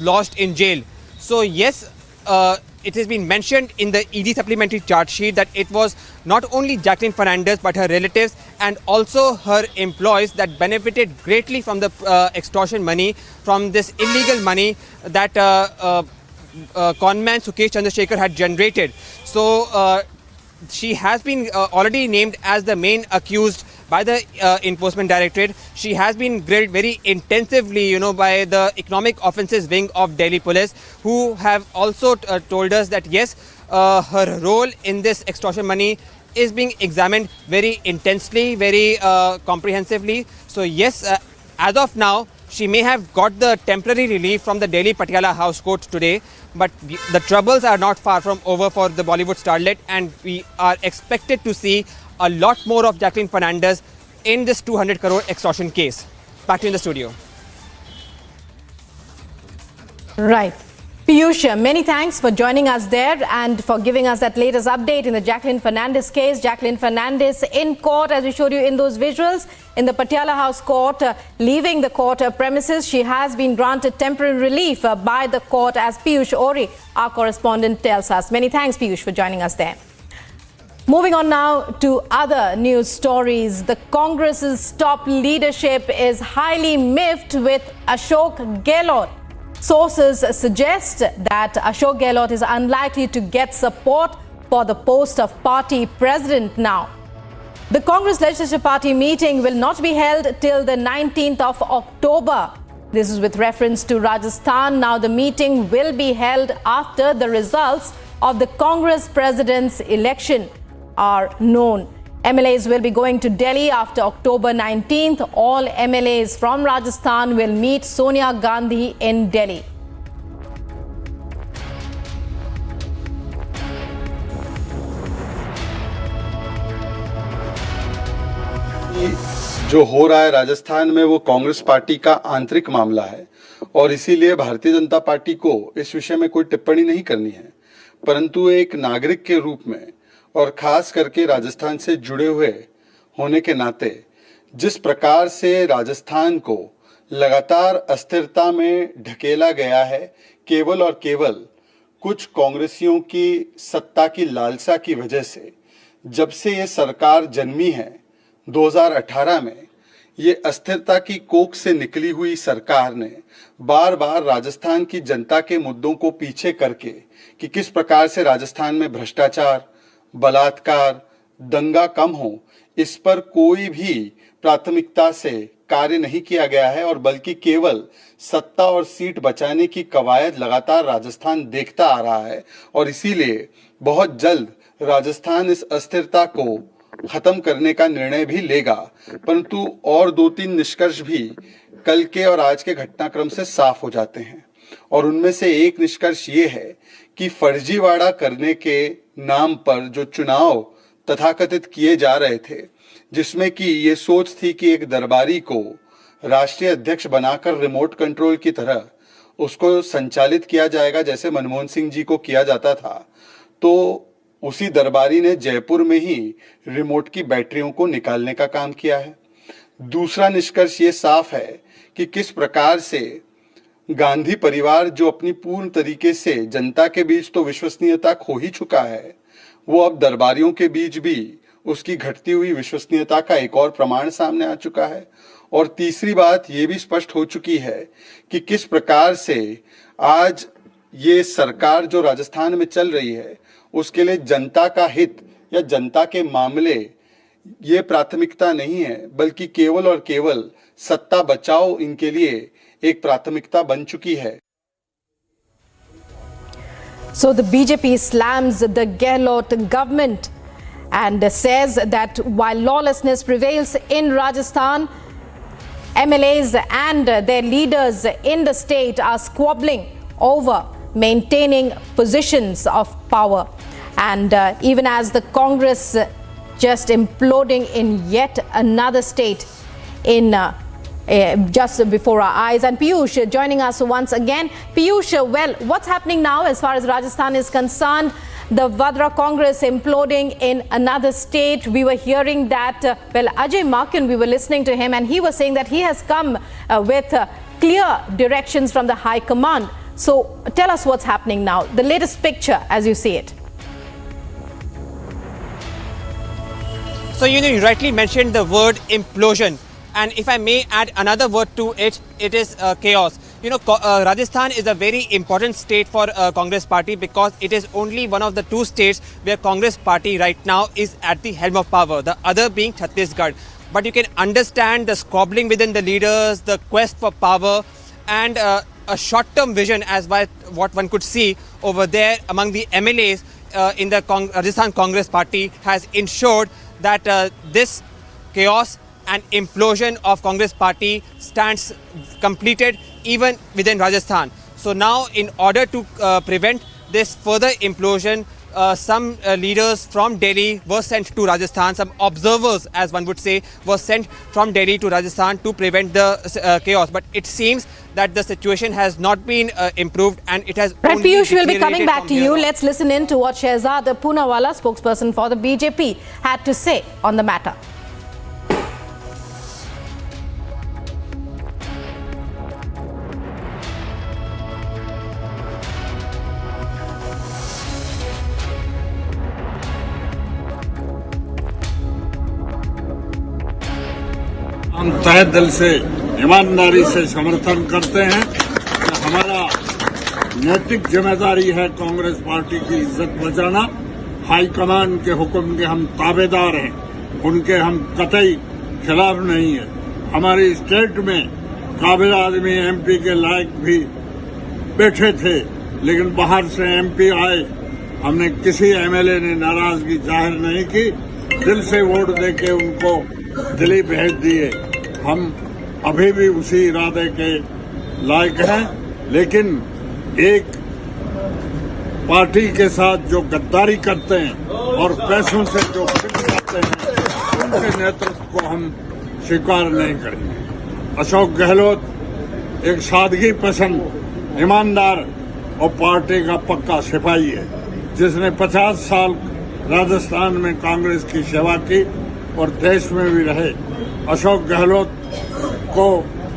lodged in jail. So yes, it has been mentioned in the ED supplementary chart sheet that it was not only Jacqueline Fernandez but her relatives and also her employees that benefited greatly from the extortion money, from this illegal money that conman Sukesh Chandrasekhar had generated. So she has been already named as the main accused by the Enforcement Directorate. She has been grilled very intensively, by the Economic Offences Wing of Delhi Police, who have also told us that yes, her role in this extortion money is being examined very intensely, very comprehensively. So yes, as of now, she may have got the temporary relief from the Delhi Patiala House Court today, but the troubles are not far from over for the Bollywood starlet, and we are expected to see a lot more of Jacqueline Fernandez in this 200 crore extortion case. Back to you in the studio. Right. Piyush, many thanks for joining us there and for giving us that latest update in the Jacqueline Fernandez case. Jacqueline Fernandez in court, as we showed you in those visuals, in the Patiala House Court, leaving the court premises. She has been granted temporary relief by the court, as Piyush Ori, our correspondent, tells us. Many thanks, Piyush, for joining us there. Moving on now to other news stories. The Congress's top leadership is highly miffed with Ashok Gehlot. Sources suggest that Ashok Gehlot is unlikely to get support for the post of party president now. The Congress Legislative Party meeting will not be held till the 19th of October. This is with reference to Rajasthan. Now the meeting will be held after the results of the Congress president's election are known. MLAs will be going to Delhi after October 19th. All MLAs from Rajasthan will meet Sonia Gandhi in Delhi. जो हो रहा है राजस्थान में वो Congress party का आंतरिक मामला है और इसीलिए भारतीय जनता पार्टी को इस विषय में कोई टिप्पणी नहीं करनी है, परंतु एक नागरिक के रूप में और खास करके राजस्थान से जुड़े हुए होने के नाते जिस प्रकार से राजस्थान को लगातार अस्थिरता में ढकेला गया है, केवल और केवल कुछ कांग्रेसियों की सत्ता की लालसा की वजह से, जब से ये सरकार जन्मी है 2018 में, ये अस्थिरता की कोख से निकली हुई सरकार ने बार बार राजस्थान की जनता के मुद्दों को पीछे करके कि किस प्रकार से राजस्थान में भ्रष्टाचार, बलात्कार, दंगा कम हो, इस पर कोई भी प्राथमिकता से कार्य नहीं किया गया है और बल्कि केवल सत्ता और सीट बचाने की कवायद लगातार राजस्थान देखता आ रहा है और इसीलिए बहुत जल्द राजस्थान इस अस्थिरता को खत्म करने का निर्णय भी लेगा। परंतु और 2-3 निष्कर्ष भी कल के और आज के घटनाक्रम से साफ हो जाते हैं और उनमें से एक निष्कर्ष ये है कि फर्जीवाड़ा करने के नाम पर जो चुनाव तथाकथित किए जा रहे थे, जिसमें कि ये सोच थी कि एक दरबारी को राष्ट्रीय अध्यक्ष बनाकर रिमोट कंट्रोल की तरह उसको संचालित किया जाएगा जैसे मनमोहन सिंह जी को किया जाता था, तो उसी दरबारी ने जयपुर में ही रिमोट की बैटरियों को निकालने का काम किया है। दूसरा निष्कर्ष ये साफ है कि किस प्रकार से गांधी परिवार, जो अपनी पूर्ण तरीके से जनता के बीच तो विश्वसनीयता खो ही चुका है, वो अब दरबारियों के बीच भी उसकी घटती हुई विश्वसनीयता का एक और प्रमाण सामने आ चुका है। और तीसरी बात ये भी स्पष्ट हो चुकी है कि किस प्रकार से आज ये सरकार जो राजस्थान में चल रही है, उसके लिए जनता का हित या जनता के मामले ये प्राथमिकता नहीं है, बल्कि केवल और केवल सत्ता बचाओ इनके लिए एक प्राथमिकता बन चुकी है। So the BJP slams the Gehlot government and says that while lawlessness prevails in Rajasthan, MLAs and their leaders in the state are squabbling over maintaining positions of power. And even as the Congress just imploding in yet another state in just before our eyes. And Piyush joining us once again. Piyush, well, what's happening now as far as Rajasthan is concerned? The Vadra Congress imploding in another state. We were hearing that, well, Ajay Makin, we were listening to him and he was saying that he has come with clear directions from the High Command. So tell us what's happening now, the latest picture as you see it. So, you rightly mentioned the word implosion. And if I may add another word to it, it is chaos. Rajasthan is a very important state for Congress party because it is only one of the two states where Congress party right now is at the helm of power, the other being Chhattisgarh. But you can understand the squabbling within the leaders, the quest for power, and a short-term vision as what one could see over there among the MLAs in the Rajasthan Congress party has ensured that this chaos and implosion of Congress party stands completed even within Rajasthan. So now, in order to prevent this further implosion, some leaders from Delhi were sent to Rajasthan. Some observers, as one would say, were sent from Delhi to Rajasthan to prevent the chaos. But it seems that the situation has not been improved, and it has Right, only Piyush, we'll be coming deteriorated back from to here you. on. Let's listen in to what Shehzad Poonawalla, spokesperson for the BJP, had to say on the matter. हम तहे दिल से ईमानदारी से समर्थन करते हैं कि हमारा नैतिक जिम्मेदारी है कांग्रेस पार्टी की इज्जत बचाना। हाईकमान के हुक्म के हम ताबेदार हैं, उनके हम कतई खिलाफ नहीं है। हमारी स्टेट में काबिल आदमी एमपी के लायक भी बैठे थे, लेकिन बाहर से एमपी आए, हमने किसी एमएलए ने नाराजगी जाहिर नहीं की, दिल से वोट देके उनको दिल्ली भेज दिए। हम अभी भी उसी इरादे के लायक हैं, लेकिन एक पार्टी के साथ जो गद्दारी करते हैं और पैसों से जो फिट जाते हैं, उनके नेतृत्व को हम स्वीकार नहीं करेंगे। अशोक गहलोत एक सादगी पसंद, ईमानदार और पार्टी का पक्का सिपाही है, जिसने 50 साल राजस्थान में कांग्रेस की सेवा की और देश में भी रहे। अशोक गहलोत को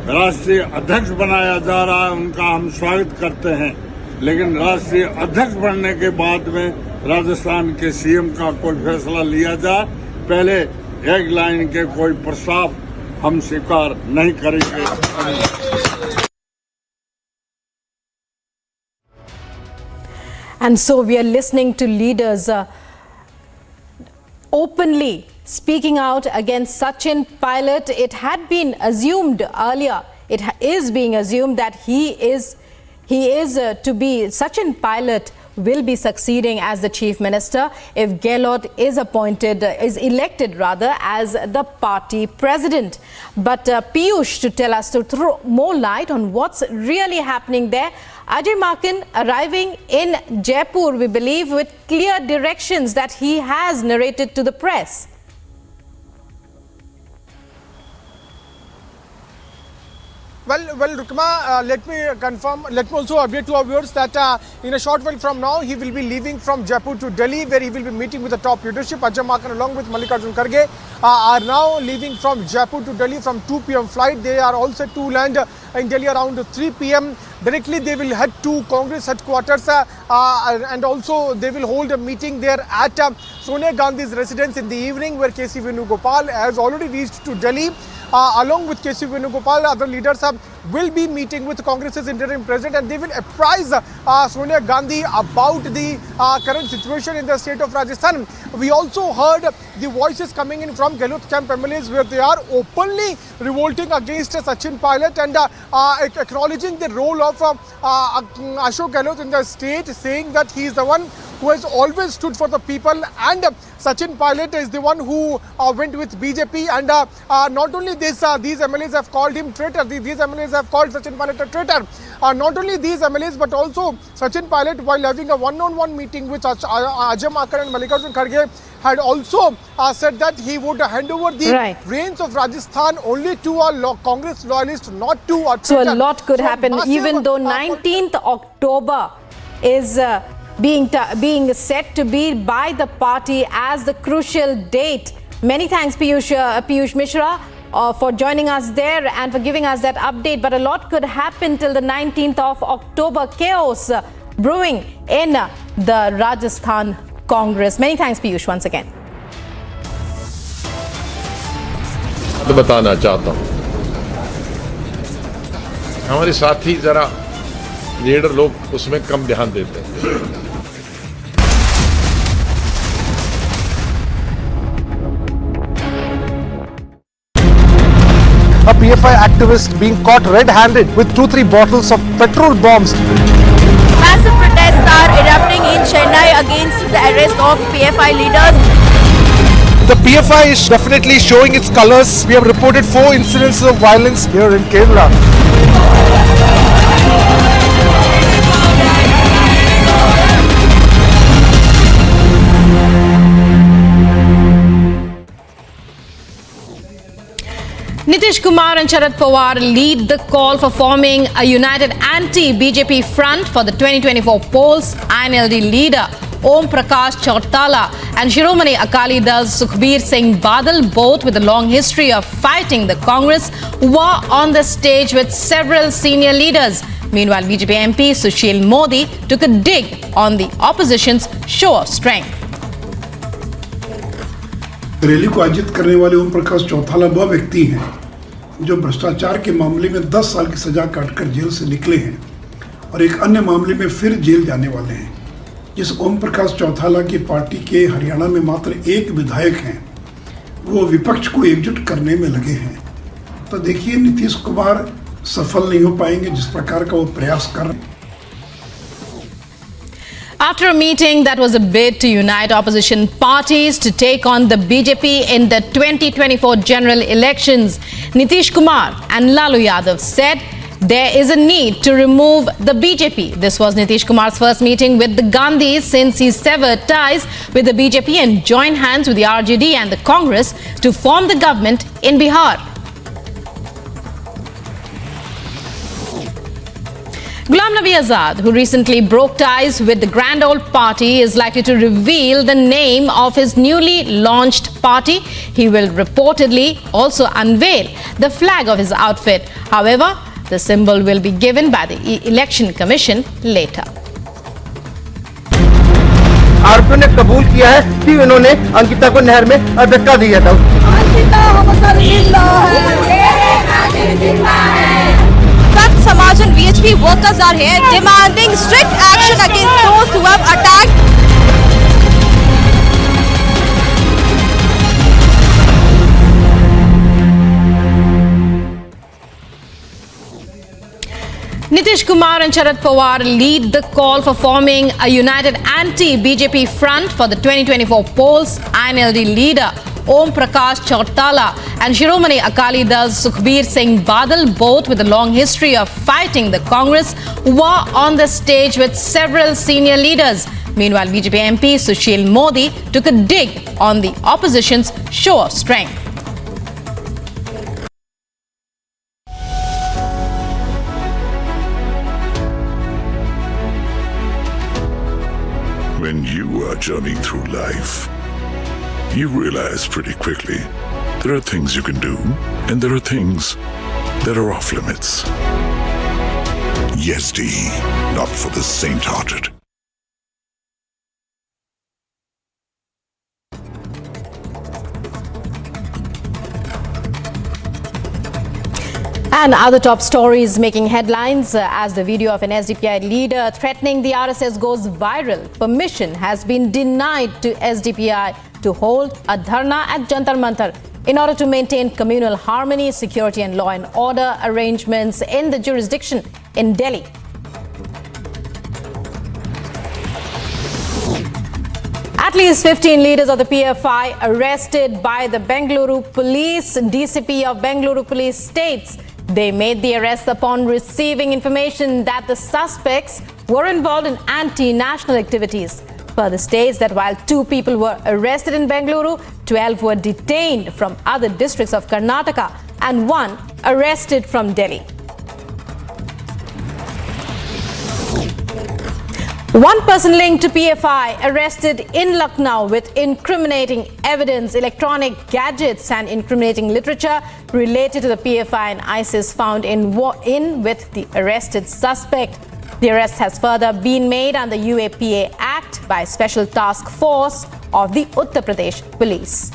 राष्ट्रीय अध्यक्ष बनाया जा रहा है, उनका हम स्वागत करते हैं, लेकिन राष्ट्रीय अध्यक्ष बनने के बाद में राजस्थान के सीएम का कोई फैसला लिया जाए, पहले एक लाइन के कोई प्रस्ताव हम स्वीकार नहीं करेंगे। And so we are listening to leaders openly speaking out against Sachin Pilot. It had been assumed earlier, it is being assumed that he is to be Sachin Pilot will be succeeding as the Chief Minister if Gehlot is elected as the party president. But Piyush, to tell us, to throw more light on what's really happening there, Ajay Maken arriving in Jaipur, we believe, with clear directions that he has narrated to the press. Well, Rukma, let me confirm, let me also update to our viewers that in a short while from now, he will be leaving from Jaipur to Delhi, where he will be meeting with the top leadership. Ajay Maken along with Mallikarjun Kharge are now leaving from Jaipur to Delhi from 2 p.m. flight. They are all set to land in Delhi around 3 p.m. Directly, they will head to Congress headquarters and also they will hold a meeting there at Sonia Gandhi's residence in the evening, where KC Venugopal has already reached to Delhi. Along with KC Venugopal, other leaders will be meeting with Congress's interim president, and they will apprise Sonia Gandhi about the current situation in the state of Rajasthan. We also heard the voices coming in from Gehlot camp MLAs, where they are openly revolting against Sachin Pilot and acknowledging the role of Ashok Gehlot in the state, saying that he is the one who has always stood for the people, and Sachin Pilot is the one who went with BJP, and not only this, these MLAs have called him traitor. These MLAs have called Sachin Pilot a traitor. Not only these MLAs, but also Sachin Pilot, while having a one-on-one meeting with Ajay Maken and Mallikarjun Kharge, had also said that he would hand over the reins of Rajasthan only to a Congress loyalist, not to a traitor. So a lot could happen, even though 19th October is being set to be by the party as the crucial date. Many thanks, Piyush Mishra. for joining us there and for giving us that update. But a lot could happen till the 19th of October. Chaos brewing in the Rajasthan Congress. Many thanks, Piyush, once again. बताना चाहता हूं, हमारे साथी जरा leader लोग उसमें कम ध्यान देते हैं. A PFI activist being caught red-handed with 2-3 bottles of petrol bombs. Massive protests are erupting in Chennai against the arrest of PFI leaders. The PFI is definitely showing its colors. We have reported 4 incidents of violence here in Kerala. Nitish Kumar and Sharad Pawar lead the call for forming a united anti-BJP front for the 2024 polls. INLD leader Om Prakash Chautala and Shiromani Akali Dal's Sukhbir Singh Badal, both with a long history of fighting the Congress, were on the stage with several senior leaders. Meanwhile, BJP MP Sushil Modi took a dig on the opposition's show of strength. Rally को आयोजित करने वाले ओम प्रकाश चौटाला वह व्यक्ति हैं जो भ्रष्टाचार के मामले में 10 साल की सजा काटकर जेल से निकले हैं और एक अन्य मामले में फिर जेल जाने वाले हैं. जिस ओम प्रकाश चौटाला की पार्टी के हरियाणा में मात्र एक विधायक हैं, वो विपक्ष को एकजुट करने में लगे हैं. तो देखिए, नीतीश कुमार सफल नहीं हो पाएंगे जिस प्रकार का वो प्रयास कर रहे हैं. After a meeting that was a bid to unite opposition parties to take on the BJP in the 2024 general elections, Nitish Kumar and Lalu Yadav said there is a need to remove the BJP. This was Nitish Kumar's first meeting with the Gandhis since he severed ties with the BJP and joined hands with the RJD and the Congress to form the government in Bihar. Ghulam Nabi Azad, who recently broke ties with the Grand Old Party, is likely to reveal the name of his newly launched party. He will reportedly also unveil the flag of his outfit. However, the symbol will be given by the Election Commission later. आरोपियों ने कबूल किया है कि उन्होंने अंकिता को नहर में धक्का दिया था. Samaj and VHP workers are here demanding strict action against those who have attacked. Nitish Kumar and Sharad Pawar lead the call for forming a united anti-BJP front for the 2024 polls. INLD leader Om Prakash Chautala and Shiromani Akali Dal's Sukhbir Singh Badal, both with a long history of fighting the Congress, were on the stage with several senior leaders. Meanwhile, BJP MP Sushil Modi took a dig on the opposition's show of strength. When you are journeying through life, you realize pretty quickly there are things you can do and there are things that are off limits. Yes, D, not for the saint-hearted. And other top stories making headlines as the video of an SDPI leader threatening the RSS goes viral. Permission has been denied to SDPI to hold a dharna at Jantar Mantar in order to maintain communal harmony, security and law and order arrangements in the jurisdiction in Delhi. At least 15 leaders of the PFI arrested by the Bengaluru police. DCP of Bengaluru police states they made the arrest upon receiving information that the suspects were involved in anti-national activities. Further states that while 2 people were arrested in Bengaluru, 12 were detained from other districts of Karnataka and 1 arrested from Delhi. One person linked to PFI arrested in Lucknow with incriminating evidence, electronic gadgets and incriminating literature related to the PFI and ISIS found in with the arrested suspect. The arrest has further been made under UAPA Act by Special Task Force of the Uttar Pradesh Police.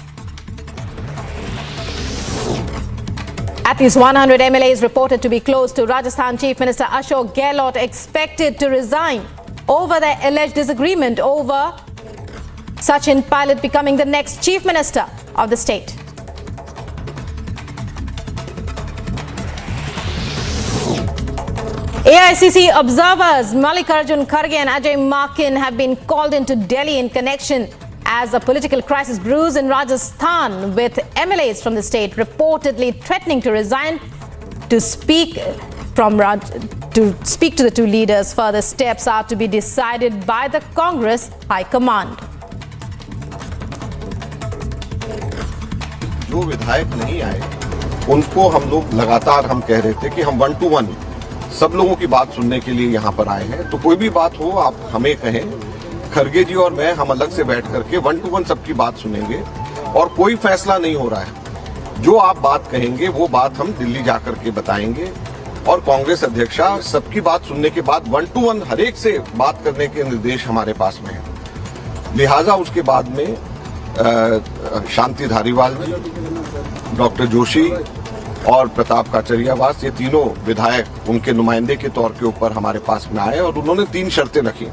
At least 100 MLAs reported to be close to Rajasthan Chief Minister Ashok Gehlot expected to resign over their alleged disagreement over Sachin Pilot becoming the next Chief Minister of the state. AICC observers Mallikarjun Kharge and Ajay Makin have been called into Delhi in connection as a political crisis brews in Rajasthan, with MLAs from the state reportedly threatening to resign to speak to the two leaders. Further steps are to be decided by the Congress High Command. जो विधायक नहीं आए उनको हम लोग लगातार हम कह रहे थे कि हम 1 to 1 सब लोगों की बात सुनने के लिए यहाँ पर आए हैं। तो कोई भी बात हो आप हमें कहें, खरगे जी और मैं हम अलग से बैठ करके 1 to 1 सबकी बात सुनेंगे और कोई फैसला नहीं हो रहा है। जो आप बात कहेंगे वो बात हम दिल्ली जाकर के बताएंगे और कांग्रेस अध्यक्षा सबकी बात सुनने के बाद 1 to 1 हर एक से बात करने के निर्देश हमारे पास में है। लिहाजा उसके बाद में शांति धारीवाल जी, डॉक्टर जोशी और प्रताप काचरियावास, ये तीनों विधायक उनके नुमाइंदे के तौर के ऊपर हमारे पास में आए और उन्होंने 3 शर्तें रखी।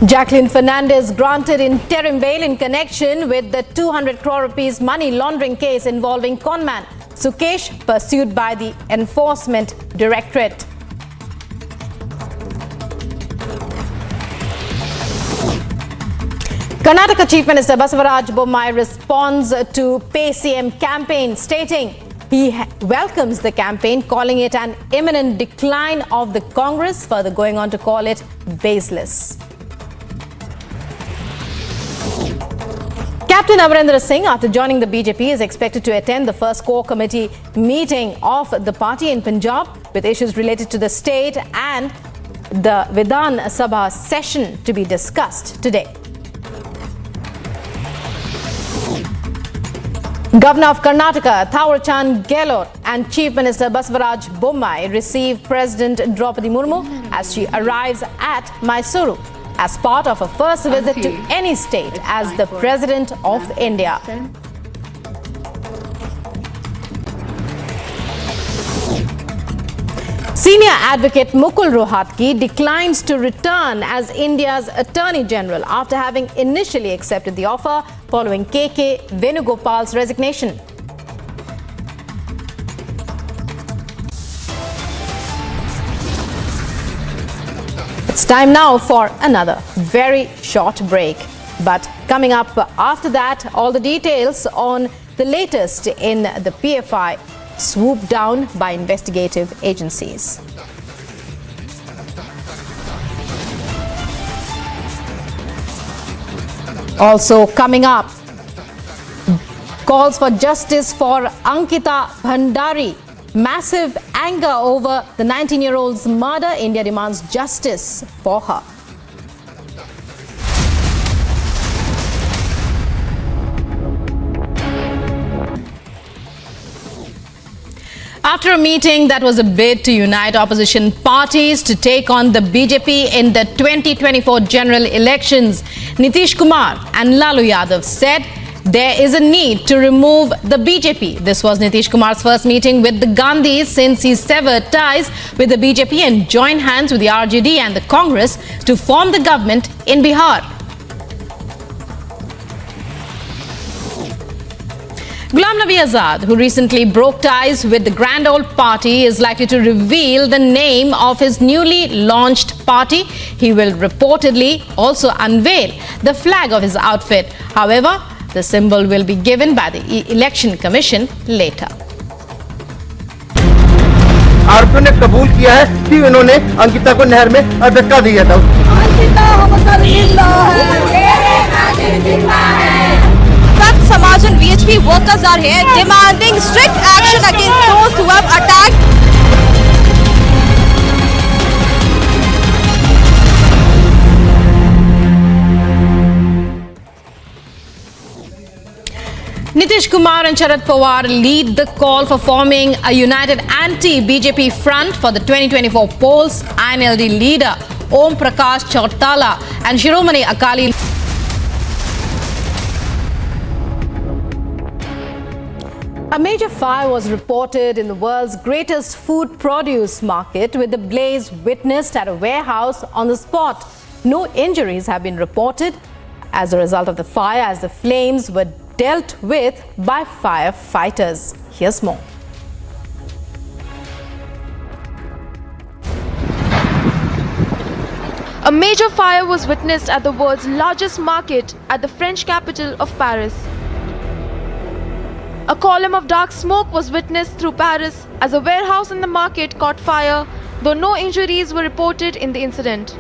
Jacqueline Fernandez granted interim bail in connection with the 200 crore rupees money laundering case involving conman Sukesh, pursued by the Enforcement Directorate. Karnataka Chief Minister Basavaraj Bommai responds to PayCM campaign, stating he welcomes the campaign, calling it an imminent decline of the Congress, further going on to call it baseless. Captain Amarendra Singh, after joining the BJP, is expected to attend the first core committee meeting of the party in Punjab with issues related to the state and the Vidhan Sabha session to be discussed today. Governor of Karnataka, Thawarchand Gehlot, and Chief Minister Basavaraj Bommai receive President Draupadi Murmu as she arrives at Mysuru as part of her first visit to any state as the President of India. Senior advocate Mukul Rohatgi declines to return as India's Attorney General after having initially accepted the offer following KK Venugopal's resignation. It's time now for another very short break. But coming up after that, all the details on the latest in the PFI swoop down by investigative agencies. Also coming up, calls for justice for Ankita Bhandari. Massive anger over the 19-year-old's murder. India demands justice for her. After a meeting that was a bid to unite opposition parties to take on the BJP in the 2024 general elections, Nitish Kumar and Lalu Yadav said there is a need to remove the BJP. This was Nitish Kumar's first meeting with the Gandhis since he severed ties with the BJP and joined hands with the RJD and the Congress to form the government in Bihar. Ghulam Nabi Azad, who recently broke ties with the Grand Old Party, is likely to reveal the name of his newly launched party. He will reportedly also unveil the flag of his outfit. However, the symbol will be given by the Election Commission later. आरोपियों ने कबूल किया है कि उन्होंने अंकिता को नहर में धक्का दिया था। Samaj and VHP workers are here demanding strict action against those who have attacked Nitish Kumar and Sharad Pawar lead the call for forming a united anti-BJP front for the 2024 polls. INLD leader Om Prakash Chautala and Shiromani Akali. A major fire was reported in the world's greatest food produce market, with the blaze witnessed at a warehouse on the spot. No injuries have been reported as a result of the fire, as the flames were dealt with by firefighters. Here's more. A major fire was witnessed at the world's largest market at the French capital of Paris. A column of dark smoke was witnessed through Paris as a warehouse in the market caught fire, though no injuries were reported in the incident.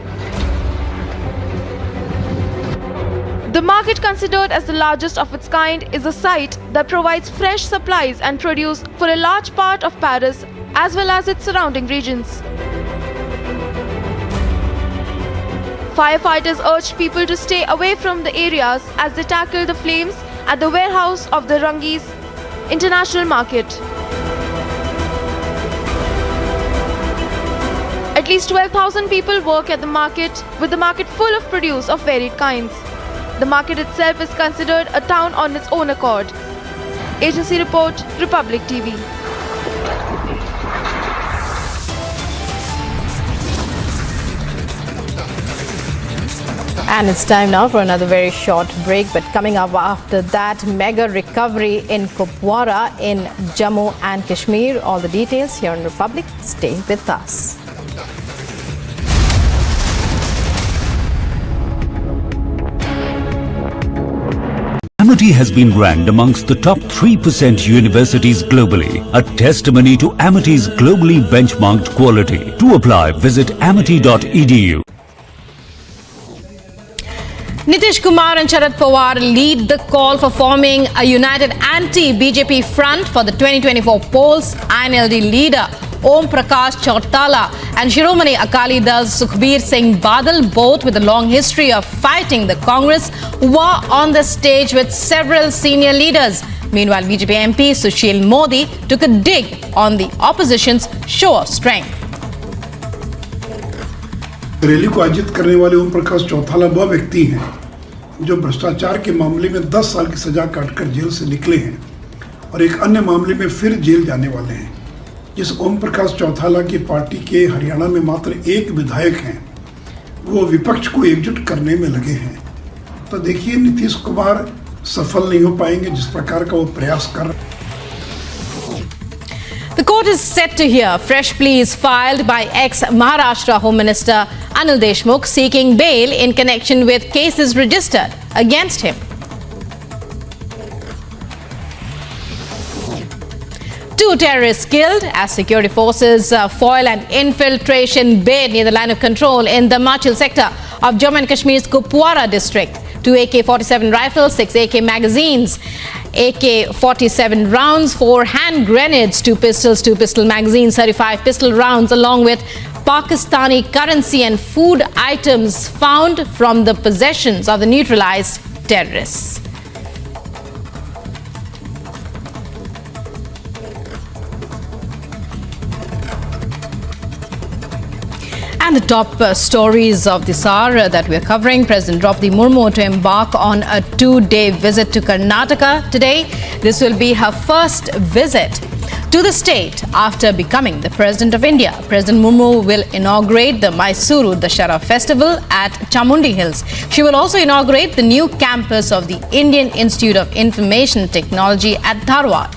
The market, considered as the largest of its kind, is a site that provides fresh supplies and produce for a large part of Paris as well as its surrounding regions. Firefighters urged people to stay away from the areas as they tackled the flames at the warehouse of the Rungis International Market. At least 12,000 people work at the market, with the market full of produce of varied kinds. The market itself is considered a town on its own accord. Agency report, Republic TV. And it's time now for another very short break. But coming up after that, mega recovery in Kupwara in Jammu and Kashmir. All the details here on Republic. Stay with us. Amity has been ranked amongst the top 3% universities globally, a testimony to Amity's globally benchmarked quality. To apply, visit amity.edu. Nitish Kumar and Sharad Pawar lead the call for forming a united anti-BJP front for the 2024 polls. INLD leader Om Prakash Chautala and Shiromani Akali Dal's Sukhbir Singh Badal, both with a long history of fighting the Congress, were on the stage with several senior leaders. Meanwhile, BJP MP Sushil Modi took a dig on the opposition's show of strength. Rally को आयोजित करने वाले ओम प्रकाश चौटाला वह व्यक्ति हैं जो भ्रष्टाचार के मामले में 10 साल की सजा काटकर जेल से निकले हैं और एक अन्य मामले में फिर जेल जाने वाले हैं। जिस ओम प्रकाश चौटाला की पार्टी के हरियाणा में मात्र एक विधायक हैं, वो विपक्ष को एकजुट करने में लगे हैं। तो देखिए नीतीश कुमार सफल नहीं हो पाएंगे जिस प्रकार का वो प्रयास कर रहे हैं। The court is set to hear fresh pleas filed by ex-Maharashtra Home Minister Anil Deshmukh seeking bail in connection with cases registered against him. Two terrorists killed as security forces foil an infiltration bid near the line of control in the Himachal sector of Jammu and Kashmir's Kupwara district. 2 AK-47 rifles, 6 AK magazines, AK-47 rounds, 4 hand grenades, 2 pistols, 2 pistol magazines, 35 pistol rounds, along with Pakistani currency and food items found from the possessions of the neutralized terrorists. And the top stories of this hour that we are covering. President Draupadi Murmu to embark on a 2-day visit to Karnataka today. This will be her first visit to the state after becoming the President of India. President Murmu will inaugurate the Mysuru Dashara festival at Chamundi Hills. She will also inaugurate the new campus of the Indian Institute of Information Technology at Dharwad.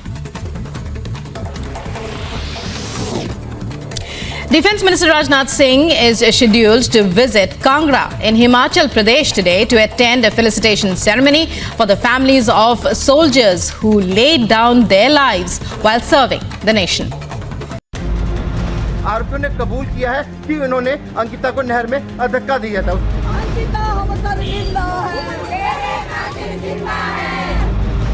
Defence Minister Rajnath Singh is scheduled to visit Kangra in Himachal Pradesh today to attend a felicitation ceremony for the families of soldiers who laid down their lives while serving the nation. आरोपियों ने कबूल किया है कि उन्होंने अंकिता को नहर में धक्का दिया था।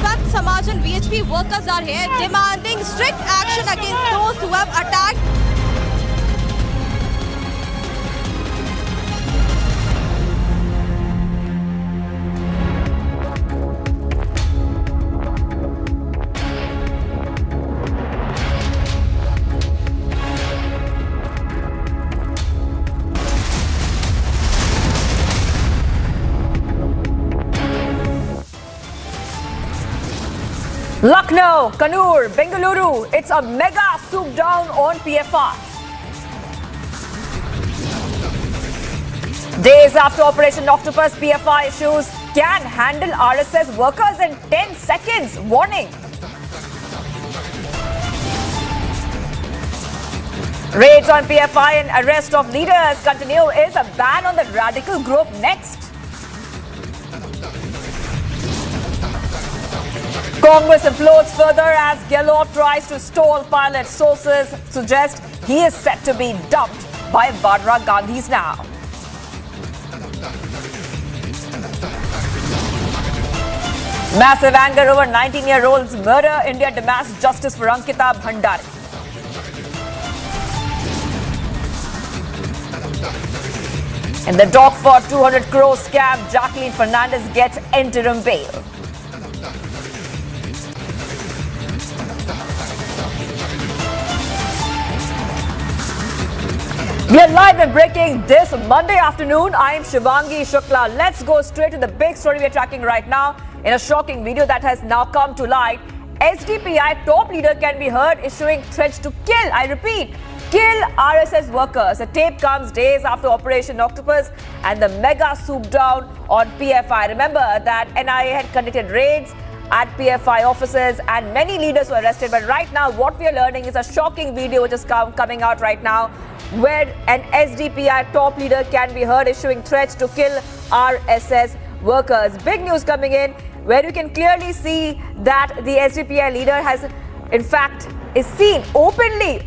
संत समाज and VHP workers are here demanding strict action against those who have attacked. Lucknow, Kannur, Bengaluru, it's a mega swoop down on PFI. Days after Operation Octopus, PFI issues can handle RSS workers in 10 seconds. Warning. Raids on PFI and arrest of leaders continue. Is a ban on the radical group next? Congress implodes further as Gehlot tries to stall pilot. Sources suggest he is set to be dumped by Vadra Gandhis now. Massive anger over 19-year-old's murder. India demands justice for Ankita Bhandari. In the dock for 200 crore scam, Jacqueline Fernandez gets interim bail. We are live and breaking this Monday afternoon. I am Shivangi Shukla. Let's go straight to the big story we are tracking right now. In a shocking video that has now come to light, SDPI top leader can be heard issuing threats to kill, I repeat, kill RSS workers. The tape comes days after Operation Octopus and the mega swoop down on PFI. Remember that NIA had conducted raids at PFI offices and many leaders were arrested. But right now, what we are learning is a shocking video which is coming out right now, where an SDPI top leader can be heard issuing threats to kill RSS workers. Big news coming in, where you can clearly see that the SDPI leader has, in fact, is seen openly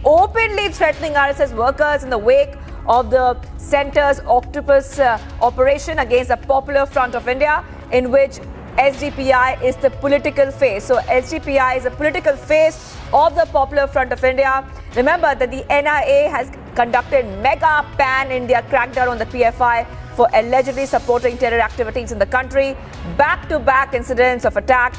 threatening RSS workers in the wake of the centre's Octopus operation against the Popular Front of India, in which SDPI is the political face. So SDPI is the political face of the Popular Front of India. Remember that the NIA has conducted mega pan-India crackdown on the PFI for allegedly supporting terror activities in the country. Back-to-back incidents of attack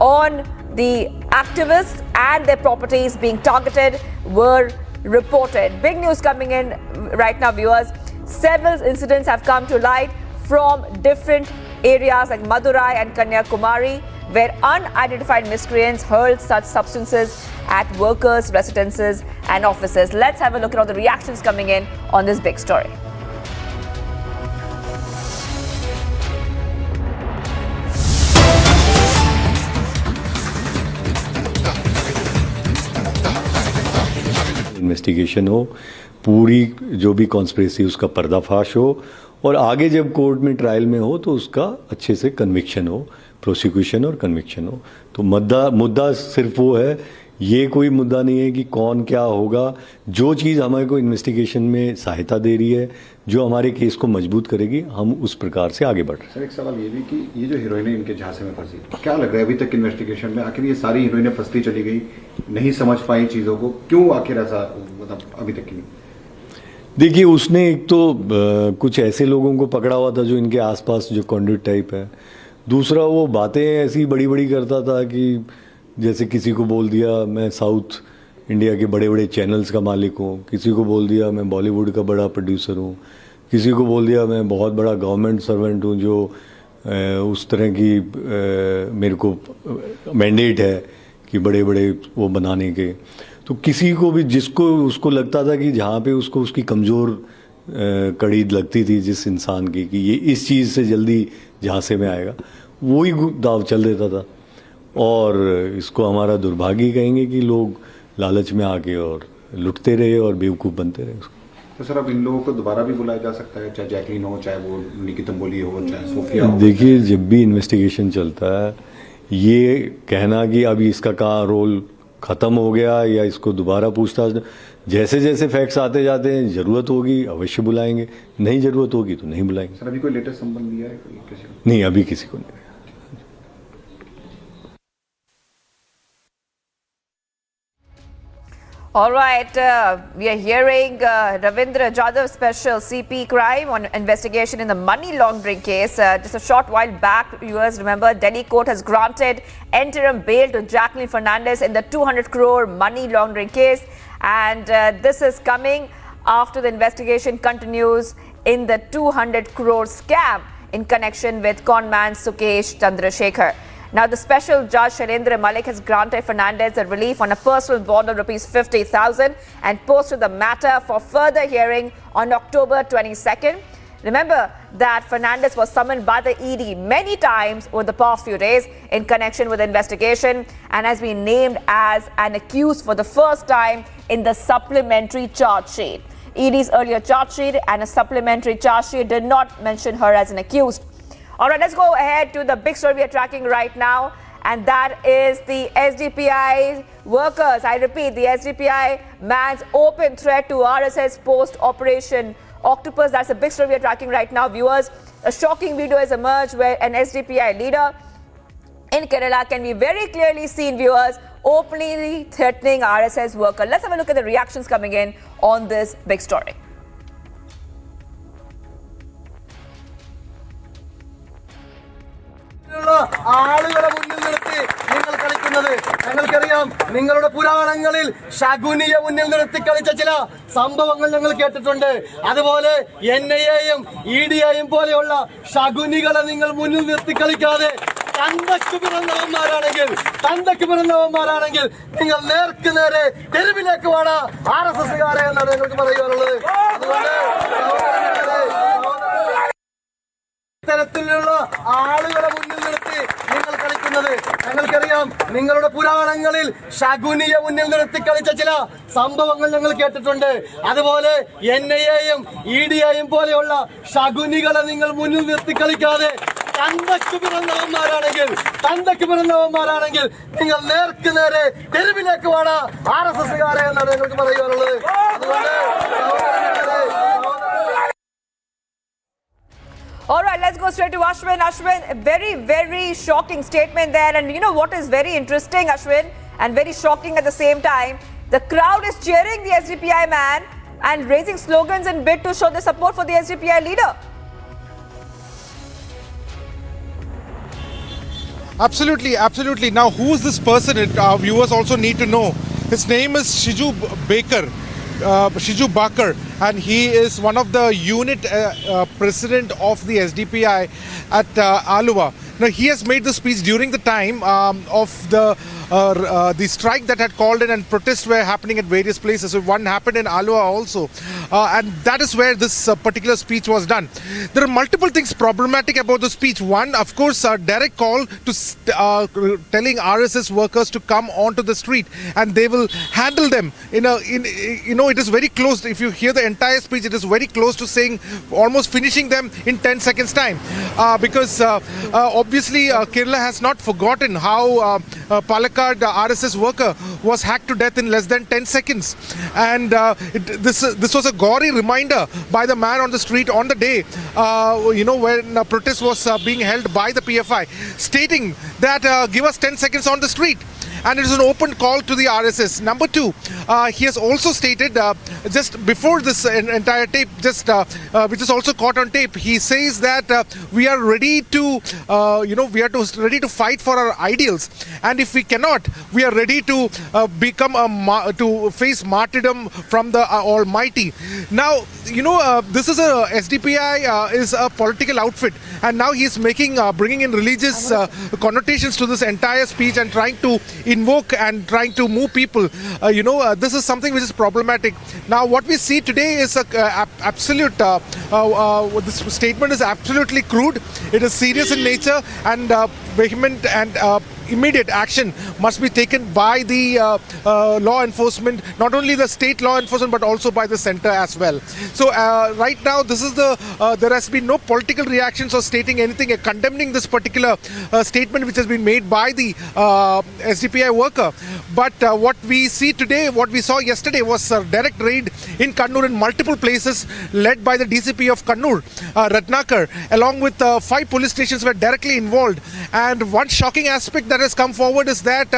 on the activists and their properties being targeted were reported. Big news coming in right now, viewers. Several incidents have come to light from different areas like Madurai and Kanyakumari, where unidentified miscreants hurled such substances at workers' residences and offices. Let's have a look at all the reactions coming in on this big story. Investigation हो, पूरी जो भी conspiracy उसका पर्दाफाश हो और आगे जब कोर्ट में ट्रायल में हो तो उसका अच्छे से कन्विक्शन हो, प्रोसिक्यूशन और कन्विक्शन हो। तो मुद्दा सिर्फ वो है, ये कोई मुद्दा नहीं है कि कौन क्या होगा। जो चीज़ हमारे को इन्वेस्टिगेशन में सहायता दे रही है, जो हमारे केस को मजबूत करेगी, हम उस प्रकार से आगे बढ़ रहे हैं। सर, एक सवाल ये भी कि ये जो हीरोइन है इनके झांसे में फंसी, क्या लग रहा है अभी तक इन्वेस्टिगेशन में आखिर ये सारी हीरोइनें फंसती चली गई, नहीं समझ पाई चीज़ों को, क्यों आखिर ऐसा मतलब अभी तक की नहीं? देखिए, उसने एक तो कुछ ऐसे लोगों को पकड़ा हुआ था जो इनके आसपास जो कॉन्ड्यूट टाइप है। दूसरा, वो बातें ऐसी बड़ी बड़ी करता था कि जैसे किसी को बोल दिया मैं साउथ इंडिया के बड़े बड़े चैनल्स का मालिक हूँ, किसी को बोल दिया मैं बॉलीवुड का बड़ा प्रोड्यूसर हूँ, किसी को बोल दिया मैं बहुत बड़ा गवर्नमेंट सर्वेंट हूँ जो उस तरह की मेरे को मैंडेट है कि बड़े बड़े वो बनाने के। तो किसी को भी जिसको उसको लगता था कि जहाँ पे उसको उसकी कमज़ोर कड़ी लगती थी जिस इंसान की कि ये इस चीज़ से जल्दी झांसे में आएगा, वही दाव चल देता था। और इसको हमारा दुर्भाग्य कहेंगे कि लोग लालच में आके और लुटते रहे और बेवकूफ़ बनते रहे। तो सर, अब इन लोगों को दोबारा भी बुलाया जा सकता है, चाहे जैकलीन हो, चाहे वो निकिता बोली हो, चाहे सोफिया हो? देखिए, जब भी इन्वेस्टिगेशन चलता है, ये कहना कि अभी इसका कहाँ रोल ख़त्म हो गया या इसको दोबारा पूछताछ, जैसे जैसे फैक्ट्स आते जाते हैं, ज़रूरत होगी अवश्य बुलाएंगे, नहीं ज़रूरत होगी तो नहीं बुलाएंगे। सर, अभी कोई लेटेस्ट संबंध दिया है किसी को? नहीं, अभी किसी को नहीं। All right, we are hearing Ravindra Jadhav, special CP crime on investigation in the money laundering case. Just a short while back, viewers remember, Delhi court has granted interim bail to Jacqueline Fernandez in the 200 crore money laundering case. And this is coming after the investigation continues in the 200 crore scam in connection with conman Sukesh Chandrasekhar. Now, the special judge Shailendra Malik has granted Fernandez a relief on a personal bond of rupees 50,000 and posted the matter for further hearing on October 22nd. Remember that Fernandez was summoned by the ED many times over the past few days in connection with the investigation and has been named as an accused for the first time in the supplementary charge sheet. ED's earlier charge sheet and a supplementary charge sheet did not mention her as an accused. All right, let's go ahead to the big story we are tracking right now, and that is the SDPI workers. I repeat, the SDPI man's open threat to RSS post-operation Octopus. That's a big story we are tracking right now, viewers. A shocking video has emerged where an SDPI leader in Kerala can be very clearly seen, viewers, openly threatening RSS worker. Let's have a look at the reactions coming in on this big story. ആളുകളെ മുന്നിൽ നിർത്തി നിങ്ങൾ കളിക്കുന്നത് ഞങ്ങൾക്കറിയാം. നിങ്ങളുടെ പുരാണങ്ങളിൽ ശകുനിയെ മുന്നിൽ നിർത്തി കളിച്ച ചില സംഭവങ്ങൾ ഞങ്ങൾ കേട്ടിട്ടുണ്ട്. അതുപോലെ NIA-യും ED-യെയും പോലെയുള്ള ശകുനികളെ നിങ്ങൾ മുന്നിൽ നിർത്തി കളിക്കാതെ തന്തയ്ക്ക് പിറന്നവന്മാരാണെങ്കിൽ നിങ്ങൾ നേർക്ക് നേരെ തെരുവിലേക്ക് വേണം RSS-കാരെ എന്നാണ് ഞങ്ങൾക്ക് പറയാനുള്ളത്. അതുകൊണ്ട് ഇത്തരത്തിലുള്ള ആളുകളെ മുന്നിൽ നിർത്തി നിങ്ങൾ കളിക്കുന്നത് ഞങ്ങൾക്കറിയാം. നിങ്ങളുടെ പുരാണങ്ങളിൽ ശകുനിയെ മുന്നിൽ നിർത്തി കളിച്ച ചില സംഭവങ്ങൾ ഞങ്ങൾ കേട്ടിട്ടുണ്ട്. അതുപോലെ NIA-യും ED-യെയും പോലെയുള്ള ശകുനികളെ നിങ്ങൾ മുന്നിൽ നിർത്തി കളിക്കാതെ തന്തയ്ക്ക് പിറന്നവന്മാരാണെങ്കിൽ നിങ്ങൾ നേർക്ക് നേരെ തെരുവിലേക്ക് വേണം RSS-കാരെ എന്നാണ് ഞങ്ങൾക്ക് പറയാനുള്ളത്. അതുകൊണ്ട് all right, let's go straight to Ashwin. Ashwin, a very, very shocking statement there. And you know what is very interesting, Ashwin, and very shocking at the same time? The crowd is cheering the SDPI man and raising slogans in bid to show their support for the SDPI leader. Absolutely, absolutely. Now, who is this person? Our viewers also need to know. His name is Shiju Bakar, and he is one of the unit president of the SDPI at Aluva. Now, he has made the speech during the time of the strike that had called in, and protests were happening at various places. So one happened in Aluva also, and that is where this particular speech was done. There are multiple things problematic about the speech. One, of course, a direct call to telling RSS workers to come onto the street, and they will handle them it is very close. If you hear the entire speech, it is very close to saying almost finishing them in 10 seconds time, because obviously Kerala has not forgotten how Palakkad RSS worker was hacked to death in less than 10 seconds, and this was a gory reminder by the man on the street on the day when a protest was being held by the PFI, stating that give us 10 seconds on the street. And it is an open call to the RSS. Number two, he has also stated just before this entire tape, which is also caught on tape, he says that we are ready to, ready to fight for our ideals, and if we cannot, we are ready to to face martyrdom from the Almighty. Now, this is SDPI is a political outfit, and now he is bringing in religious connotations to this entire speech and trying to invoke and trying to move people. This is something which is problematic. Now, what we see today is this statement is absolutely crude. It is serious in nature, and vehement and immediate action must be taken by the law enforcement, not only the state law enforcement but also by the center as well. So right now, this is there has been no political reactions or stating anything condemning this particular statement which has been made by the SDPI worker. But what we see today, what we saw yesterday, was a direct raid in Kannur in multiple places, led by the DCP of Kannur, Ratnakar, along with 5 police stations were directly involved. And one shocking aspect that has come forward is that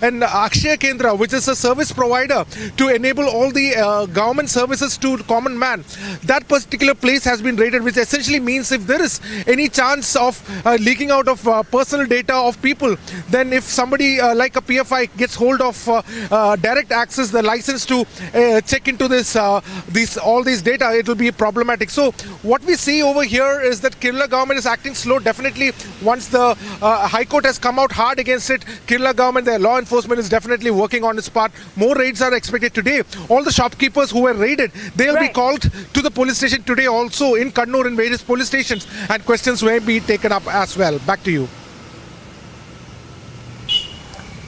an Akshaya Kendra, which is a service provider to enable all the government services to common man, that particular place has been raided, which essentially means if there is any chance of leaking out of personal data of people, then if somebody like a PFI gets hold of direct access, the license to check into all these data, it will be problematic. So what we see over here is that Kerala government is acting slow. Definitely, once the High Court has come out hard against it, Kerala government, their law enforcement is definitely working on its part. More raids are expected today. All the shopkeepers who were raided, they will be called to the police station today also in Kannur in various police stations, and questions will be taken up as well. Back to you.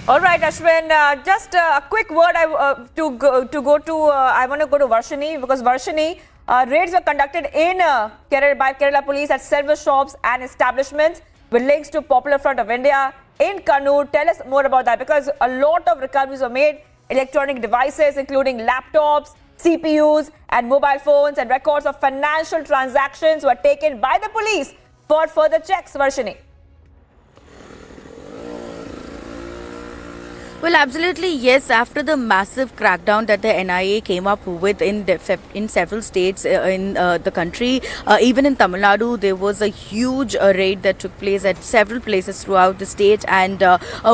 All right, Ashwin, just a quick word I want to go to Varshini, because Varshini, raids were conducted in by Kerala police at several shops and establishments with links to Popular Front of India in Kannur. Tell us more about that, because a lot of recoveries were made, electronic devices including laptops, CPUs and mobile phones, and records of financial transactions were taken by the police for further checks. Varshini. Well, absolutely, yes. After the massive crackdown that the NIA came up with in several states in the country, even in Tamil Nadu, there was a huge raid that took place at several places throughout the state, and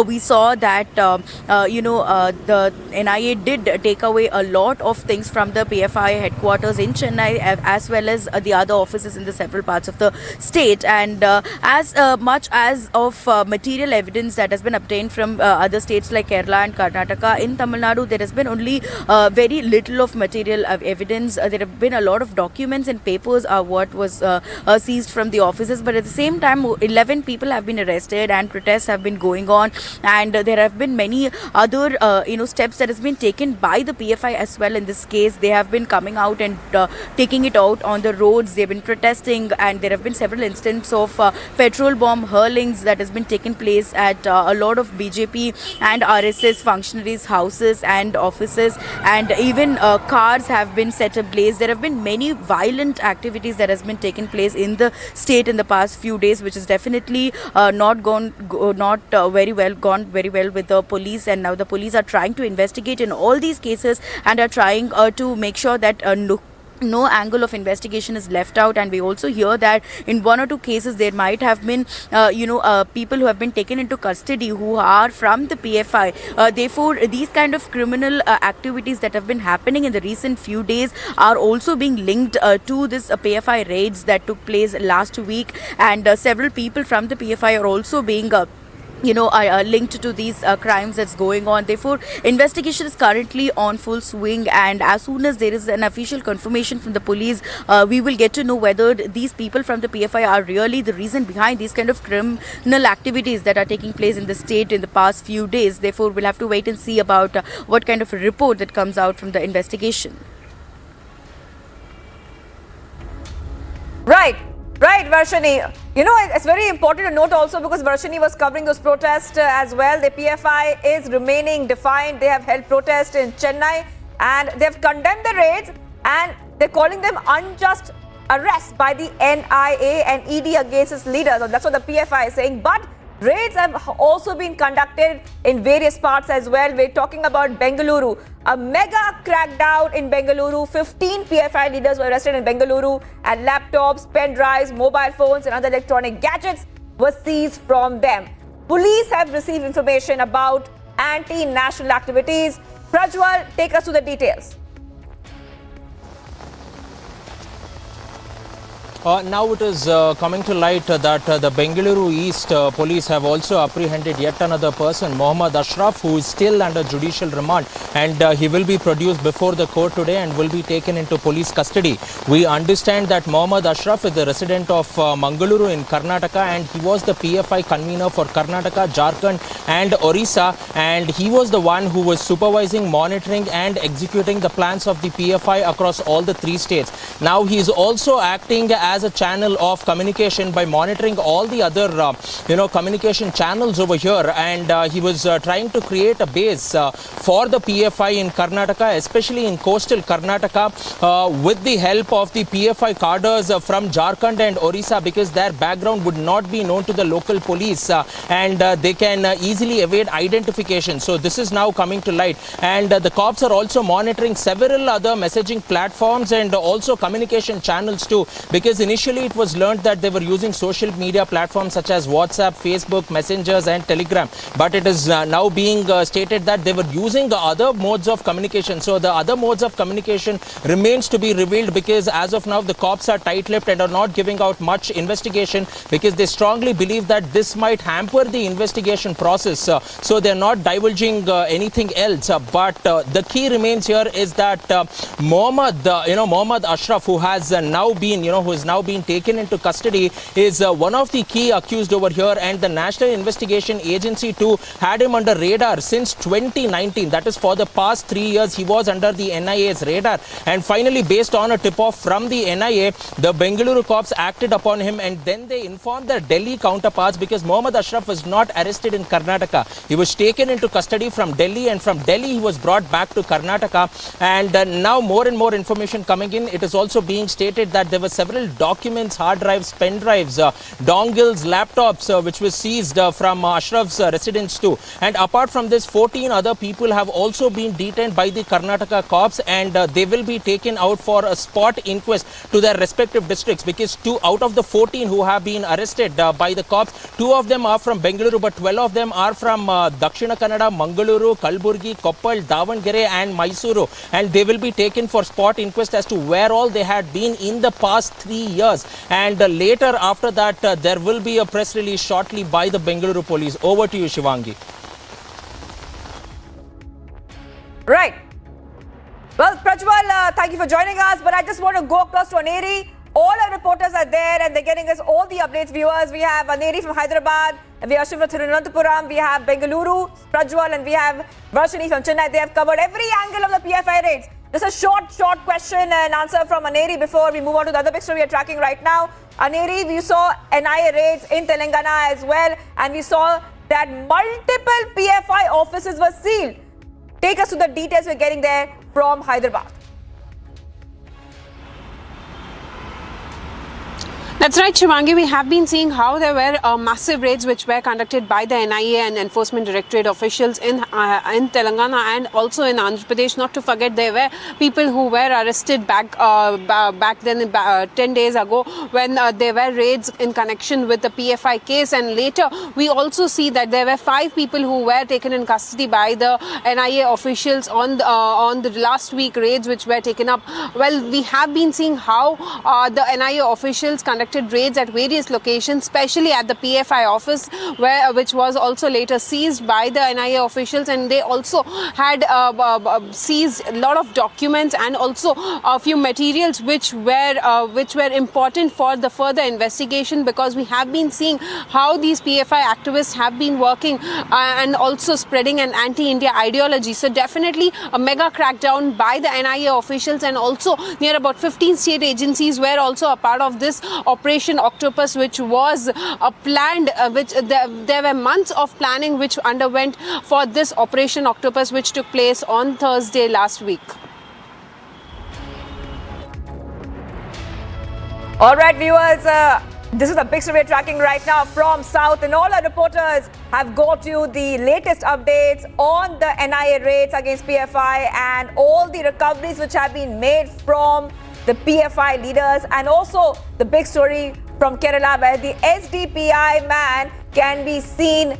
we saw that the NIA did take away a lot of things from the PFI headquarters in Chennai, as well as the other offices in the several parts of the state, and as much as of material evidence that has been obtained from other states like Kerala and Karnataka. In Tamil Nadu, there has been only very little of material evidence. There have been a lot of documents and papers are what was seized from the offices, but at the same time 11 people have been arrested and protests have been going on, and there have been many other steps that has been taken by the PFI as well. In this case, they have been coming out and taking it out on the roads. They have been protesting, and there have been several instances of petrol bomb hurlings that has been taken place at a lot of BJP and RSS functionaries' houses and offices, and even cars have been set ablaze. There have been many violent activities that has been taken place in the state in the past few days, which is definitely not gone very well with the police, and now the police are trying to investigate in all these cases and are trying to make sure that no angle of investigation is left out. And we also hear that in one or two cases there might have been people who have been taken into custody who are from the PFI. Therefore, these kind of criminal activities that have been happening in the recent few days are also being linked to this PFI raids that took place last week, and several people from the PFI are also being are linked to these crimes that's going on. Therefore, investigation is currently on full swing, and as soon as there is an official confirmation from the police, we will get to know whether these people from the PFI are really the reason behind these kind of criminal activities that are taking place in the state in the past few days. Therefore, we'll have to wait and see about what kind of a report that comes out from the investigation. Right, Varshini. It's very important to note also, because Varshini was covering those protests as well. The PFI is remaining defiant. They have held protests in Chennai, and they have condemned the raids, and they're calling them unjust arrests by the NIA and ED against its leaders. That's what the PFI is saying. But raids have also been conducted in various parts as well. We're talking about Bengaluru. A mega crackdown in Bengaluru. 15 PFI leaders were arrested in Bengaluru, and laptops, pen drives, mobile phones and other electronic gadgets were seized from them. Police have received information about anti-national activities. Prajwal, take us to the details. Now it is coming to light that the Bengaluru East police have also apprehended yet another person, Mohammad Ashraf, who is still under judicial remand, and he will be produced before the court today and will be taken into police custody. We understand that Mohammad Ashraf is the resident of Mangaluru in Karnataka, and he was the PFI convener for Karnataka, Jharkhand and Orissa, and he was the one who was supervising, monitoring and executing the plans of the PFI across all the three states. Now he is also acting as as a channel of communication by monitoring all the other, communication channels over here. And he was trying to create a base for the PFI in Karnataka, especially in coastal Karnataka, with the help of the PFI cadres from Jharkhand and Orissa, because their background would not be known to the local police and they can easily evade identification. So this is now coming to light, and the cops are also monitoring several other messaging platforms and also communication channels too, because initially it was learned that they were using social media platforms such as WhatsApp, Facebook, Messengers and Telegram, but it is now being stated that they were using other modes of communication. So the other modes of communication remains to be revealed, because as of now the cops are tight-lipped and are not giving out much investigation, because they strongly believe that this might hamper the investigation process. So they're not divulging anything else. But the key remains here is that Mohammad Ashraf, who has now been taken into custody, is one of the key accused over here, and the National Investigation Agency too had him under radar since 2019. That is, for the past 3 years he was under the NIA's radar, and finally, based on a tip-off from the NIA, the Bengaluru cops acted upon him, and then they informed their Delhi counterparts, because Mohammad Ashraf was not arrested in Karnataka. He was taken into custody from Delhi, and from Delhi he was brought back to Karnataka. And now more and more information coming in. It is also being stated that there were several documents, hard drives, pen drives, dongles, laptops which were seized from Ashraf's residence too. And apart from this, 14 other people have also been detained by the Karnataka cops, and they will be taken out for a spot inquest to their respective districts, because 2 out of the 14 who have been arrested by the cops, 2 of them are from Bengaluru, but 12 of them are from Dakshina Kannada, Mangaluru, Kalburgi, Koppal, Davangere and Mysuru, and they will be taken for spot inquest as to where all they had been in the past 3 years. And later after that there will be a press release shortly by the Bengaluru police. Over to you, Shivangi. Right. Well, Prajwal, thank you for joining us, but I just want to go across to Aneri. All our reporters are there and they're getting us all the updates, viewers. We have Aneri from Hyderabad, we have Shiva from Thiruvananthapuram, we have Bengaluru, Prajwal, and we have Varshini from Chennai. They have covered every angle of the PFI raids. Just a short question and answer from Aneri before we move on to the other big story we are tracking right now. Aneri, we saw NIA raids in Telangana as well, and we saw that multiple PFI offices were sealed. Take us to the details we're getting there from Hyderabad. That's right, Shivangi. We have been seeing how there were massive raids which were conducted by the NIA and Enforcement Directorate officials in Telangana and also in Andhra Pradesh. Not to forget, there were people who were arrested back then 10 days ago when there were raids in connection with the PFI case. And later, we also see that there were 5 people who were taken in custody by the NIA officials on the last week raids which were taken up. Well, we have been seeing how the NIA officials conducted raids at various locations, especially at the PFI office, which was also later seized by the NIA officials, and they also had seized a lot of documents and also a few materials which were important for the further investigation, because we have been seeing how these PFI activists have been working and also spreading an anti-India ideology. So definitely a mega crackdown by the NIA officials, and also near about 15 state agencies were also a part of this Operation Octopus, which was planned, there were months of planning which underwent for this Operation Octopus, which took place on Thursday last week. All right, viewers, this is the big story we're tracking right now from South, and all our reporters have got you the latest updates on the NIA raids against PFI and all the recoveries which have been made from the PFI leaders, and also the big story from Kerala where the SDPI man can be seen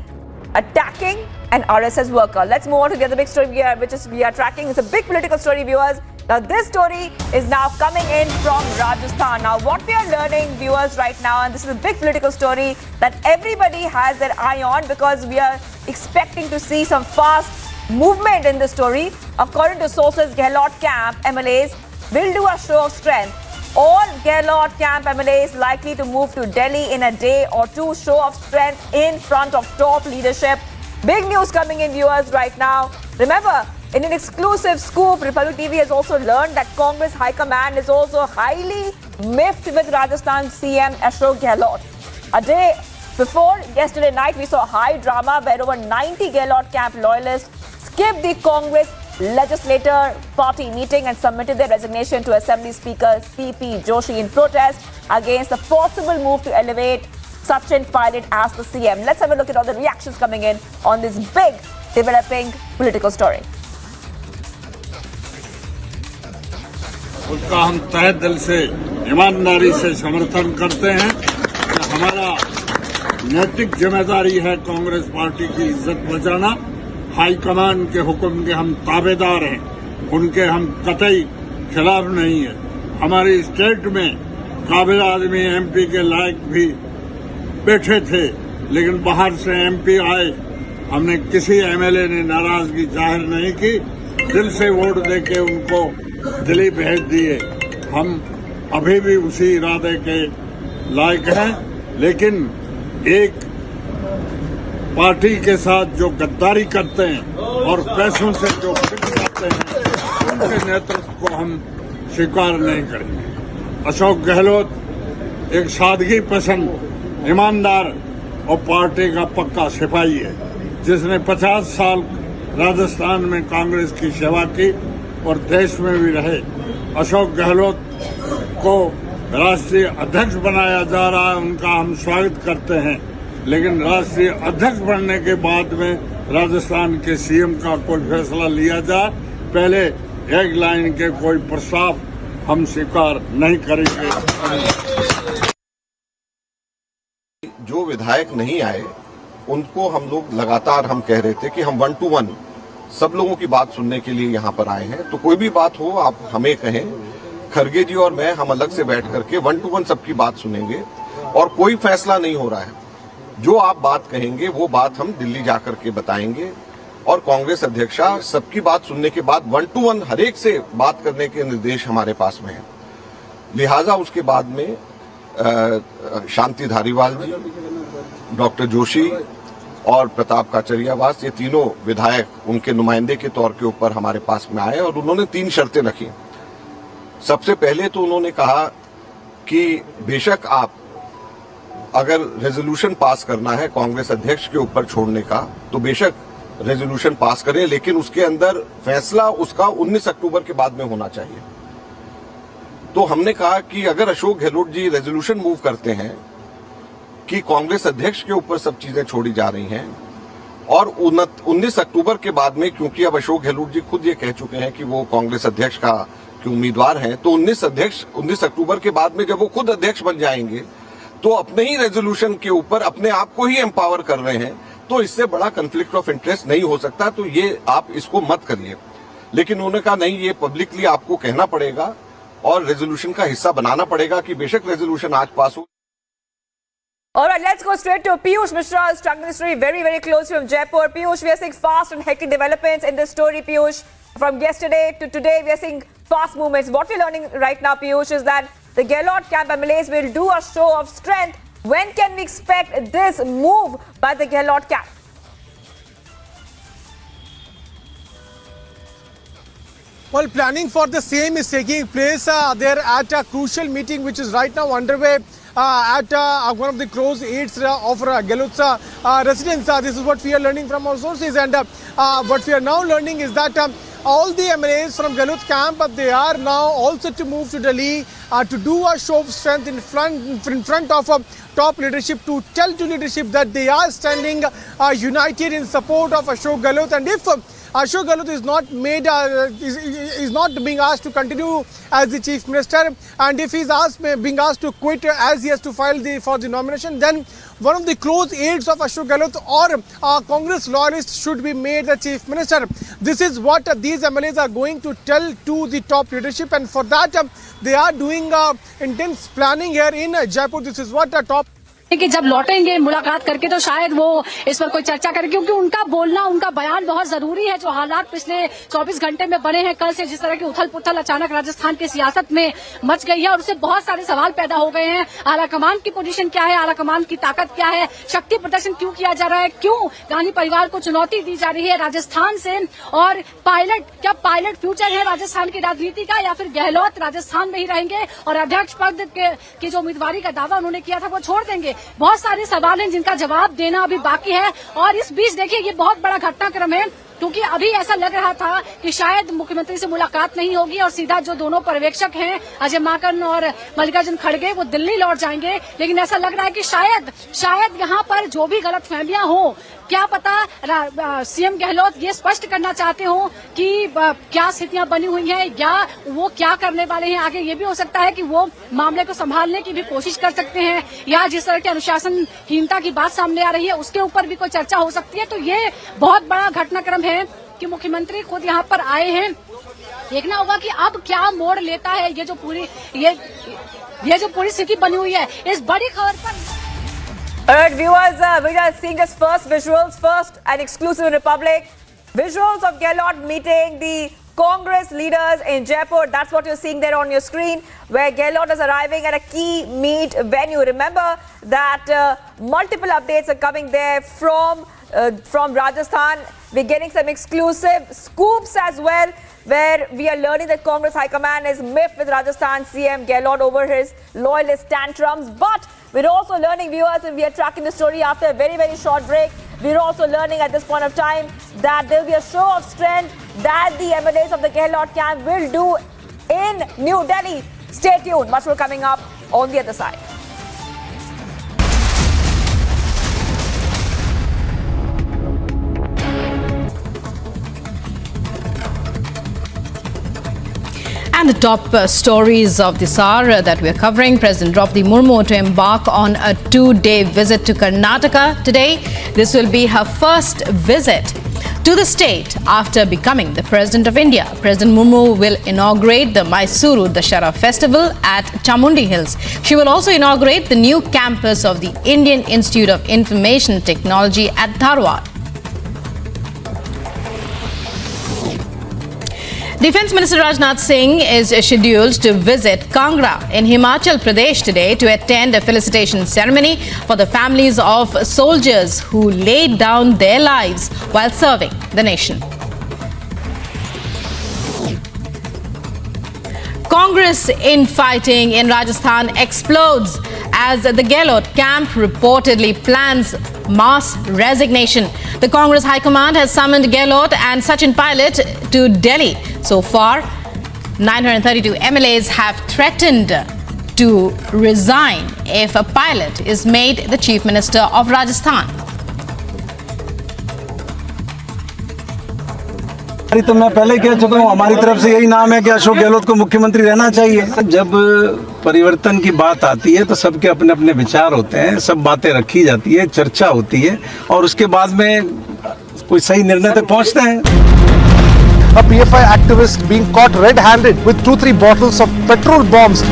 attacking an RSS worker. Let's move on to the other big story we are tracking. It's a big political story, viewers. Now this story is now coming in from Rajasthan. Now what we are learning, viewers, right now, and this is a big political story that everybody has their eye on, because we are expecting to see some fast movement in this story. According to sources, Gehlot camp MLAs will do a show of strength. All Gehlot camp MLAs likely to move to Delhi in a day or two. Show of strength in front of top leadership. Big news coming in, viewers, right now. Remember, In an exclusive scoop, Republic TV has also learned that Congress High Command is also highly miffed with Rajasthan CM Ashok Gehlot. A day before, yesterday night, we saw high drama where over 90 Gehlot camp loyalists skipped the Congress legislator party meeting and submitted their resignation to Assembly Speaker C.P. Joshi in protest against the possible move to elevate Sachin Pilot as the CM. Let's have a look at all the reactions coming in on this big developing political story. उसका हम तहे दिल से ईमानदारी से समर्थन करते हैं कि हमारा नैतिक जिम्मेदारी है कांग्रेस पार्टी की इज्जत बचाना। हाईकमान के हुक्म के हम ताबेदार हैं, उनके हम कतई खिलाफ नहीं है। हमारी स्टेट में काबिल आदमी एमपी के लायक भी बैठे थे, लेकिन बाहर से एमपी आए, हमने किसी एमएलए ने नाराजगी जाहिर नहीं की, दिल से वोट देके उनको दिल्ली भेज दिए। हम अभी भी उसी इरादे के लायक हैं, लेकिन एक पार्टी के साथ जो गद्दारी करते हैं और पैसों से जो बिक जाते हैं, उनके नेतृत्व को हम स्वीकार नहीं करेंगे। अशोक गहलोत एक सादगी पसंद, ईमानदार और पार्टी का पक्का सिपाही है, जिसने 50 साल राजस्थान में कांग्रेस की सेवा की और देश में भी रहे। अशोक गहलोत को राष्ट्रीय अध्यक्ष बनाया जा रहा है, उनका हम स्वागत करते हैं, लेकिन राष्ट्रीय अध्यक्ष बनने के बाद में राजस्थान के सीएम का कोई फैसला लिया जाए, पहले एक लाइन के कोई प्रस्ताव हम स्वीकार नहीं करेंगे। जो विधायक नहीं आए उनको हम लोग लगातार हम कह रहे थे कि हम 1 to 1 सब लोगों की बात सुनने के लिए यहाँ पर आए हैं, तो कोई भी बात हो आप हमें कहें। खरगे जी और मैं हम अलग से बैठ करके 1 to 1 सबकी बात सुनेंगे और कोई फैसला नहीं हो रहा है। जो आप बात कहेंगे वो बात हम दिल्ली जाकर के बताएंगे और कांग्रेस अध्यक्षा सबकी बात सुनने के बाद 1 to 1 हर एक से बात करने के निर्देश हमारे पास में है। लिहाजा उसके बाद में शांति धारीवाल जी, डॉक्टर जोशी और प्रताप काचरियावास, ये तीनों विधायक उनके नुमाइंदे के तौर के ऊपर हमारे पास में आए और उन्होंने 3 शर्तें रखी। सबसे पहले तो उन्होंने कहा कि बेशक आप अगर रेजोल्यूशन पास करना है कांग्रेस अध्यक्ष के ऊपर छोड़ने का, तो बेशक रेजोल्यूशन पास करें, लेकिन उसके अंदर फैसला उसका 19 अक्टूबर के बाद में होना चाहिए। तो हमने कहा कि अगर अशोक गहलोत जी रेजोल्यूशन मूव करते हैं कि कांग्रेस अध्यक्ष के ऊपर सब चीजें छोड़ी जा रही हैं और 19 अक्टूबर के बाद में, क्योंकि अब अशोक गहलोत जी खुद ये कह चुके हैं कि वो कांग्रेस अध्यक्ष का के उम्मीदवार हैं, तो 19 अक्टूबर के बाद में जब वो खुद अध्यक्ष बन जाएंगे तो अपने ही रेजोल्यूशन के ऊपर अपने आप को ही एम्पावर कर रहे हैं, तो इससे बड़ा कन्फ्लिक्ट ऑफ इंटरेस्ट नहीं हो सकता, तो ये आप इसको मत करिए। लेकिन उन्होंने कहा नहीं, ये पब्लिकली आपको कहना पड़ेगा और रेजोल्यूशन का हिस्सा बनाना पड़ेगा कि बेशक रेजोल्यूशन आज पास हो। All right, let's go straight to Piyush Mishra, who's tracking the story very, very close from Jaipur. Piyush, we are seeing fast and hectic developments in this story, Piyush. From yesterday to today, we are seeing fast movements. What we're learning right now, Piyush, is that the Gehlot camp MLAs will do a show of strength. When can we expect this move by the Gehlot camp? Well, planning for the same is taking place there at a crucial meeting which is right now underway at one of the close aides of Gehlot's residence. This is what we are learning from our sources, and what we are now learning is that all the MLAs from Gehlot camp, they are now also to move to Delhi to do a show of strength in front of top leadership, to tell to leadership that they are standing united in support of Ashok Gehlot. And if Ashok Gehlot is not made, is not being asked to continue as the Chief Minister, and if he is being asked to quit as he has to file for the nomination, then one of the close aides of Ashok Gehlot or Congress loyalists should be made the Chief Minister. This is what these MLAs are going to tell to the top leadership, and for that they are doing intense planning here in Jaipur. This is what top कि जब लौटेंगे मुलाकात करके तो शायद वो इस पर कोई चर्चा करें, क्योंकि उनका बोलना, उनका बयान बहुत जरूरी है। जो हालात पिछले 24 घंटे में बने हैं, कल से जिस तरह की उथल पुथल अचानक राजस्थान की सियासत में मच गई है और उससे बहुत सारे सवाल पैदा हो गए हैं। आला कमान की पोजीशन क्या है, आला कमान की ताकत क्या है, शक्ति प्रदर्शन क्यों किया जा रहा है, क्यों गांधी परिवार को चुनौती दी जा रही है राजस्थान से, और क्या पायलट फ्यूचर है राजस्थान की राजनीति का, या फिर गहलोत राजस्थान में ही रहेंगे और अध्यक्ष पद की जो उम्मीदवारी का दावा उन्होंने किया था वो छोड़ देंगे। बहुत सारे सवाल हैं जिनका जवाब देना अभी बाकी है। और इस बीच देखिए, ये बहुत बड़ा घटनाक्रम है, क्योंकि अभी ऐसा लग रहा था कि शायद मुख्यमंत्री से मुलाकात नहीं होगी और सीधा जो दोनों पर्यवेक्षक हैं अजय माकन और मल्लिकार्जुन खड़गे वो दिल्ली लौट जाएंगे। लेकिन ऐसा लग रहा है कि शायद यहाँ पर जो भी गलतफहमियां हो, क्या पता सीएम गहलोत ये स्पष्ट करना चाहते हो कि क्या स्थितियां बनी हुई हैं या वो क्या करने वाले हैं आगे। ये भी हो सकता है कि वो मामले को संभालने की भी कोशिश कर सकते हैं, या जिस तरह की अनुशासनहीनता की बात सामने आ रही है उसके ऊपर भी कोई चर्चा हो सकती है। तो ये बहुत बड़ा घटनाक्रम है कि मुख्यमंत्री खुद यहाँ पर आए हैं। देखना होगा कि अब क्या मोड़ लेता है ये जो पूरी स्थिति बनी हुई है। इस बड़ी खबर पर Alright, viewers, we are seeing this first visuals, first and exclusive in Republic. Visuals of Gehlot meeting the Congress leaders in Jaipur. That's what you're seeing there on your screen, where Gehlot is arriving at a key meet venue. Remember that multiple updates are coming there from Rajasthan. We're getting some exclusive scoops as well, where we are learning that Congress High Command is miffed with Rajasthan CM Gehlot over his loyalist tantrums. But we're also learning, viewers, and we are tracking the story after a very, very short break. We're also learning at this point of time that there will be a show of strength that the MLAs of the Gehlot camp will do in New Delhi. Stay tuned. Much more coming up on the other side. And the top stories of this hour that we are covering: President Draupadi Murmu to embark on a 2-day visit to Karnataka today. This will be her first visit to the state after becoming the President of India. President Murmu will inaugurate the Mysuru Dashara festival at Chamundi Hills. She will also inaugurate the new campus of the Indian Institute of Information Technology at Dharwad. Defence Minister Rajnath Singh is scheduled to visit Kangra in Himachal Pradesh today to attend a felicitation ceremony for the families of soldiers who laid down their lives while serving the nation. Congress infighting in Rajasthan explodes as the Gehlot camp reportedly plans mass resignation. The Congress High Command has summoned Gehlot and Sachin Pilot to Delhi. So far, 932 MLAs have threatened to resign if a Pilot is made the Chief Minister of Rajasthan. तो मैं पहले कह चुका हूँ, हमारी तरफ से यही नाम है कि अशोक गहलोत को मुख्यमंत्री रहना चाहिए। जब परिवर्तन की बात आती है तो सबके अपने अपने विचार होते हैं, सब बातें रखी जाती है, चर्चा होती है और उसके बाद में कोई सही निर्णय तक पहुँचते हैं। A PFI activist being caught red-handed with 2-3 bottles of petrol bombs.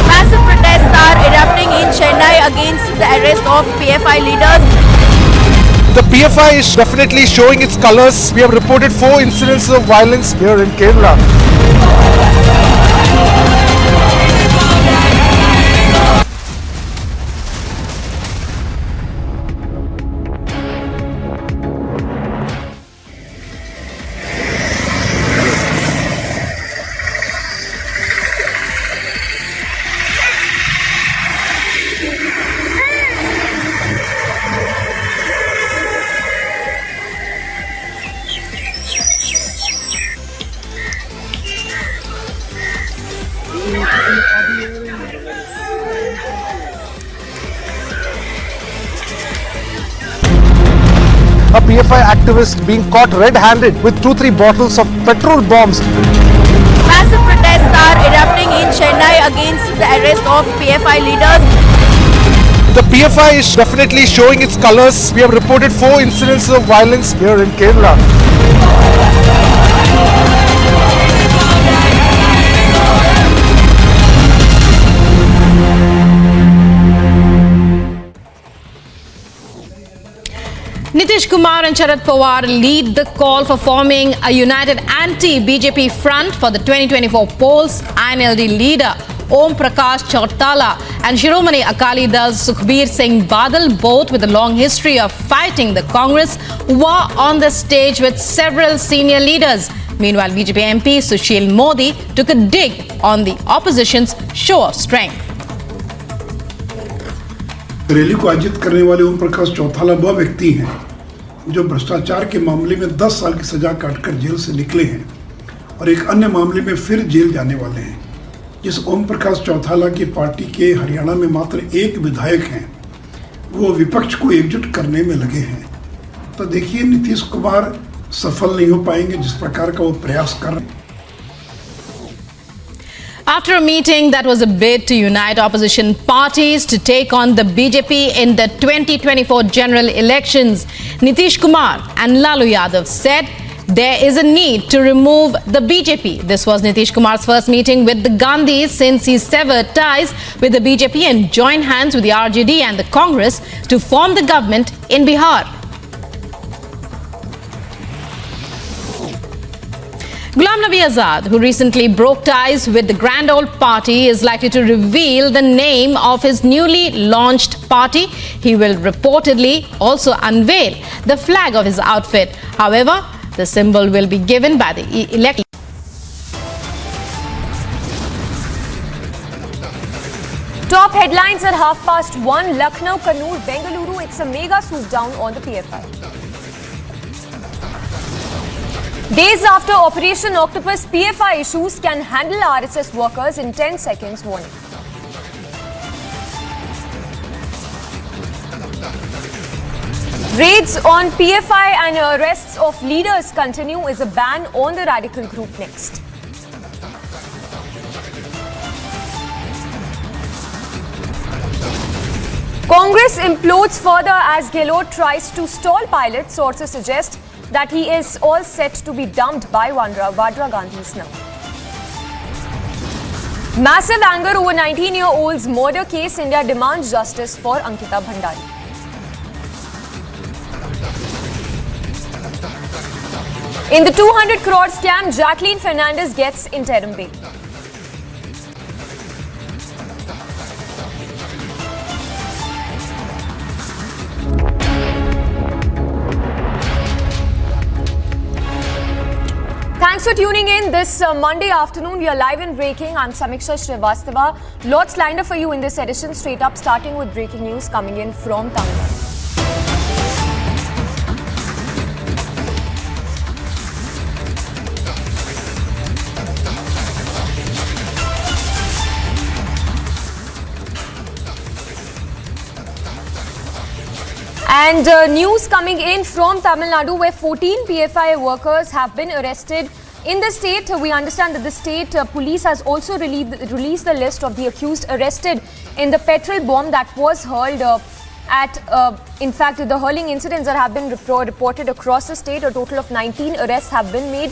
Massive protests are erupting in Chennai against the arrest of PFI leaders. The PFI is definitely showing its colors. We have reported 4 incidents of violence here in Kerala. A PFI activist being caught red-handed with 2-3 bottles of petrol bombs. Massive protests are erupting in Chennai against the arrest of PFI leaders. The PFI is definitely showing its colors. We have reported 4 incidents of violence here in Kerala. Nitish Kumar and Sharad Pawar lead the call for forming a united anti-BJP front for the 2024 polls. INLD leader Om Prakash Chautala and Shiromani Akali Dal's Sukhbir Singh Badal, both with a long history of fighting the Congress, were on the stage with several senior leaders. Meanwhile, BJP MP Sushil Modi took a dig on the opposition's show of strength. Rally को आयोजित करने वाले ओम प्रकाश चौटाला वह व्यक्ति हैं जो भ्रष्टाचार के मामले में 10 साल की सजा काटकर जेल से निकले हैं और एक अन्य मामले में फिर जेल जाने वाले हैं। जिस ओम प्रकाश चौटाला की पार्टी के हरियाणा में मात्र एक विधायक हैं, वो विपक्ष को एकजुट करने में लगे हैं। तो देखिए, नीतीश कुमार सफल नहीं हो पाएंगे जिस प्रकार का वो प्रयास कर रहे हैं। After a meeting that was a bid to unite opposition parties to take on the BJP in the 2024 general elections, Nitish Kumar and Lalu Yadav said there is a need to remove the BJP. This was Nitish Kumar's first meeting with the Gandhis since he severed ties with the BJP and joined hands with the RJD and the Congress to form the government in Bihar. Ghulam Nabi Azad, who recently broke ties with the Grand Old Party, is likely to reveal the name of his newly launched party. He will reportedly also unveil the flag of his outfit. However, the symbol will be given by the elected. Top headlines at 1:30. Lucknow, Kannur, Bengaluru. It's a mega swoop down on the PFI. Days after Operation Octopus, PFI issues can handle RSS workers in 10 seconds warning. Raids on PFI and arrests of leaders continue. Is a ban on the radical group next? Congress implodes further as Gehlot tries to stall pilots. Sources suggest that he is all set to be dumped by Vadra Gandhis now. Massive anger over 19-year-old's murder case. India demands justice for Ankita Bhandari. In the 200 crore scam, Jacqueline Fernandez gets interim bail. Thanks for tuning in this Monday afternoon. We are live and breaking. I'm Samiksha Srivastava. Lots lined up for you in this edition. Straight up, starting with breaking news coming in from Tamil Nadu. And news coming in from Tamil Nadu, where 14 PFI workers have been arrested in the state. We understand that the state police has also released the list of the accused arrested in the petrol bomb that was hurled in fact, the hurling incidents that have been reported across the state. A total of 19 arrests have been made.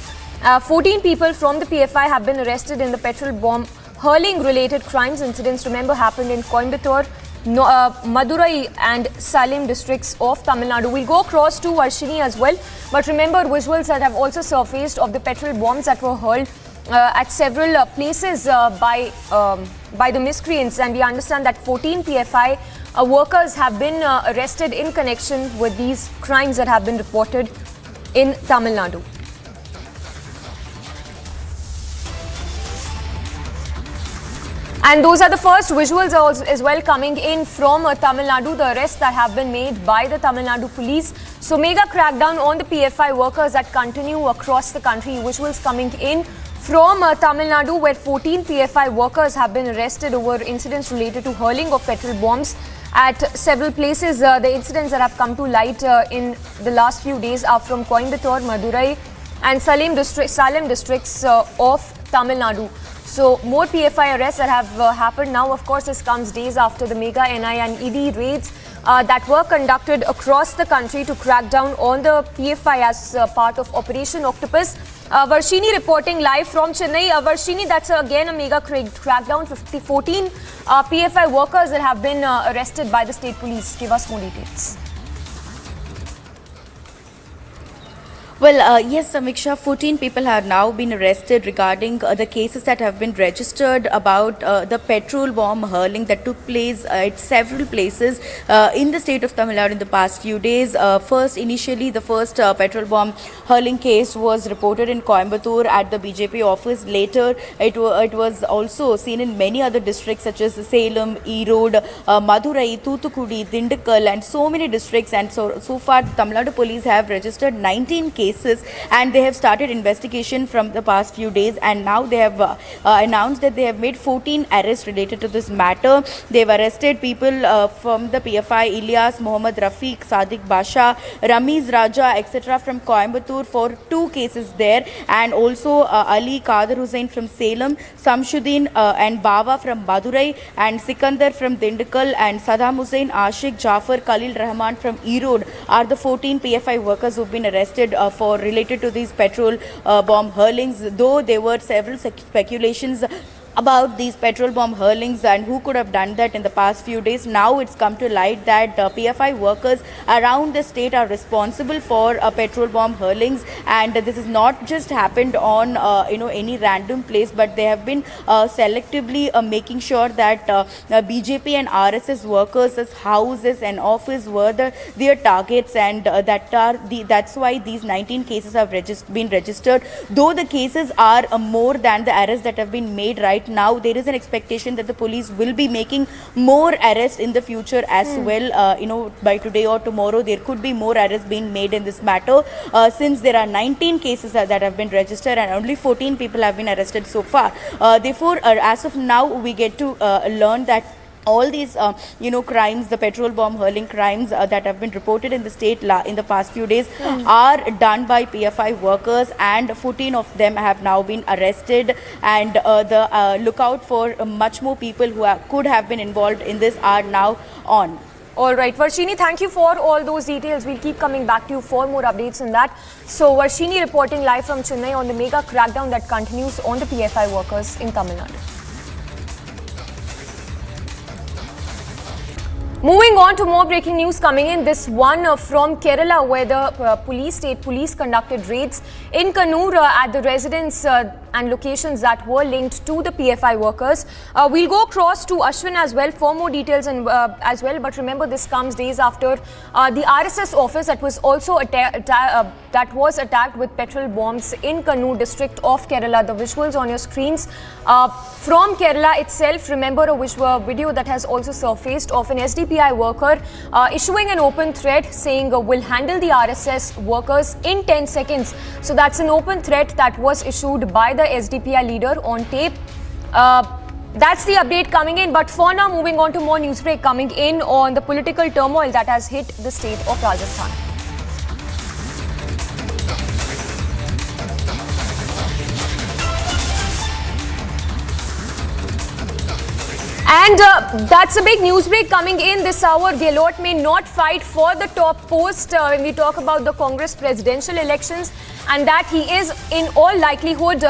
14 people from the PFI have been arrested in the petrol bomb hurling related crimes. Incidents, remember, happened in Coimbatore, Madurai and Salem districts of Tamil Nadu. We'll go across to Varshini as well. But remember, visuals that have also surfaced of the petrol bombs that were hurled at several places by the miscreants. And we understand that 14 PFI workers have been arrested in connection with these crimes that have been reported in Tamil Nadu. And those are the first visuals as well coming in from Tamil Nadu, the arrests that have been made by the Tamil Nadu police. So mega crackdown on the PFI workers that continue across the country. Visuals coming in from Tamil Nadu, where 14 PFI workers have been arrested over incidents related to hurling of petrol bombs at several places. The incidents that have come to light in the last few days are from Coimbatore, Madurai and Salem districts of Tamil Nadu. So more PFI arrests that have happened now. Of course, this comes days after the mega NI and ED raids that were conducted across the country to crack down on the PFI as part of Operation Octopus. Varshini reporting live from Chennai. Varshini, that's again a mega crackdown. 14 PFI workers that have been arrested by the state police. Give us more details. Well, yes, Samiksha, 14 people have now been arrested regarding the cases that have been registered about the petrol bomb hurling that took place at several places in the state of Tamil Nadu in the past few days. Initially, the first petrol bomb hurling case was reported in Coimbatore at the BJP office. Later, it was also seen in many other districts such as Salem, Erode, Madurai, Thoothukudi, Dindigul, and so many districts. And so far, Tamil Nadu police have registered 19 cases, and they have started investigation from the past few days, and now they have announced that they have made 14 arrests related to this matter. They have arrested people from the PFI, Ilyas, Mohammad Rafiq, Sadiq Basha, Ramiz Raja, etc. from Coimbatore for 2 cases there, and also Ali Kader Hussain from Salem, Samshuddin and Bawa from Madurai, and Sikandar from Dindigul, and Saddam Hussain, Ashik, Jafar, Khalil Rahman from Erode are the 14 PFI workers who have been arrested for related to these petrol bomb hurlings, though there were several speculations about these petrol bomb hurlings and who could have done that in the past few days. Now it's come to light that PFI workers around the state are responsible for petrol bomb hurlings, and this has not just happened on any random place, but they have been selectively making sure that BJP and RSS workers' houses and office were their targets, and that's why these 19 cases have been registered. Though the cases are more than the arrests that have been made right now, there is an expectation that the police will be making more arrests in the future as well. By today or tomorrow there could be more arrests being made in this matter, since there are 19 cases that have been registered and only 14 people have been arrested so far. Therefore, as of now, we get to learn that all these crimes, the petrol bomb hurling crimes that have been reported in the state in the past few days are done by PFI workers, and 14 of them have now been arrested, and the lookout for much more people who could have been involved in this are now on. All right, Varshini, thank you for all those details. We'll keep coming back to you for more updates on that. So, Varshini reporting live from Chennai on the mega crackdown that continues on the PFI workers in Tamil Nadu. Moving on to more breaking news coming in. This one from Kerala, where the state police conducted raids in Kannur at the residence and locations that were linked to the PFI workers. We'll go across to Ashwin as well for more details as well. But remember, this comes days after the RSS office that was also attacked with petrol bombs in Kannur district of Kerala. The visuals on your screens from Kerala itself. Remember a video that has also surfaced of an SDPI worker issuing an open threat saying we'll handle the RSS workers in 10 seconds. So that's an open threat that was issued by the SDPI leader on tape. That's the update coming in. But for now, moving on to more newsbreak coming in on the political turmoil that has hit the state of Rajasthan. And that's a big news break coming in this hour. Gehlot may not fight for the top post when we talk about the Congress presidential elections, and that he is in all likelihood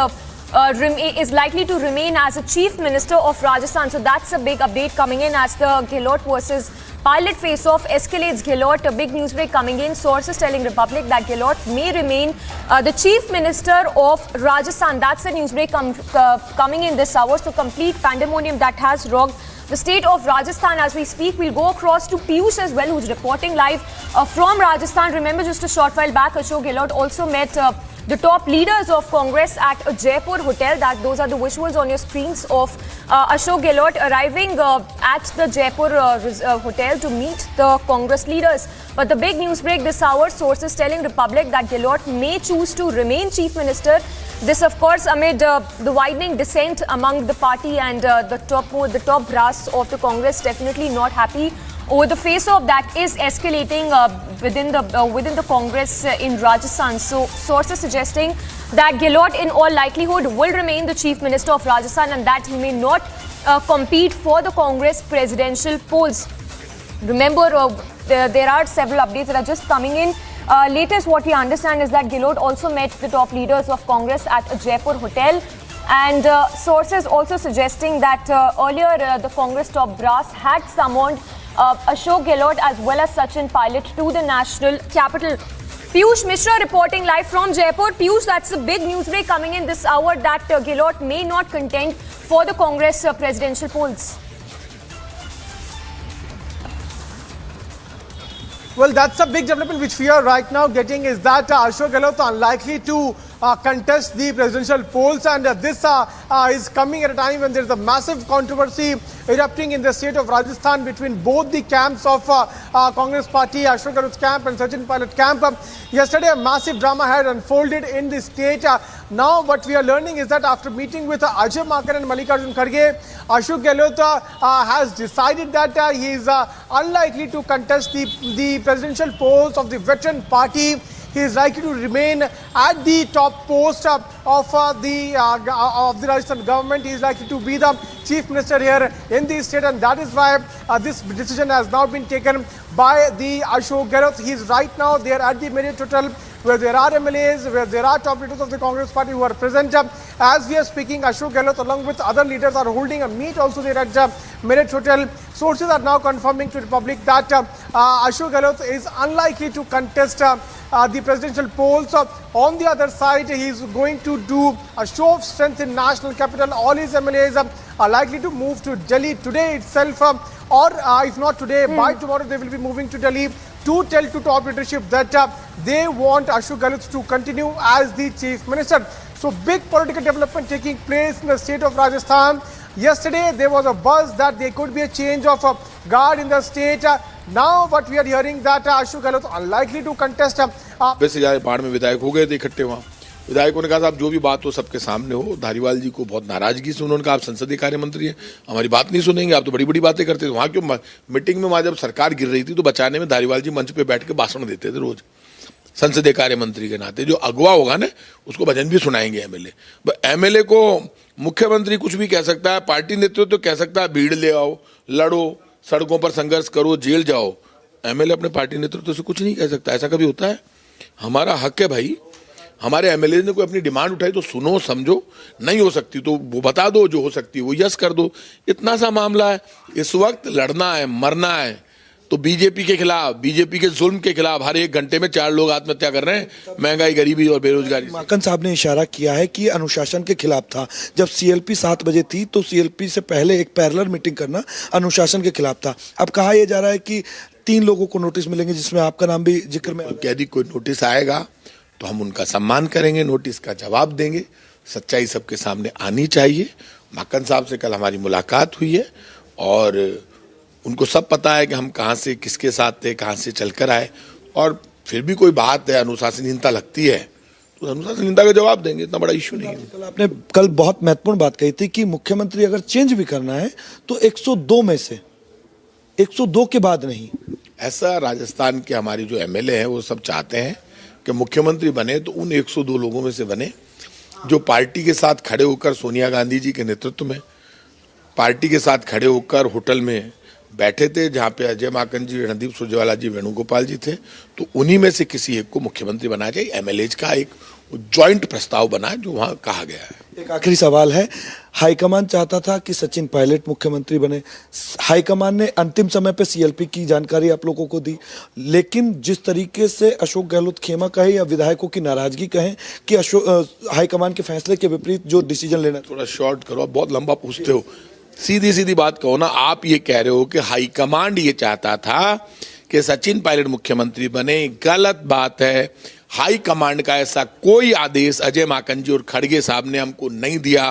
is likely to remain as a chief minister of Rajasthan. So that's a big update coming in as the Gehlot versus pilot face-off escalates. Gehlot, a big news break coming in. Sources telling Republic that Gehlot may remain the chief minister of Rajasthan. That's the news break coming in this hour. So complete pandemonium that has rocked the state of Rajasthan as we speak. We'll go across to Piyush as well, who's reporting live from Rajasthan. Remember, just a short while back, Ashok Gehlot also met the top leaders of Congress at a Jaipur hotel. Those are the visuals on your screens of Ashok Gehlot arriving at the Jaipur hotel to meet the Congress leaders. But the big news break this hour, sources telling Republic that Gehlot may choose to remain chief minister. This, of course, amid the widening dissent among the party and the top brass of the Congress definitely not happy over the face-off that is escalating within the Congress in Rajasthan. So sources suggesting that Gehlot in all likelihood will remain the chief minister of Rajasthan and that he may not compete for the Congress presidential polls. Remember, there are several updates that are just coming in. Latest what we understand is that Gehlot also met the top leaders of Congress at a Jaipur hotel. And sources also suggesting that earlier the Congress top brass had summoned Ashok Gehlot as well as Sachin Pilot to the national capital. Piyush Mishra reporting live from Jaipur. Piyush, that's a big news break coming in this hour that Gehlot may not contend for the Congress presidential polls. Well, that's a big development which we are right now getting, is that Ashok Gehlot unlikely to contest the presidential polls, and this is coming at a time when there is a massive controversy erupting in the state of Rajasthan between both the camps of Congress party, Ashok Gehlot's camp and Sachin Pilot camp. Yesterday, a massive drama had unfolded in the state. Now, what we are learning is that after meeting with Ajay Makar and Mallikarjun Kharge, Ashok Gehlot has decided that he is unlikely to contest the presidential polls of the veteran party. He is likely to remain at the top post of the Rajasthan government. He is likely to be the chief minister here in the state, and that is why this decision has now been taken by the Ashok Gehlot. He is right now there at the Marriott Hotel, where there are MLAs, where there are top leaders of the Congress party who are present. As we are speaking, Ashok Gehlot along with other leaders are holding a meet also there at Marriott Hotel. Sources are now confirming to the public that Ashok Gehlot is unlikely to contest the presidential polls. On the other side, he is going to do a show of strength in national capital. All his MLAs are likely to move to Delhi today itself, or if not today, by tomorrow they will be moving to Delhi to tell to top leadership that they want Ashok Gehlot to continue as the chief minister. So big political development taking place in the state of Rajasthan. Yesterday there was a buzz that there could be a change of guard in the state. Now what we are hearing that Ashok Gehlot unlikely to contest. वैसे जाए बाढ़ में विधायक हो गए थे इकट्ठे वहाँ, विधायकों ने कहा साहब जो भी बात हो सबके सामने हो। धारीवाल जी को बहुत नाराजगी से उन्होंने कहा आप संसदीय कार्य मंत्री हैं, हमारी बात नहीं सुनेंगे, आप तो बड़ी बड़ी बातें करते थे। वहाँ क्यों मीटिंग में वहाँ जब सरकार गिर रही थी तो बचाने में धारीवाल जी मंच पे बैठ के भाषण देते थे रोज, संसदीय कार्य मंत्री के नाते। जो अगवा होगा ना उसको भजन भी सुनाएंगे एमएलए। एमएलए को मुख्यमंत्री कुछ भी कह सकता है, पार्टी नेतृत्व तो कह सकता है भीड़ ले आओ, लड़ो, सड़कों पर संघर्ष करो, जेल जाओ। एमएलए अपने पार्टी नेतृत्व से कुछ नहीं कह सकता। ऐसा कभी होता है? हमारा हक है भाई, हमारे एमएलए ने कोई अपनी डिमांड उठाई तो सुनो समझो, नहीं हो सकती तो वो बता दो, जो हो सकती है वो यस कर दो। इतना सा मामला है। इस वक्त लड़ना है, मरना है तो बीजेपी के खिलाफ, बीजेपी के जुल्म के खिलाफ हर एक घंटे में 4 लोग आत्महत्या कर रहे हैं, महंगाई, गरीबी और बेरोजगारी। माकन साहब ने इशारा किया है कि अनुशासन के खिलाफ था। जब सीएलपी 7 बजे थी तो सीएलपी से पहले एक पैरेलल मीटिंग करना अनुशासन के खिलाफ था। अब कहा यह जा रहा है कि 3 लोगों को नोटिस मिलेंगे जिसमें आपका नाम भी जिक्र में। यदि कोई नोटिस आएगा तो हम उनका सम्मान करेंगे, नोटिस का जवाब देंगे। सच्चाई सबके सामने आनी चाहिए। माकन साहब से कल हमारी मुलाकात हुई है और उनको सब पता है कि हम कहां से किसके साथ थे, कहां से चलकर आए, और फिर भी कोई बात है अनुशासनहीनता लगती है तो अनुशासनहीनता का जवाब देंगे, इतना बड़ा इश्यू नहीं है। आपने कल बहुत महत्वपूर्ण बात कही थी कि मुख्यमंत्री अगर चेंज भी करना है तो 102 में से 102 के बाद नहीं। ऐसा राजस्थान के हमारे जो एमएलए हैं वो सब चाहते हैं कि मुख्यमंत्री बने तो उन 102 लोगों में से बने जो पार्टी के साथ खड़े होकर, सोनिया गांधी जी के नेतृत्व में पार्टी के साथ खड़े होकर होटल में बैठे थे जहां पे अजय माकन जी, रणदीप सुरजेवाला जी, वेणुगोपाल जी थे। तो उन्हीं में से किसी एक को मुख्यमंत्री बनाया जाए। एमएलएज का एक जॉइंट प्रस्ताव बना है जो वहां कहा गया है। एक आखिरी सवाल है, हाईकमान चाहता था कि सचिन पायलट मुख्यमंत्री बने। हाईकमान ने अंतिम समय पे सीएलपी की जानकारी आप लोगों को दी, लेकिन जिस तरीके से अशोक गहलोत खेमा कहे या विधायकों की नाराजगी कहें कि हाईकमान के फैसले के विपरीत जो डिसीजन लेना। थोड़ा शॉर्ट करो, बहुत लंबा पूछते हो। सीधी सीधी बात कहो ना। आप ये कह रहे हो कि हाईकमांड ये चाहता था कि सचिन पायलट मुख्यमंत्री बने, गलत बात है। हाई कमांड का ऐसा कोई आदेश अजय माकन जी और खड़गे साहब ने हमको नहीं दिया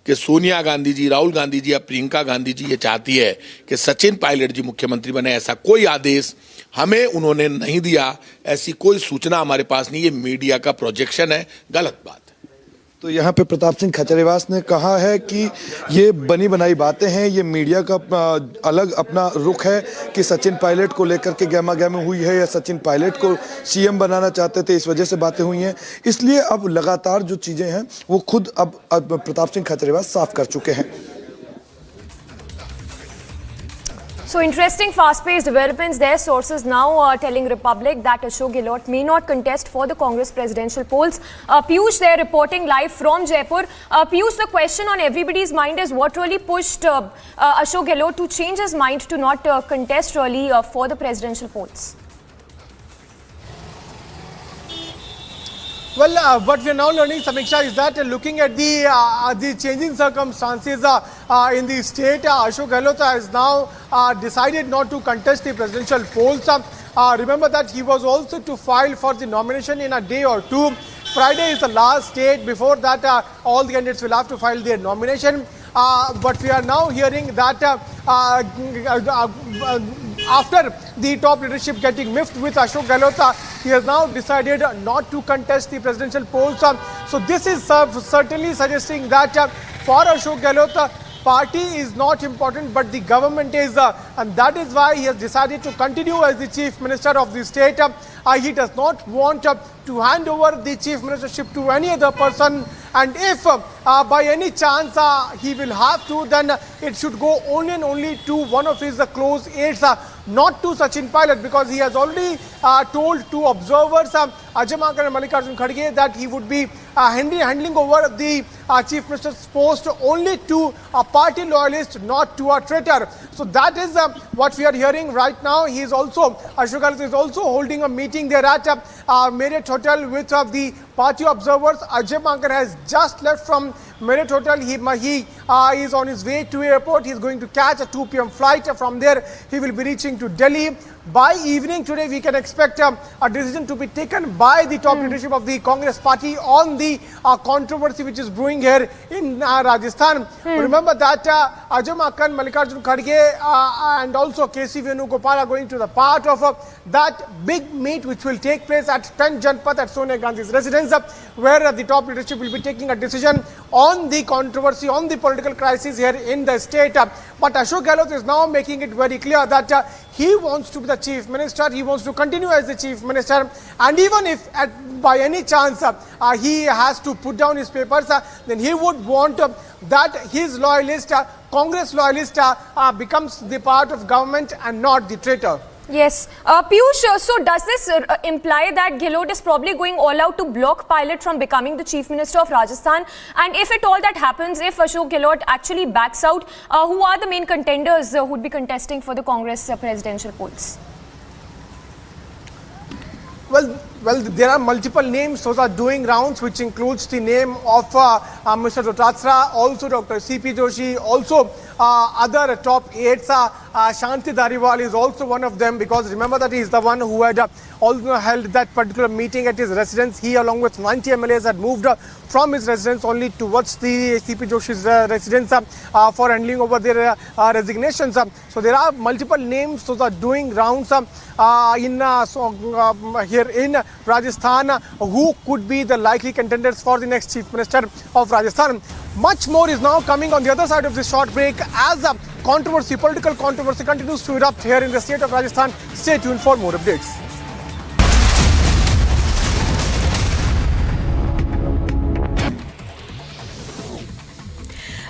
कि सोनिया गांधी जी, राहुल गांधी जी या प्रियंका गांधी जी ये चाहती है कि सचिन पायलट जी मुख्यमंत्री बने। ऐसा कोई आदेश हमें उन्होंने नहीं दिया, ऐसी कोई सूचना हमारे पास नहीं। ये मीडिया का प्रोजेक्शन है, गलत बात। तो यहाँ पे प्रताप सिंह खचरेवास ने कहा है कि ये बनी बनाई बातें हैं, ये मीडिया का अलग अपना रुख है कि सचिन पायलट को लेकर के गहमा गहमी हुई है या सचिन पायलट को सीएम बनाना चाहते थे, इस वजह से बातें हुई हैं। इसलिए अब लगातार जो चीज़ें हैं वो खुद अब प्रताप सिंह खचरेवास साफ कर चुके हैं। So interesting fast-paced developments there. Sources now telling Republic that Ashok Gehlot may not contest for the Congress presidential polls. Piyush there reporting live from Jaipur. Piyush, the question on everybody's mind is what really pushed Ashok Gehlot to change his mind to not contest really for the presidential polls? Well, what we are now learning, Samiksha, is that looking at the changing circumstances in the state, Ashok Gehlot has now decided not to contest the presidential polls. Remember that he was also to file for the nomination in a day or two. Friday is the last date. Before that, all the candidates will have to file their nomination. But we are now hearing that after the top leadership getting miffed with Ashok Gehlot, he has now decided not to contest the presidential polls. So this is certainly suggesting that for Ashok Gehlot, party is not important, but the government is, and that is why he has decided to continue as the chief minister of the state. He does not want to hand over the chief ministership to any other person, and if by any chance he will have to, then it should go only and only to one of his close aides, not to Sachin Pilot, because he has already told to observers, Ajay Makan and Mallikarjun Kharge, that he would be handing over the chief minister's post only to a party loyalist, not to a traitor. So that is what we are hearing right now. He is also, Ashok Gehlot is also holding a meeting there at Marriott Hotel with the party observers. Ajay Makan has just left from Marriott Hotel. He is on his way to airport. He is going to catch a 2 p.m. flight. From there, he will be reaching to Delhi. By evening today, we can expect a decision to be taken by the top leadership of the Congress party on the controversy which is brewing here in Rajasthan. Remember that Ajay Makan, Mallikarjun Kharge and also KC Venugopal are going to the part of that big meet which will take place at 10 Janpath at Sonia Gandhi's residence, where the top leadership will be taking a decision on the controversy, on the political crisis here in the state. But Ashok Gehlot is now making it very clear that he wants to be the chief minister, he wants to continue as the chief minister, and even if by any chance he has to put down his papers, then he would want that his loyalist, Congress loyalist, becomes the part of government and not the traitor. Yes. Piyush, so does this imply that Gehlot is probably going all out to block Pilot from becoming the Chief Minister of Rajasthan? And if at all that happens, if Ashok Gehlot actually backs out, who are the main contenders who would be contesting for the Congress presidential polls? Well, there are multiple names. Those are doing rounds, which includes the name of Mr. Dotatsra, also Dr. C.P. Joshi, also other top aides. Shanti Dhariwal is also one of them, because remember that he is the one who had also held that particular meeting at his residence. He, along with 90 MLAs, had moved from his residence only towards the C.P. Joshi's residence for handling over their resignations. So there are multiple names. Those are doing rounds here in Rajasthan, who could be the likely contenders for the next chief minister of Rajasthan. Much more is now coming on the other side of this short break as political controversy continues to erupt here in the state of Rajasthan. Stay tuned for more updates.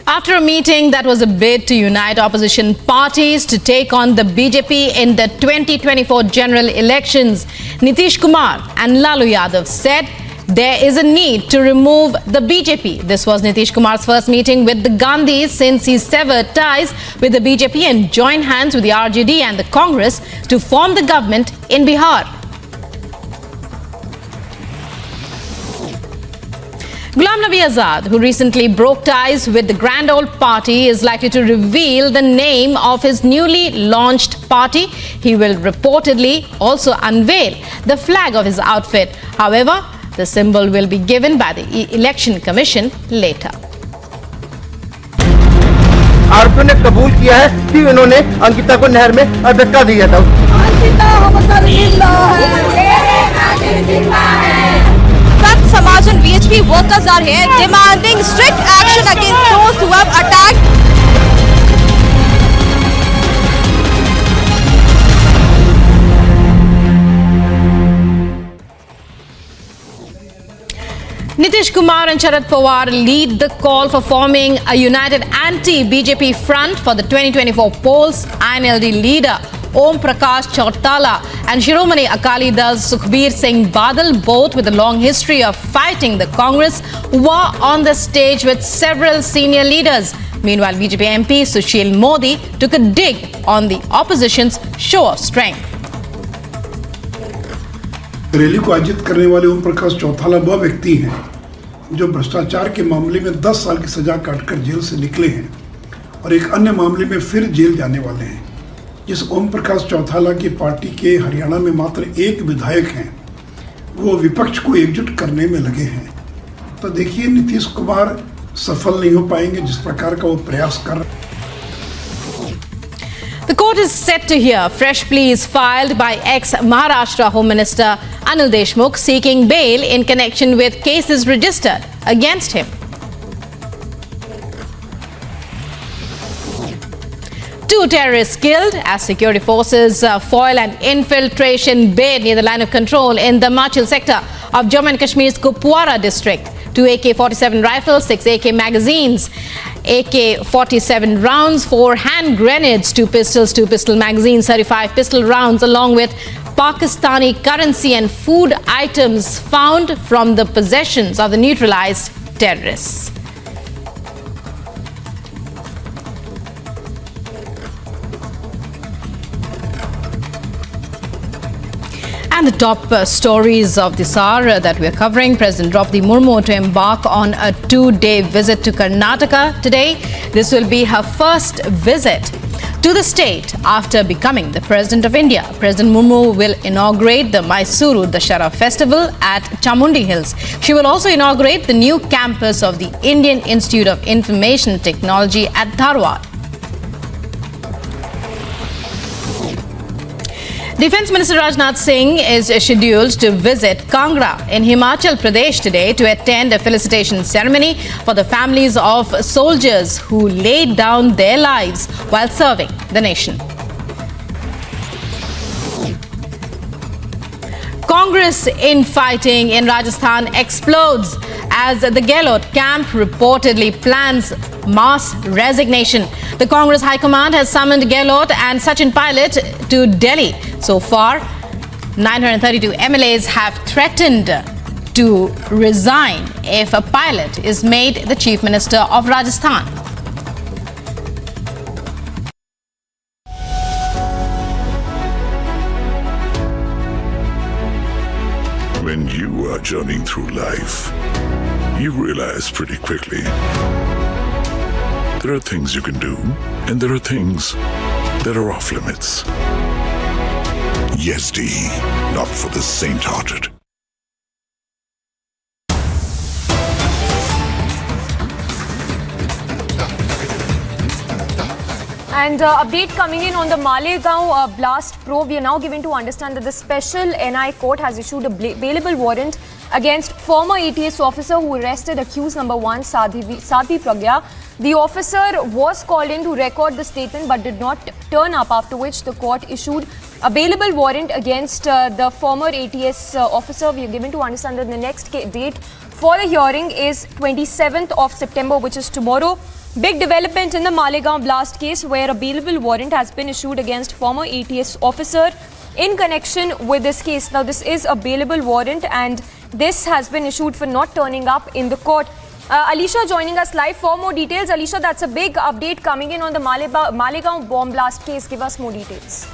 After a meeting that was a bid to unite opposition parties to take on the BJP in the 2024 general elections, Nitish Kumar and Lalu Yadav said there is a need to remove the BJP. This was Nitish Kumar's first meeting with the Gandhis since he severed ties with the BJP and joined hands with the RJD and the Congress to form the government in Bihar. Ghulam Nabi Azad, who recently broke ties with the Grand Old Party, is likely to reveal the name of his newly launched party. He will reportedly also unveil the flag of his outfit. However, the symbol will be given by the Election Commission later. आरोपियों ने कबूल किया है कि उन्होंने अंकिता को नहर में धक्का दिया था। Samaj and VHP workers are here demanding strict action against those who have attacked. Nitish Kumar and Sharad Pawar lead the call for forming a united anti-BJP front for the 2024 polls. INLD leader Om Prakash Chautala and Shiromani Akali Dal's Sukhbir Singh Badal, both with a long history of fighting the Congress, were on the stage with several senior leaders. Meanwhile, BJP MP Sushil Modi took a dig on the opposition's show of strength. Rally को आयोजित करने वाले ओम प्रकाश चौथाला वह व्यक्ति हैं जो भ्रष्टाचार के मामले में 10 साल की सजा काटकर जेल से निकले हैं और एक अन्य मामले में फिर जेल जाने वाले हैं। जिस ओम प्रकाश चौथाला की पार्टी के हरियाणा में मात्र एक विधायक हैं, वो विपक्ष को एकजुट करने में लगे हैं। तो देखिए, नीतीश कुमार सफल नहीं हो पाएंगे जिस प्रकार का वो प्रयास कर रहे हैं। The court is set to hear fresh pleas filed by ex-Maharashtra Home Minister Anil Deshmukh seeking bail in connection with cases registered against him. Two terrorists killed as security forces foil an infiltration bid near the line of control in the Himachal sector of Jammu and Kashmir's Kupwara district. 2 AK-47 rifles, 6 AK magazines, AK-47 rounds, 4 hand grenades, 2 pistols, 2 pistol magazines, 35 pistol rounds, along with Pakistani currency and food items found from the possessions of the neutralized terrorists. And the top stories of this hour that we are covering: President Draupadi Murmu to embark on a 2-day visit to Karnataka today. This will be her first visit to the state after becoming the President of India. President Murmu will inaugurate the Mysuru Dashara festival at Chamundi Hills. She will also inaugurate the new campus of the Indian Institute of Information Technology at Dharwad. Defence Minister Rajnath Singh is scheduled to visit Kangra in Himachal Pradesh today to attend a felicitation ceremony for the families of soldiers who laid down their lives while serving the nation. Congress infighting in Rajasthan explodes as the Gehlot camp reportedly plans mass resignation. The Congress High Command has summoned Gehlot and Sachin Pilot to Delhi. So far, 932 MLAs have threatened to resign if a Pilot is made the Chief Minister of Rajasthan. When you are journeying through life, you realize pretty quickly there are things you can do, and there are things that are off limits. Yes, D, not for the faint-hearted. And update coming in on the Malegaon blast probe. We are now given to understand that the special NI court has issued a bailable warrant against former ATS officer who arrested accused number 1 Sadhvi Pragya. The officer was called in to record the statement but did not turn up, after which the court issued a bailable warrant against the former ATS officer. We are given to understand that the next date for the hearing is 27th of September, which is tomorrow. Big development in the Malegaon blast case, where a bailable warrant has been issued against former ATS officer in connection with this case. Now, this is a bailable warrant and this has been issued for not turning up in the court. Alisha joining us live for more details. Alisha, that's a big update coming in on the Malegaon bomb blast case. Give us more details.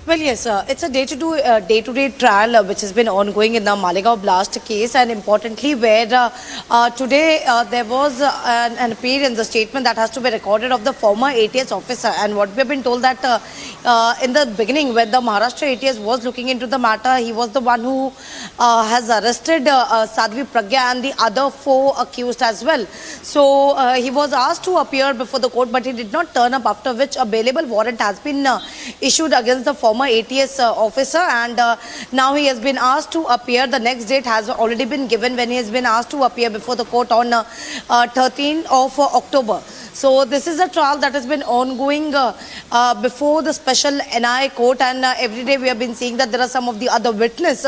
Well, yes, it's a day-to-day trial which has been ongoing in the Malegaon blast case, and importantly where today there was an appearance, a statement that has to be recorded of the former ATS officer. And what we have been told that in the beginning, when the Maharashtra ATS was looking into the matter, he was the one who has arrested Sadhvi Pragya and the other 4 accused as well. So he was asked to appear before the court, but he did not turn up, after which a bailable warrant has been issued against the former ATS officer, and now he has been asked to appear. The next date has already been given when he has been asked to appear before the court on 13th of October. So this is a trial that has been ongoing before the special NI court, and every day we have been seeing that there are some of the other witnesses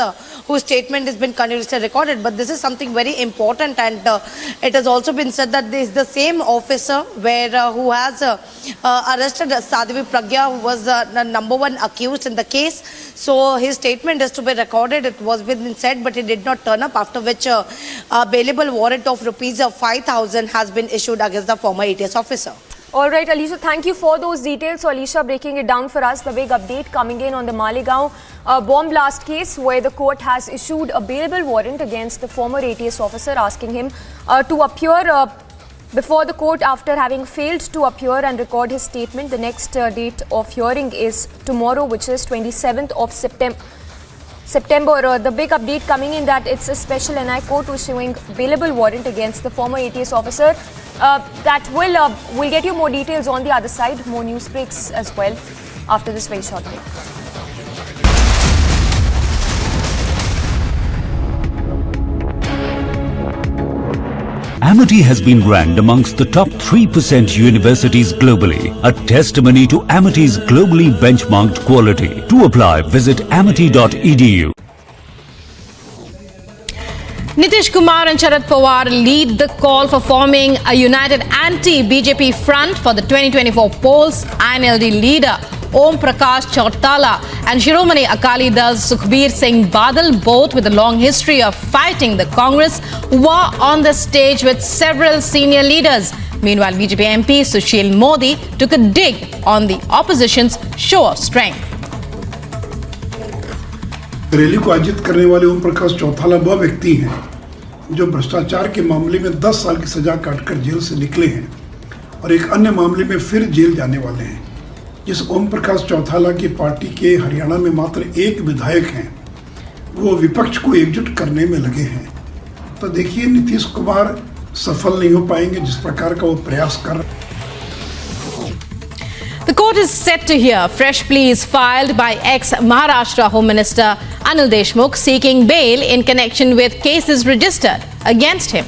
whose statement has been continuously recorded. But this is something very important, and it has also been said that this is the same officer who has arrested Sadhvi Pragya, who was the number 1 accused in the case. So his statement is to be recorded. It was been said, but he did not turn up, after which a bailable warrant of rupees 5,000 has been issued against the former ATS officer. All right, Alicia, thank you for those details. So, Alicia, breaking it down for us, the big update coming in on the Malegaon bomb blast case, where the court has issued a bailable warrant against the former ATS officer, asking him to appear before the court after having failed to appear and record his statement. The next date of hearing is tomorrow, which is 27th of September. The big update coming in that it's a special NI court issuing bailable warrant against the former ATS officer. That will get you more details on the other side. More news breaks as well after this very short break. Amity has been ranked amongst the top 3% universities globally, a testimony to Amity's globally benchmarked quality. To apply, visit amity.edu. Nitish Kumar and Sharad Pawar lead the call for forming a united anti-BJP front for the 2024 polls. INLD leader Om Prakash Chautala and Shiromani Akali Dal's Sukhbir Singh Badal, both with a long history of fighting the Congress, were on the stage with several senior leaders. Meanwhile, BJP MP Sushil Modi took a dig on the opposition's show of strength. Rally को आयोजित करने वाले ओम प्रकाश चौटाला वह व्यक्ति हैं जो भ्रष्टाचार के मामले में 10 साल की सजा काटकर जेल से निकले हैं और एक अन्य मामले में फिर जेल जाने वाले हैं। जिस ओम प्रकाश चौटाला की पार्टी के हरियाणा में मात्र एक विधायक हैं, वो विपक्ष को एकजुट करने में लगे हैं। तो देखिए नीतीश कुमार सफल नहीं हो पाएंगे जिस प्रकार का वो प्रयास कर रहे हैं। The court is set to hear fresh pleas filed by ex-Maharashtra Home Minister Anil Deshmukh seeking bail in connection with cases registered against him.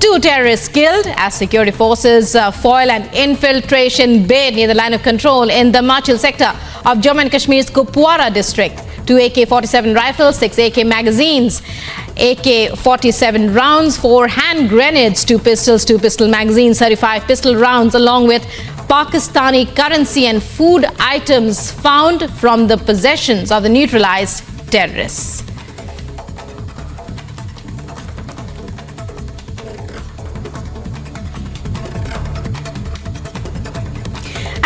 Two terrorists killed as security forces foil an infiltration bid near the line of control in the Himachal sector of Jammu and Kashmir's Kupwara district. 2 AK-47 rifles, 6 AK magazines, AK-47 rounds, 4 hand grenades, 2 pistols, 2 pistol magazines, 35 pistol rounds, along with Pakistani currency and food items found from the possessions of the neutralized terrorists.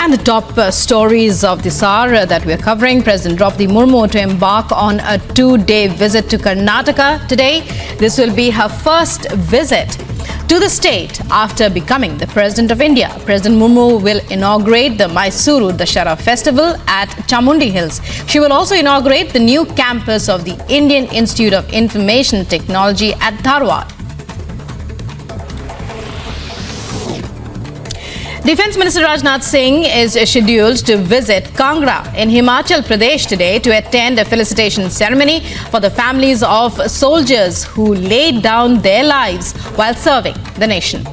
And the top stories of this hour that we're covering: President Draupadi Murmu to embark on a 2-day visit to Karnataka today. This will be her first visit to the state after becoming the President of India. President Murmu will inaugurate the Mysuru Dashara festival at Chamundi Hills. She will also inaugurate the new campus of the Indian Institute of Information Technology at Dharwad. Defence Minister Rajnath Singh is scheduled to visit Kangra in Himachal Pradesh today to attend a felicitation ceremony for the families of soldiers who laid down their lives while serving the nation.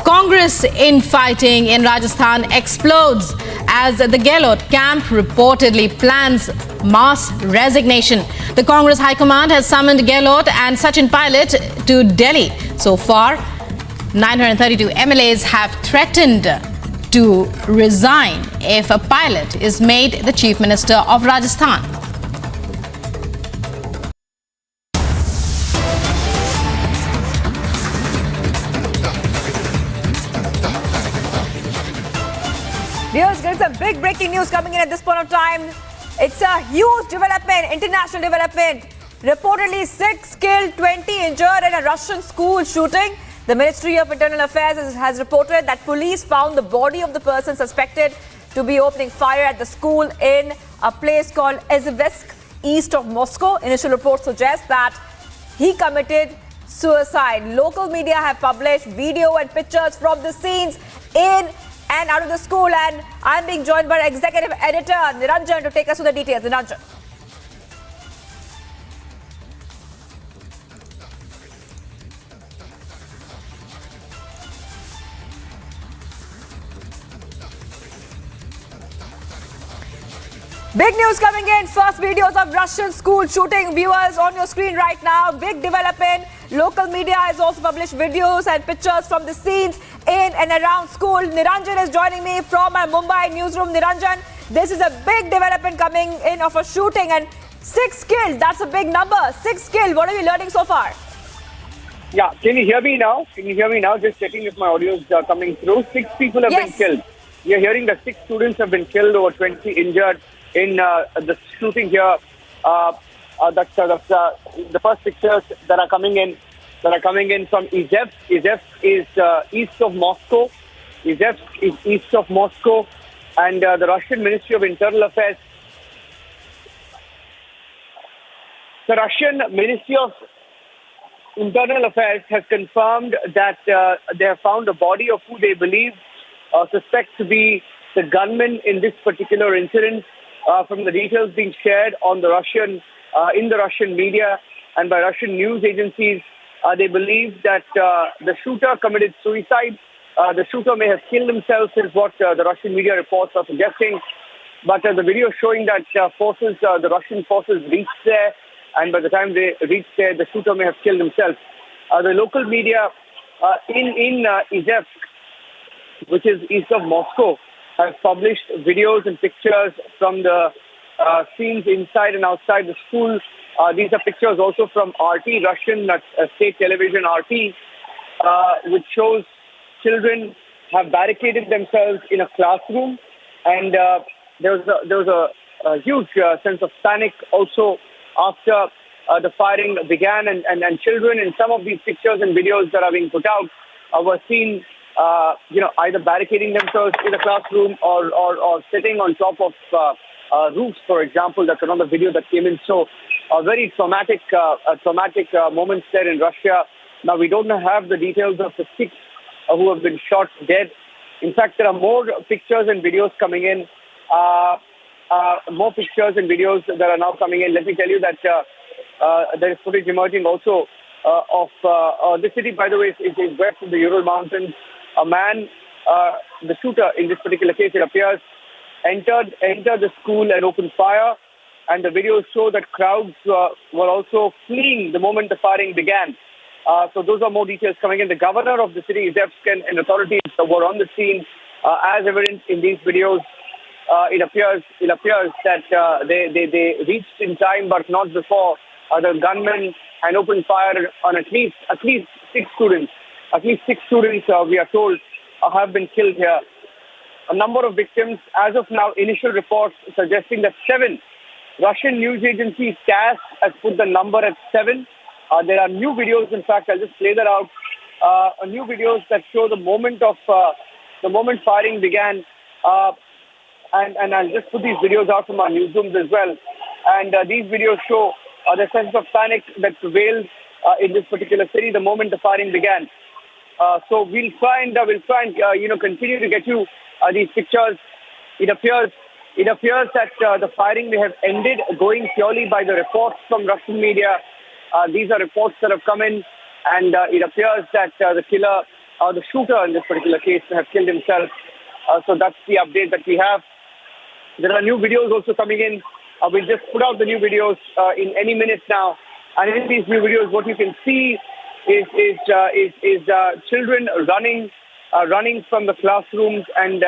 Congress infighting in Rajasthan explodes as the Gehlot camp reportedly plans mass resignation. The Congress High Command has summoned Gehlot and Sachin Pilot to Delhi. So far, 932 MLAs have threatened to resign if a Pilot is made the Chief Minister of Rajasthan. Viewers, there's some big breaking news coming in at this point of time. It's a huge development, international development. Reportedly 6 killed, 20 injured in a Russian school shooting. The Ministry of Internal Affairs has reported that police found the body of the person suspected to be opening fire at the school in a place called Izhevsk, east of Moscow. Initial reports suggest that he committed suicide. Local media have published video and pictures from the scenes in and out of the school, and I'm being joined by Executive Editor Niranjan to take us through the details. Niranjan. Big news coming in. First videos of Russian school shooting. Viewers on your screen right now. Big development. Local media has also published videos and pictures from the scenes in and around school. Niranjan is joining me from my Mumbai newsroom. Niranjan, this is a big development coming in of a shooting, and 6 killed. That's a big number. 6 killed. What are you learning so far? Yeah, can you hear me now? Just checking if my audio is coming through. 6 people have been killed. We are hearing that 6 students have been killed, over 20 injured in the shooting here. That's the first pictures that are coming in. From Izhevsk. Izhevsk is east of Moscow. And the Russian Ministry of Internal Affairs. The Russian Ministry of Internal Affairs has confirmed that they have found a body of who they believe suspect to be the gunman in this particular incident. From the details being shared on the in the Russian media and by Russian news agencies, they believe that the shooter committed suicide. The shooter may have killed himself, is what the Russian media reports are suggesting. But the video showing that the Russian forces reached there, and by the time they reached there, the shooter may have killed himself. The local media in Izhevsk, which is east of Moscow, have published videos and pictures from the scenes inside and outside the school. These are pictures also from RT, Russian state television RT, which shows children have barricaded themselves in a classroom, and there was a huge sense of panic also after the firing began, and children in some of these pictures and videos that are being put out were seen either barricading themselves in a classroom or sitting on top of roofs, for example. That's another video that came in. So very traumatic moments there in Russia. Now, we don't have the details of the 6 who have been shot dead. In fact, there are more pictures and videos coming in. More pictures and videos that are now coming in. Let me tell you that there is footage emerging also of the city, by the way, is west of the Ural Mountains. A man, the shooter in this particular case, it appears, entered the school and opened fire. And the videos show that crowds were also fleeing the moment the firing began. So those are more details coming in. The governor of the city, Izhevsk, and authorities were on the scene. As evident in these videos, it appears that they reached in time, but not before. The gunmen and opened fire on at least 6 students. At least 6 students, we are told, have been killed here. A number of victims, as of now, initial reports suggesting that 7. Russian news agency TASS has put the number at 7. There are new videos, in fact, I'll just play that out. New videos that show the moment firing began. And I'll just put these videos out from our newsrooms as well. And these videos show the sense of panic that prevailed in this particular city the moment the firing began. So we'll try and continue to get you these pictures. It appears that the firing may have ended, going purely by the reports from Russian media. These are reports that have come in, and it appears that the killer, the shooter in this particular case, may have killed himself. So that's the update that we have. There are new videos also coming in. We'll just put out the new videos in any minute now. And in these new videos, what you can see is children running from the classrooms, and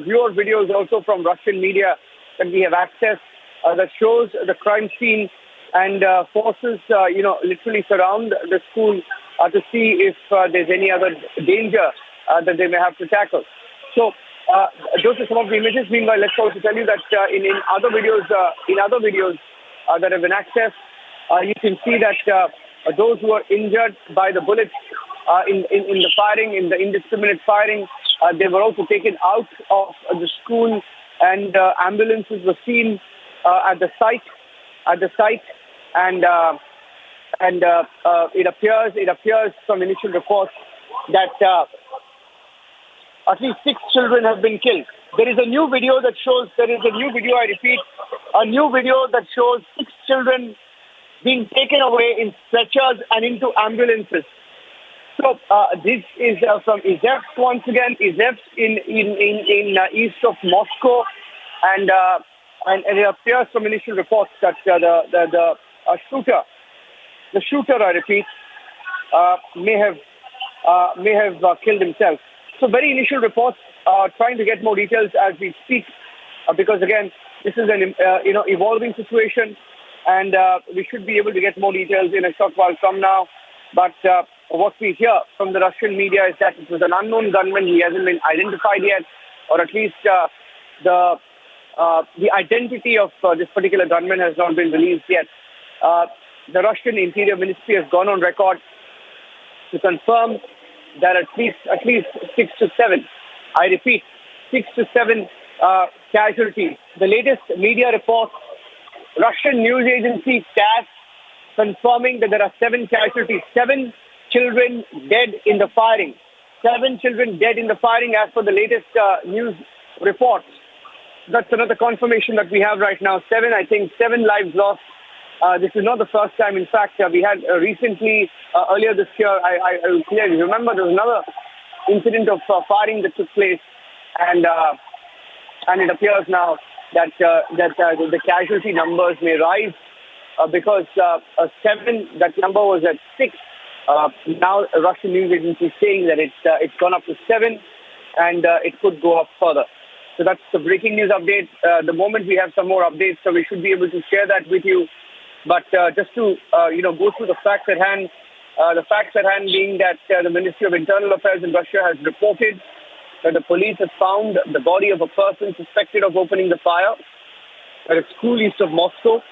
viewer videos also from Russian media that we have access that shows the crime scene, and forces literally surround the school to see if there's any other danger that they may have to tackle. So those are some of the images. Meanwhile, let's also tell you that in other videos that have been accessed, you can see that those who are injured by the bullets in the firing, in the indiscriminate firing, they were also taken out of the school, and ambulances were seen at the site, and it appears from initial reports that at least 6 children have been killed. There is a new video, I repeat, a new video that shows 6 children being taken away in stretchers and into ambulances. So this is from Izhevsk once again. Izhevsk in east of Moscow, and it appears from initial reports that the shooter, I repeat, may have killed himself. So very initial reports, trying to get more details as we speak. because again, this is an evolving situation, and we should be able to get more details in a short while from now. But what we hear from the Russian media is that it was an unknown gunman. He hasn't been identified yet, or at least the identity of this particular gunman has not been released yet. The Russian Interior Ministry has gone on record to confirm that at least 6 to 7, I repeat, 6 to 7 casualties. The latest media report, Russian news agency TASS, confirming that there are 7 casualties, 7 children dead in the firing. 7 children dead in the firing as per the latest news reports. That's another confirmation that we have right now. 7 lives lost. This is not the first time. In fact, we had recently, earlier this year, I clearly remember there was another incident of firing that took place, and it appears now that the casualty numbers may rise because 7, that number was at 6. Now, a Russian news agency is saying that it's gone up to 7, and it could go up further. So that's the breaking news update. The moment we have some more updates, so we should be able to share that with you. But just to go through the facts at hand, being that the Ministry of Internal Affairs in Russia has reported that the police has found the body of a person suspected of opening the fire at a school east of Moscow.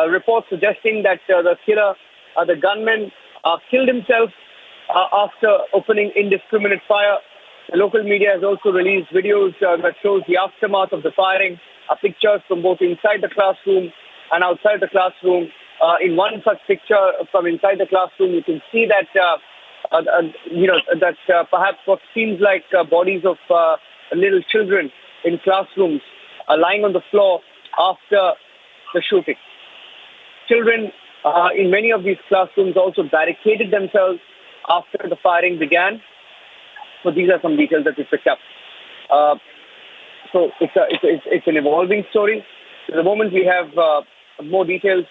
Reports suggesting that the gunman, killed himself after opening indiscriminate fire. The local media has also released videos that shows the aftermath of the firing, pictures from both inside the classroom and outside the classroom. In one such picture from inside the classroom, you can see that perhaps what seems like bodies of little children in classrooms are lying on the floor after the shooting. Children in many of these classrooms also barricaded themselves after the firing began. So these are some details that we picked up. So it's an evolving story. So the moment we have more details,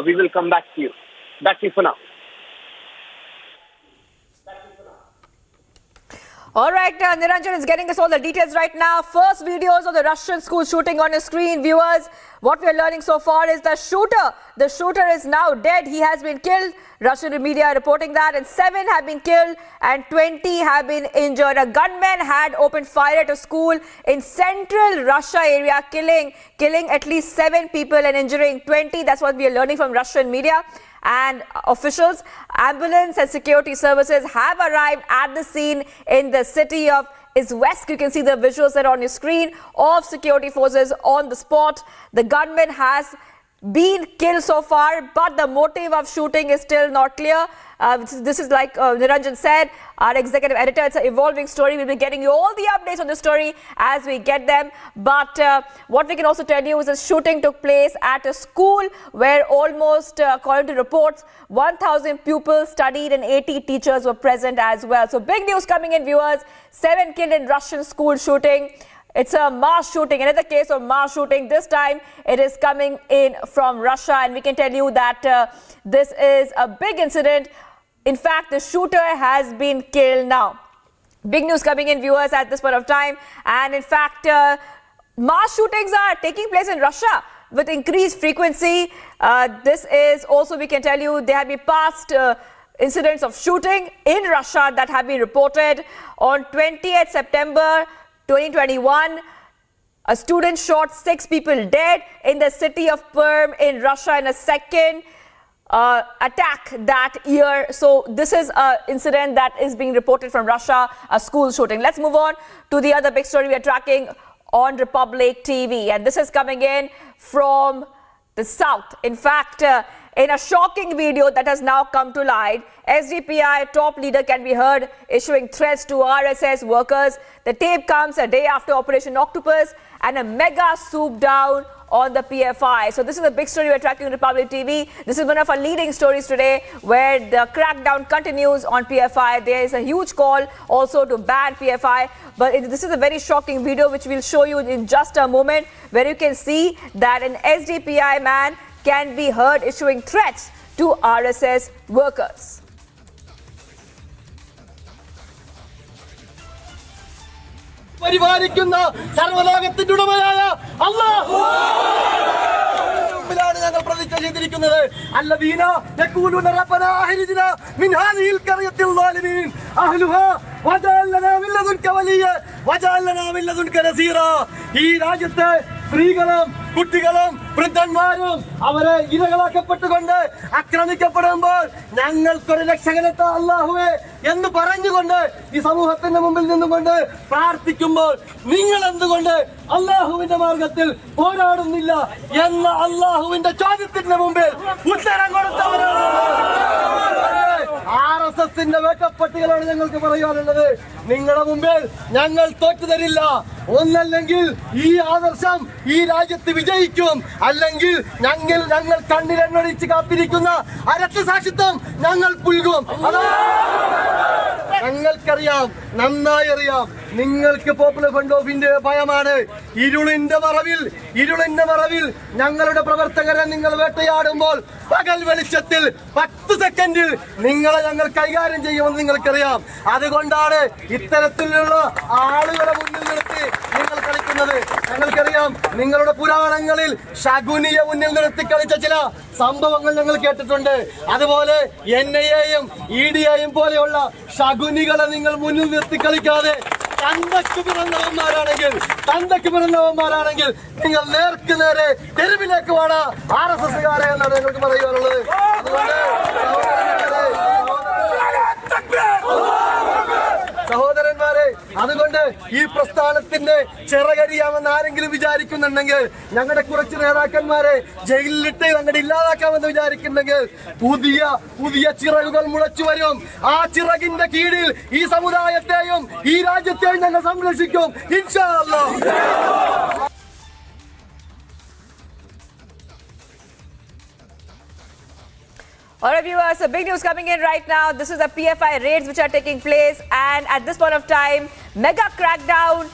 we will come back to you. Back to you for now. All right, Niranjan is getting us all the details right now. First videos of the Russian school shooting on your screen. Viewers, what we are learning so far is the shooter is now dead. He has been killed. Russian media are reporting that, and 7 have been killed and 20 have been injured. A gunman had opened fire at a school in central Russia area, killing at least 7 people and injuring 20. That's what we are learning from Russian media. And officials, ambulance and security services have arrived at the scene in the city of Izhevsk. You can see the visuals that are on your screen of security forces on the spot. The gunman has been killed so far, but the motive of shooting is still not clear. This is like Niranjan said, our executive editor. It's an evolving story. We'll be getting you all the updates on the story as we get them. But what we can also tell you is a shooting took place at a school where almost, according to reports, 1,000 pupils studied and 80 teachers were present as well. So big news coming in, viewers. 7 killed in Russian school shooting. It's a mass shooting, another case of mass shooting. This time it is coming in from Russia, and we can tell you that this is a big incident. In fact, the shooter has been killed now. Big news coming in, viewers, at this point of time. And in fact, mass shootings are taking place in Russia with increased frequency. This is also, we can tell you, there have been past incidents of shooting in Russia that have been reported. On 20th September 2021, a student shot 6 people dead in the city of Perm in Russia in a second attack that year. So this is an incident that is being reported from Russia, a school shooting. Let's move on to the other big story we are tracking on Republic TV. And this is coming in from the south. In fact, in a shocking video that has now come to light, SDPI top leader can be heard issuing threats to RSS workers. The tape comes a day after Operation Octopus and a mega swoop down on the PFI. So this is a big story we're tracking on Republic TV. This is one of our leading stories today, where the crackdown continues on PFI. There is a huge call also to ban PFI. But this is a very shocking video which we'll show you in just a moment, where you can see that an SDPI man can be heard issuing threats to RSS workers. പരിപാലിക്കുന്ന സർവ്വലോകത്തിന്റെ ഉടമയായ അല്ലാഹു ാണ് ഞങ്ങൾ പ്രതിജ്ഞ ചെയ്തിരിക്കുന്നത്. അല്ലദീന യഖൂലൂന റബ്ബനാ അഖ്രിജ്നാ മിൻ ഹാദിഹിൽ ഖറിയത്തിൽ ളാലിമീൻ അഹ്ലുഹാ വജഅൽ ലനാ മിൻ ലദുൻക വലിയ വജഅൽ ലനാ മിൻ ലദുൻക നസീറാ. ഈ രാജ്യത്തെ സ്ത്രീകളും കുട്ടികളും വൃദ്ധന്മാരും അവരെ ഇരകളാക്കപ്പെട്ടുകൊണ്ട് ആക്രമിക്കപ്പെടുമ്പോൾ ഞങ്ങൾക്കൊരു രക്ഷകനെത്ത അല്ലാഹുവേ എന്ന് പറഞ്ഞുകൊണ്ട് ഈ സമൂഹത്തിന്റെ മുമ്പിൽ നിന്നുകൊണ്ട് പ്രാർത്ഥിക്കുമ്പോൾ നിങ്ങൾ എന്തുകൊണ്ട് അല്ലാഹുവിന്റെ മാർഗത്തിൽ പോരാടുന്നില്ല എന്ന അല്ലാഹുവിന്റെ ചോദ്യത്തിന്റെ മുമ്പിൽ ഉത്തരം കൊടുത്തവരാണ്. RSSന്റെ വേട്ടപ്പട്ടികളാണ് ഞങ്ങൾക്ക് പറയാനുള്ളത്. നിങ്ങളുടെ മുമ്പിൽ ഞങ്ങൾ തോറ്റു തരില്ല. ഒന്നല്ലെങ്കിൽ ഈ ആദർശം ഈ രാജ്യത്ത് വിജയിക്കും, അല്ലെങ്കിൽ ഞങ്ങൾ കണ്ണിലെണ്ണൊഴിച്ച് കാത്തിരിക്കുന്ന അരക്തസാക്ഷിത്വം ഞങ്ങൾ പുൽകും. ഞങ്ങൾക്കറിയാം, നന്നായി അറിയാം, നിങ്ങൾക്ക് പോപ്പുലർ ഫ്രണ്ട് ഓഫ് ഇന്ത്യ ഭയമാണ്. ഇരുളിന്റെ മറവിൽ ഞങ്ങളുടെ പ്രവർത്തകരെ നിങ്ങൾ വേട്ടയാടുമ്പോൾ പകൽ വെളിച്ചത്തിൽ 10 സെക്കൻഡിൽ നിങ്ങളെ ഞങ്ങൾ കൈകാര്യം ചെയ്യുമെന്ന് നിങ്ങൾക്കറിയാം. അതുകൊണ്ടാണ് ഇത്തരത്തിലുള്ള ആളുകളെ മുന്നിൽ നിർത്തി നിങ്ങൾ കളിക്കുന്നത്. ഞങ്ങൾക്കറിയാം, നിങ്ങളുടെ പുരാണങ്ങളിൽ ശകുനിയെ മുന്നിൽ നിർത്തി കളിച്ച ചില സംഭവങ്ങൾ ഞങ്ങൾ കേട്ടിട്ടുണ്ട്. അതുപോലെ NIAയും EDയും പോലെയുള്ള ശകുനികളെ നിങ്ങൾ മുന്നിൽ നിർത്തി കളിക്കാതെ തന്തയ്ക്ക് പിറന്നവന്മാരാണെങ്കിൽ നിങ്ങൾ നേർക്ക് നേരെ തെരുവിലേക്ക് വേണ RSSകാരെ എന്നാണ് ഞങ്ങൾക്ക് പറയാനുള്ളത്. അതുകൊണ്ട് സഹോദരന്മാരെ, അതുകൊണ്ട് ഈ പ്രസ്ഥാനത്തിന്റെ ചിറകരിയാമെന്ന് ആരെങ്കിലും വിചാരിക്കുന്നുണ്ടെങ്കിൽ, ഞങ്ങളുടെ കുറച്ച് നേതാക്കന്മാരെ ജയിലിലിട്ട് അങ്ങോട്ട് ഇല്ലാതാക്കാമെന്ന് വിചാരിക്കുന്നുണ്ടെങ്കിൽ പുതിയ ചിറകുകൾ മുളച്ചു വരും. ആ ചിറകിന്റെ കീഴിൽ ഈ സമുദായത്തെയും ഈ രാജ്യത്തെയും ഞങ്ങൾ സംരക്ഷിക്കും, ഇൻഷാ അല്ലാഹ്. All right, viewers, so big news coming in right now. This is the PFI raids which are taking place, and at this point of time, mega crackdown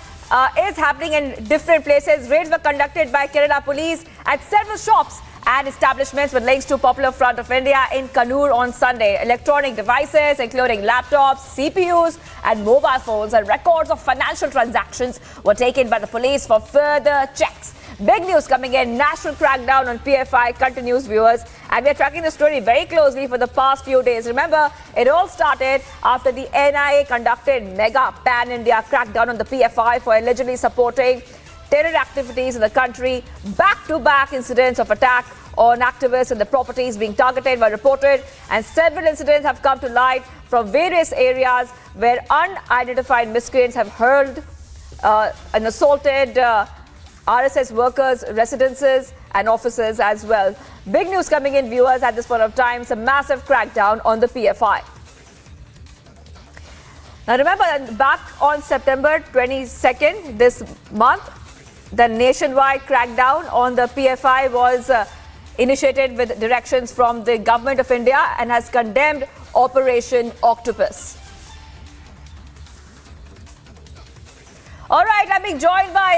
is happening in different places. Raids were conducted by Kerala police at several shops and establishments with links to Popular Front of India in Kannur on Sunday. Electronic devices, including laptops, CPUs, and mobile phones, and records of financial transactions were taken by the police for further checks. Big news coming in. National crackdown on PFI continues, viewers. And we are tracking the story very closely for the past few days. Remember, it all started after the NIA conducted mega pan-India crackdown on the PFI for allegedly supporting terror activities in the country. Back-to-back incidents of attack on activists and the properties being targeted were reported. And several incidents have come to light from various areas where unidentified miscreants have hurled and assaulted RSS workers, residences and offices as well. Big news coming in, viewers, at this point of time. It's a massive crackdown on the PFI. Now remember, back on September 22nd this month, the nationwide crackdown on the PFI was initiated with directions from the government of India and has condemned Operation Octopus. All right, I'm being joined by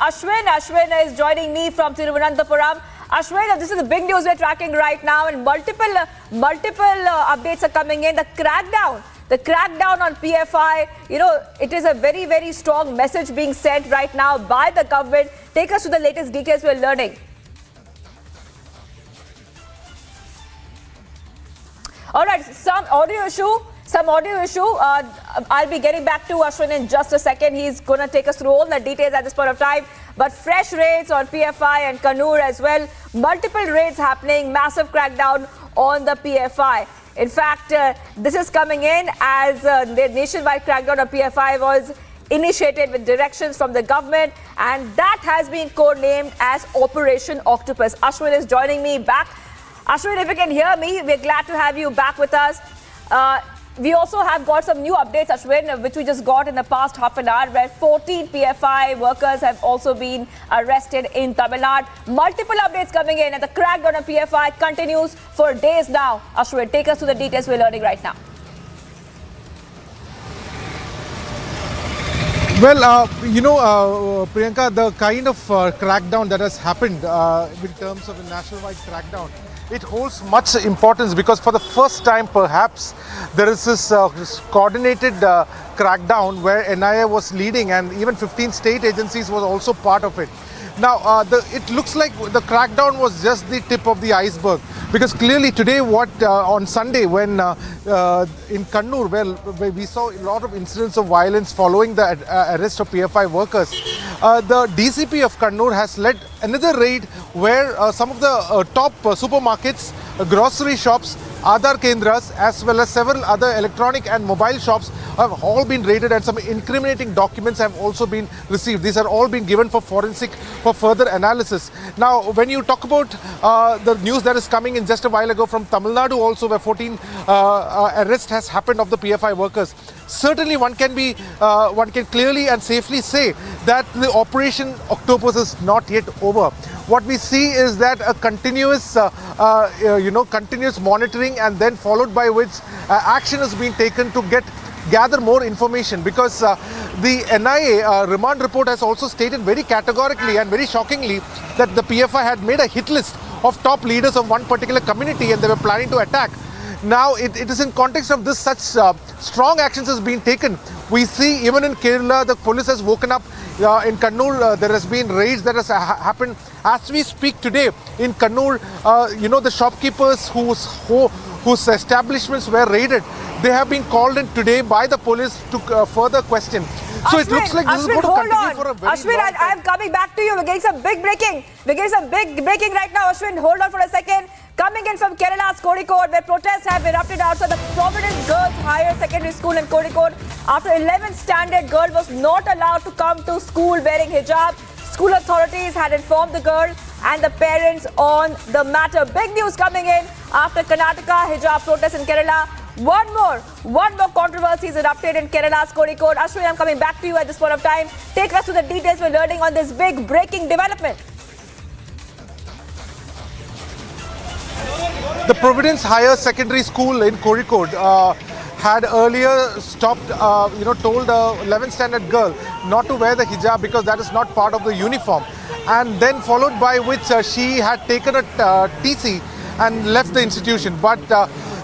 Ashwin. Ashwin is joining me from Thiruvananthapuram. Ashwin, this is the big news we're tracking right now, and multiple updates are coming in. The crackdown on PFI, it is a very, very strong message being sent right now by the government. Take us to the latest details we're learning. All right, some audio issue. I'll be getting back to Ashwin in just a second. He's going to take us through all the details at this point of time. But fresh raids on PFI and Kannur as well. Multiple raids happening. Massive crackdown on the PFI. In fact, this is coming in as the nationwide crackdown on PFI was initiated with directions from the government, and that has been codenamed as Operation Octopus. Ashwin is joining me back. Ashwin, if you can hear me, we're glad to have you back with us. We also have got some new updates, Ashwin, which we just got in the past half an hour, where 14 PFI workers have also been arrested in Tamil Nadu. Multiple updates coming in, and the crackdown on PFI continues for days now. Ashwin, take us to the details we're learning right now. Well, Priyanka, the kind of crackdown that has happened in terms of a nationwide crackdown it holds much importance because for the first time perhaps there is this coordinated crackdown where NIA was leading and even 15 state agencies was also part of it. Now, it looks like the crackdown was just the tip of the iceberg because clearly today on Sunday when in Kannur where we saw a lot of incidents of violence following the arrest of PFI workers, the DCP of Kannur has led another raid where some of the top supermarkets, grocery shops, Aadhaar Kendras as well as several other electronic and mobile shops have all been raided and some incriminating documents have also been received. These are all been given for forensic for further analysis. Now when you talk about the news that is coming in just a while ago from Tamil Nadu also where 14 arrest has happened of the PFI workers, certainly one can clearly and safely say that the operation Octopus is not yet over. What we see is that a continuous continuous monitoring and then followed by which action is being taken to gather more information because the NIA remand report has also stated very categorically and very shockingly that the PFI had made a hit list of top leaders of one particular community and they were planning to attack. Now it is in context of this such strong actions has been taken. We see even in Kerala the police has woken up. In Kannur there has been raids that has happened as we speak today. In Kannur, the shopkeepers whose establishments were raided, they have been called in today by the police to further question. So it looks like this is going to continue for a very long time. I'm coming back to you. We're getting some big breaking. We're getting some big breaking right now. Ashwin, hold on for a second. Coming in from Kerala's Kozhikode, where protests have erupted outside the Providence Girls Higher Secondary School in Kozhikode after 11th standard girl was not allowed to come to school wearing hijab. School authorities had informed the girl and the parents on the matter. Big news coming in after Karnataka hijab protests in Kerala. One more controversy is erupted in Kerala's Kozhikode. Ashwin, I'm coming back to you at this point of time. Take us to the details we're learning on this big breaking development. The Providence Higher Secondary School in Kozhikode had earlier stopped, told a 11th standard girl not to wear the hijab because that is not part of the uniform. And then followed by which she had taken a TC and left the institution. But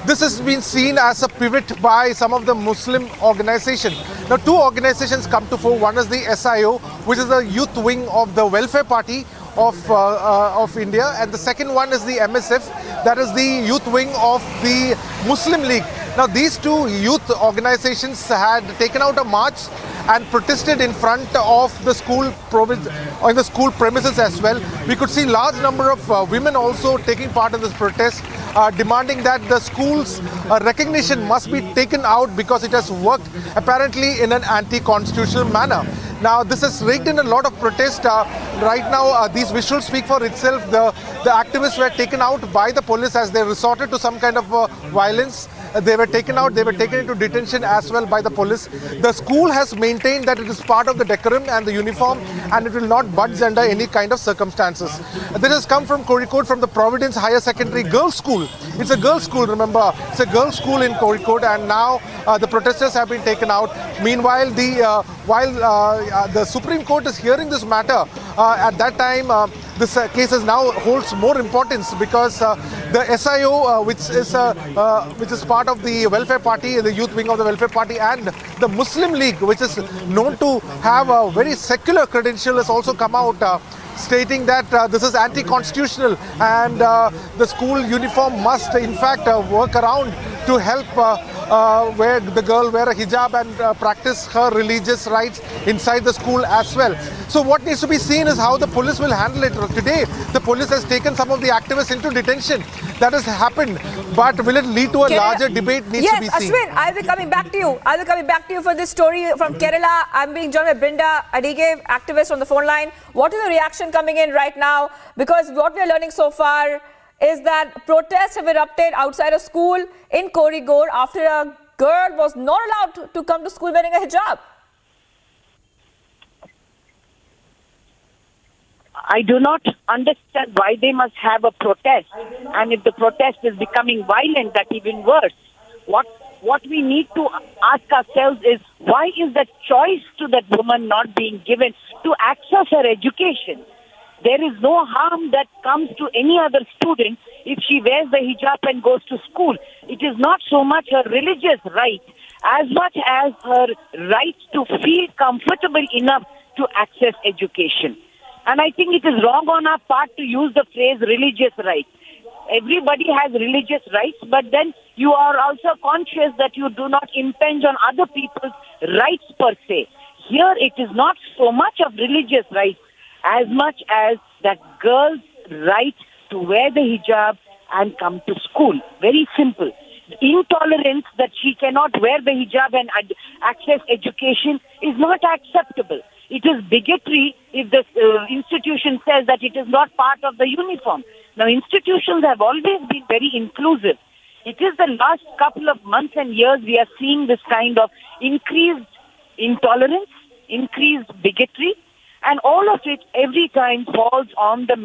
this has been seen as a pivot by some of the Muslim organizations. Now, two organizations come to fore. One is the SIO, which is the youth wing of the Welfare Party of India, and the second one is the MSF, that is the youth wing of the Muslim League. Now, these two youth organizations had taken out a march and protested in front of the school premises as well. We could see large number of women also taking part in this protest, demanding that the school's recognition must be taken out because it has worked apparently in an anti-constitutional manner. Now, this has raked in a lot of protest. Right now, these visuals speak for itself. The activists were taken out by the police as they resorted to some kind of violence. They were taken out, they were taken into detention as well by the police. The school has maintained that it is part of the decorum and the uniform and it will not budge under any kind of circumstances. This has come from Kozhikode, from the Providence Higher Secondary Girls' School. It's a girls' school, remember. It's a girls' school in Kozhikode, and now the protesters have been taken out. Meanwhile, the Supreme Court is hearing this matter. At that time, this case now holds more importance because the SIO, which is part of the Welfare Party, the youth wing of the Welfare Party, and the Muslim League, which is known to have a very secular credential, has also come out stating that this is anti-constitutional and the school uniform must in fact work around to help where the girl wear a hijab and practice her religious rights inside the school as well. So what needs to be seen is how the police will handle it. Today, the police has taken some of the activists into detention. That has happened, but will it lead to a larger debate needs to be seen. Ashwin, I'll be coming back to you. I'll be coming back to you for this story from Kerala. I'm being joined by Brinda Adige, activist on the phone line. What is the reaction coming in right now? Because what we are learning so far is that protests have erupted outside a school in Kozhikode after a girl was not allowed to come to school wearing a hijab. I do not understand why they must have a protest, and if the protest is becoming violent, that's even worse. What we need to ask ourselves is, why is the choice to that woman not being given to access her education? There is no harm that comes to any other student if she wears the hijab and goes to school. It is not so much her religious right as much as her right to feel comfortable enough to access education. And I think it is wrong on our part to use the phrase religious rights. Everybody has religious rights, but then you are also conscious that you do not impinge on other people's rights per se. Here it is not so much of religious rights as much as that girl's right to wear the hijab and come to school. Very simple. Intolerance that she cannot wear the hijab and access education is not acceptable. It is bigotry if the institution says that it is not part of the uniform. Now, institutions have always been very inclusive. It is the last couple of months and years we are seeing this kind of increased intolerance, increased bigotry, and all of it every time falls on the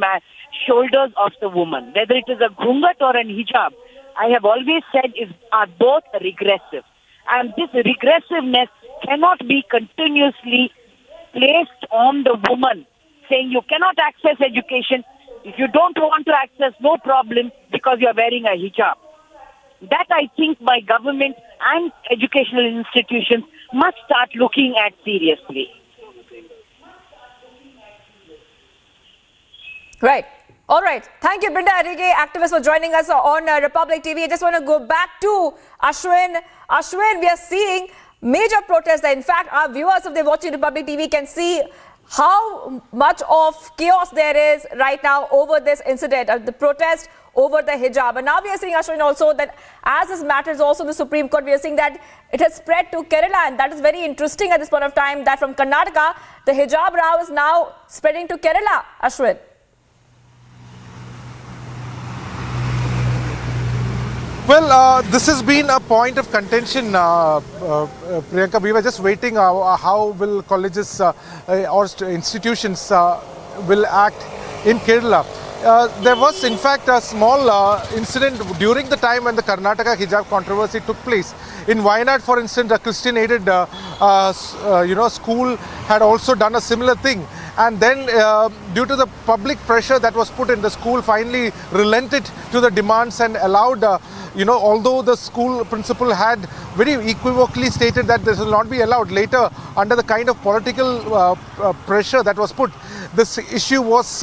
shoulders of the woman. Whether it is a ghungat or an hijab, I have always said are both regressive. And this regressiveness cannot be continuously placed on the woman, saying you cannot access education. If you don't want to access, no problem, because you are wearing a hijab. That I think my government and educational institutions must start looking at seriously. Right. All right. Thank you, Brinda Arige, activist, for joining us on Republic TV. I just want to go back to Ashwin. Ashwin, we are seeing major protests. In fact, our viewers, if they're watching Republic TV, can see how much of chaos there is right now over this incident, the protest over the hijab. And now we are seeing, Ashwin, also that as this matter is also in the Supreme Court, we are seeing that it has spread to Kerala. And that is very interesting at this point of time, that from Karnataka, the hijab row is now spreading to Kerala. Ashwin. Well, this has been a point of contention, Priyanka. We were just waiting how will colleges or institutions will act in Kerala. There was, in fact, a small incident during the time when the Karnataka hijab controversy took place. In Wayanad, for instance, a Christian-aided school had also done a similar thing. And then, due to the public pressure that was put in, the school finally relented to the demands and allowed, although the school principal had very equivocally stated that this will not be allowed, later, under the kind of political pressure that was put, this issue was,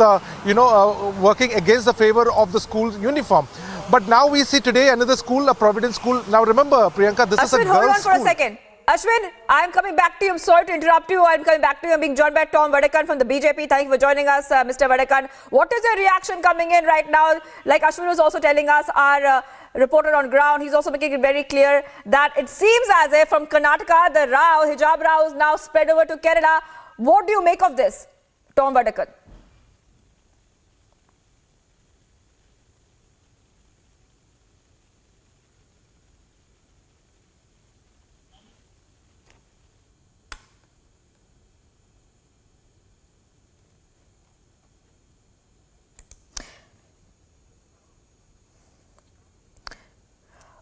working against the favor of the school's uniform. But now we see today another school, a Providence school. Now remember, Priyanka, this is a girls' school. Hold on for a second. Ashwin, I am coming back to you. I'm sorry to interrupt you. I'm coming back to you. I'm being joined by Tom Vadakan from the BJP. Thank you for joining us, Mr. Vadakan. What is your reaction coming in right now? Like Ashwin was also telling us, our reporter on ground, he's also making it very clear that it seems as if from Karnataka, the hijab row is now spread over to Kerala. What do you make of this, Tom Vadakan?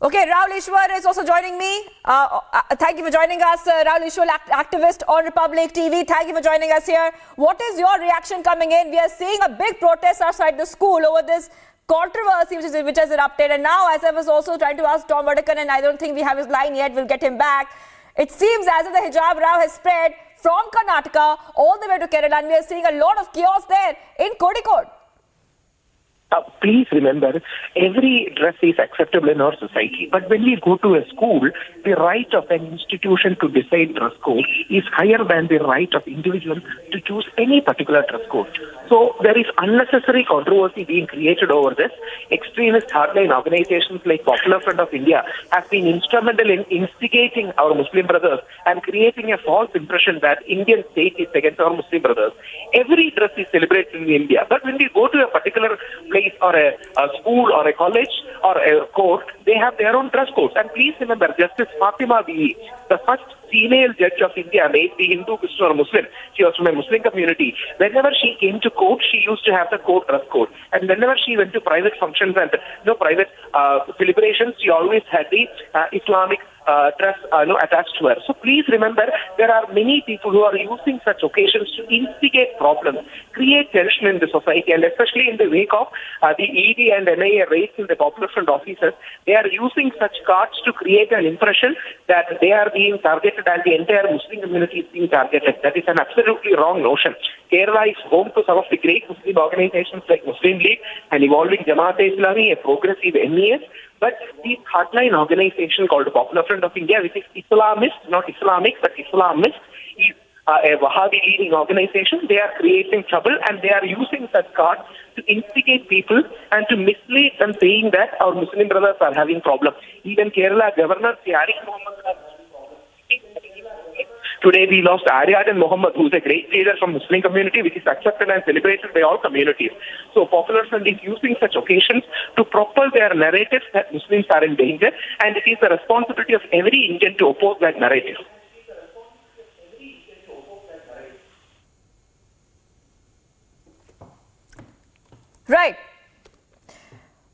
Okay, Rahul Ishwar is also joining me. Thank you for joining us, Rahul Ishwar, activist on Republic TV. Thank you for joining us here. What is your reaction coming in? We are seeing a big protest outside the school over this controversy which has erupted. And now, as I was also trying to ask Tom Vadakan, and I don't think we have his line yet, we'll get him back. It seems as if the hijab row has spread from Karnataka all the way to Kerala, and we are seeing a lot of chaos there in Kozhikode. Please remember, every dress is acceptable in our society. But when we go to a school, the right of an institution to decide dress code is higher than the right of individuals to choose any particular dress code. So there is unnecessary controversy being created over this. Extremist hardline organizations like Popular Front of India have been instrumental in instigating our Muslim brothers and creating a false impression that Indian state is against our Muslim brothers. Every dress is celebrated in India. But when we go to a particular place or a school or a college or a court, they have their own dress codes. And please remember, Justice Fatima Bibi, the first female judge of India, may be Hindu, Christian or Muslim. She was from a Muslim community. Whenever she came to court, she used to have the court dress code. And whenever she went to private functions and private celebrations, she always had the Islamic dress attached to her. So please remember, there are many people who are using such occasions to instigate problems, create tension in the society, and especially in the wake of the ED and NIA raids in the Popular Front offices, they are using such cards to create an impression that they are being targeted and the entire Muslim community is being targeted. That is an absolutely wrong notion. Kerala is home to some of the great Muslim organizations like Muslim League and evolving Jamaat-e-Islami, a progressive MES. But this hardline organization called the Popular Front of India, which is Islamist, not Islamic, but Islamist, is a Wahhabi leading organization. They are creating trouble and they are using such cards to instigate people and to mislead them, saying that our Muslim brothers are having problems. Even Kerala Governor Arif Muhammad. Today we lost Aryadan Muhammad, who is a great leader from Muslim community, which is accepted and celebrated by all communities. So Popular Front is using such occasions to propel their narratives that Muslims are in danger, and it is the responsibility of every Indian to oppose that narrative. Right.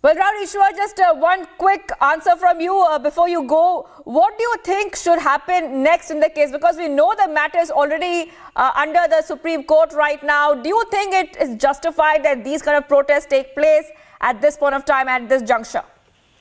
Well, Rahul Ishwar, just one quick answer from you before you go. What do you think should happen next in the case? Because we know the matter is already under the Supreme Court right now. Do you think it is justified that these kind of protests take place at this point of time, at this juncture?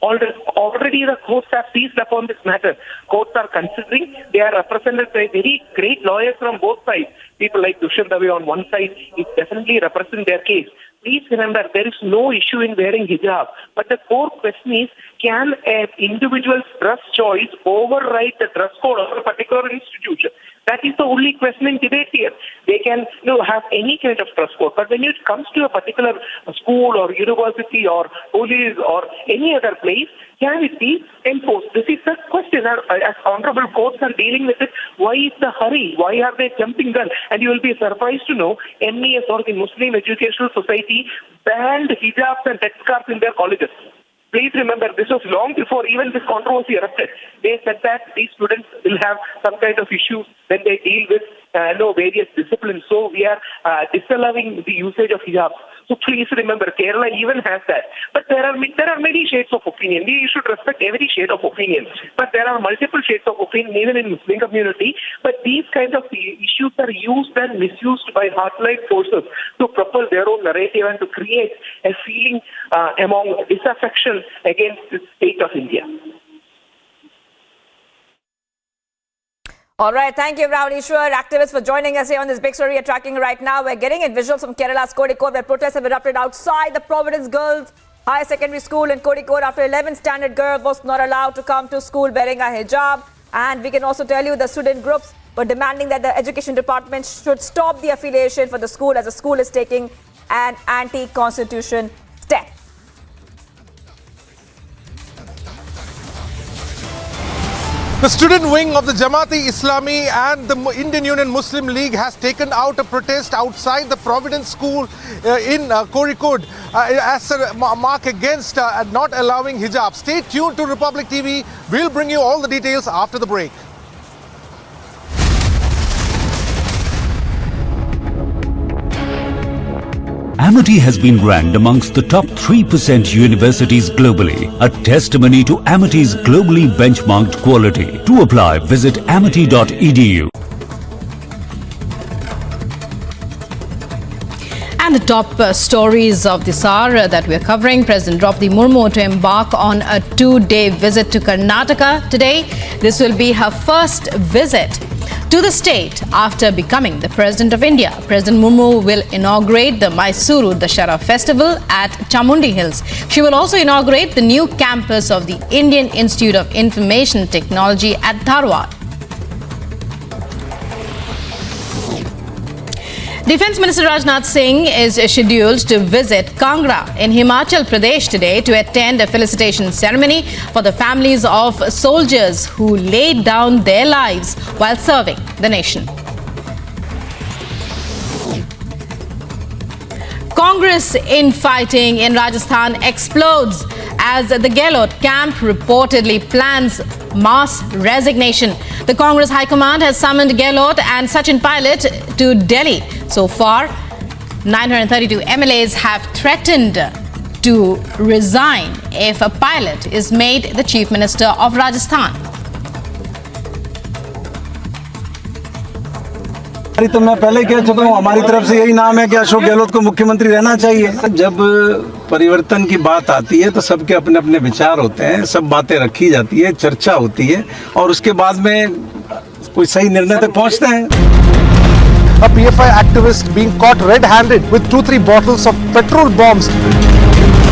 Already the courts have seized upon this matter. Courts are considering. They are represented by very great lawyers from both sides. People like Dushyant Dave on one side is definitely represent their case. Please remember, there is no issue in wearing hijab. But the core question is, can an individual's dress choice override the dress code of a particular institution? That is the only question in debate here. They can have any kind of dress code. But when it comes to a particular school or university or police or any other place, can it be enforced? This is the question. As honorable courts are dealing with it, why is the hurry? Why are they jumping gun? And you will be surprised to know MES or the Muslim Educational Society banned hijabs and headscarves in their colleges. Please remember, this was long before even this controversy erupted. They said that these students will have some kind of issues when they deal with various disciplines. So we are disallowing the usage of hijabs. So please remember, Kerala even has that. But there are many shades of opinion. We should respect every shade of opinion. But there are multiple shades of opinion even in Muslim community. But these kind of issues are used and misused by hardline forces to propel their own narrative and to create a feeling among disaffection against the state of India. All right, thank you, Rahul Ishwar, activists, for joining us here on this big story we are tracking right now. We're getting in visuals from Kerala's Kozhikode, where protests have erupted outside the Providence Girls Higher Secondary School in Kozhikode after 11th standard girl was not allowed to come to school wearing a hijab. And we can also tell you the student groups were demanding that the education department should stop the affiliation for the school, as the school is taking an anti-constitution step. The student wing of the Jamaat-e-Islami and the Indian Union Muslim League has taken out a protest outside the Providence School in Kozhikode as a mark against not allowing hijab. Stay tuned to Republic TV. We'll bring you all the details after the break. Amity has been ranked amongst the top 3% universities globally, a testimony to Amity's globally benchmarked quality. To apply, visit amity.edu. And the top stories of this hour that we're covering: President Draupadi Murmu to embark on a 2-day visit to Karnataka today. This will be her first visit to the state after becoming the President of India. President Murmu will inaugurate the Mysuru Dashara Festival at Chamundi Hills. She will also inaugurate the new campus of the Indian Institute of Information Technology at Dharwad. Defence Minister Rajnath Singh is scheduled to visit Kangra in Himachal Pradesh today to attend a felicitation ceremony for the families of soldiers who laid down their lives while serving the nation. Congress infighting in Rajasthan explodes as the Gehlot camp reportedly plans mass resignation. The Congress High Command has summoned Gehlot and Sachin Pilot to Delhi. So far, 932 MLAs have threatened to resign if a Pilot is made the Chief Minister of Rajasthan. तो मैं पहले कह चुका हूँ, हमारी तरफ से यही नाम है कि अशोक गहलोत को मुख्यमंत्री रहना चाहिए। जब परिवर्तन की बात आती है तो सबके अपने अपने विचार होते हैं, सब बातें रखी जाती है, चर्चा होती है और उसके बाद में कोई सही निर्णय तक पहुँचते हैं। A PFI activist being caught red-handed with 2-3 bottles of petrol bombs.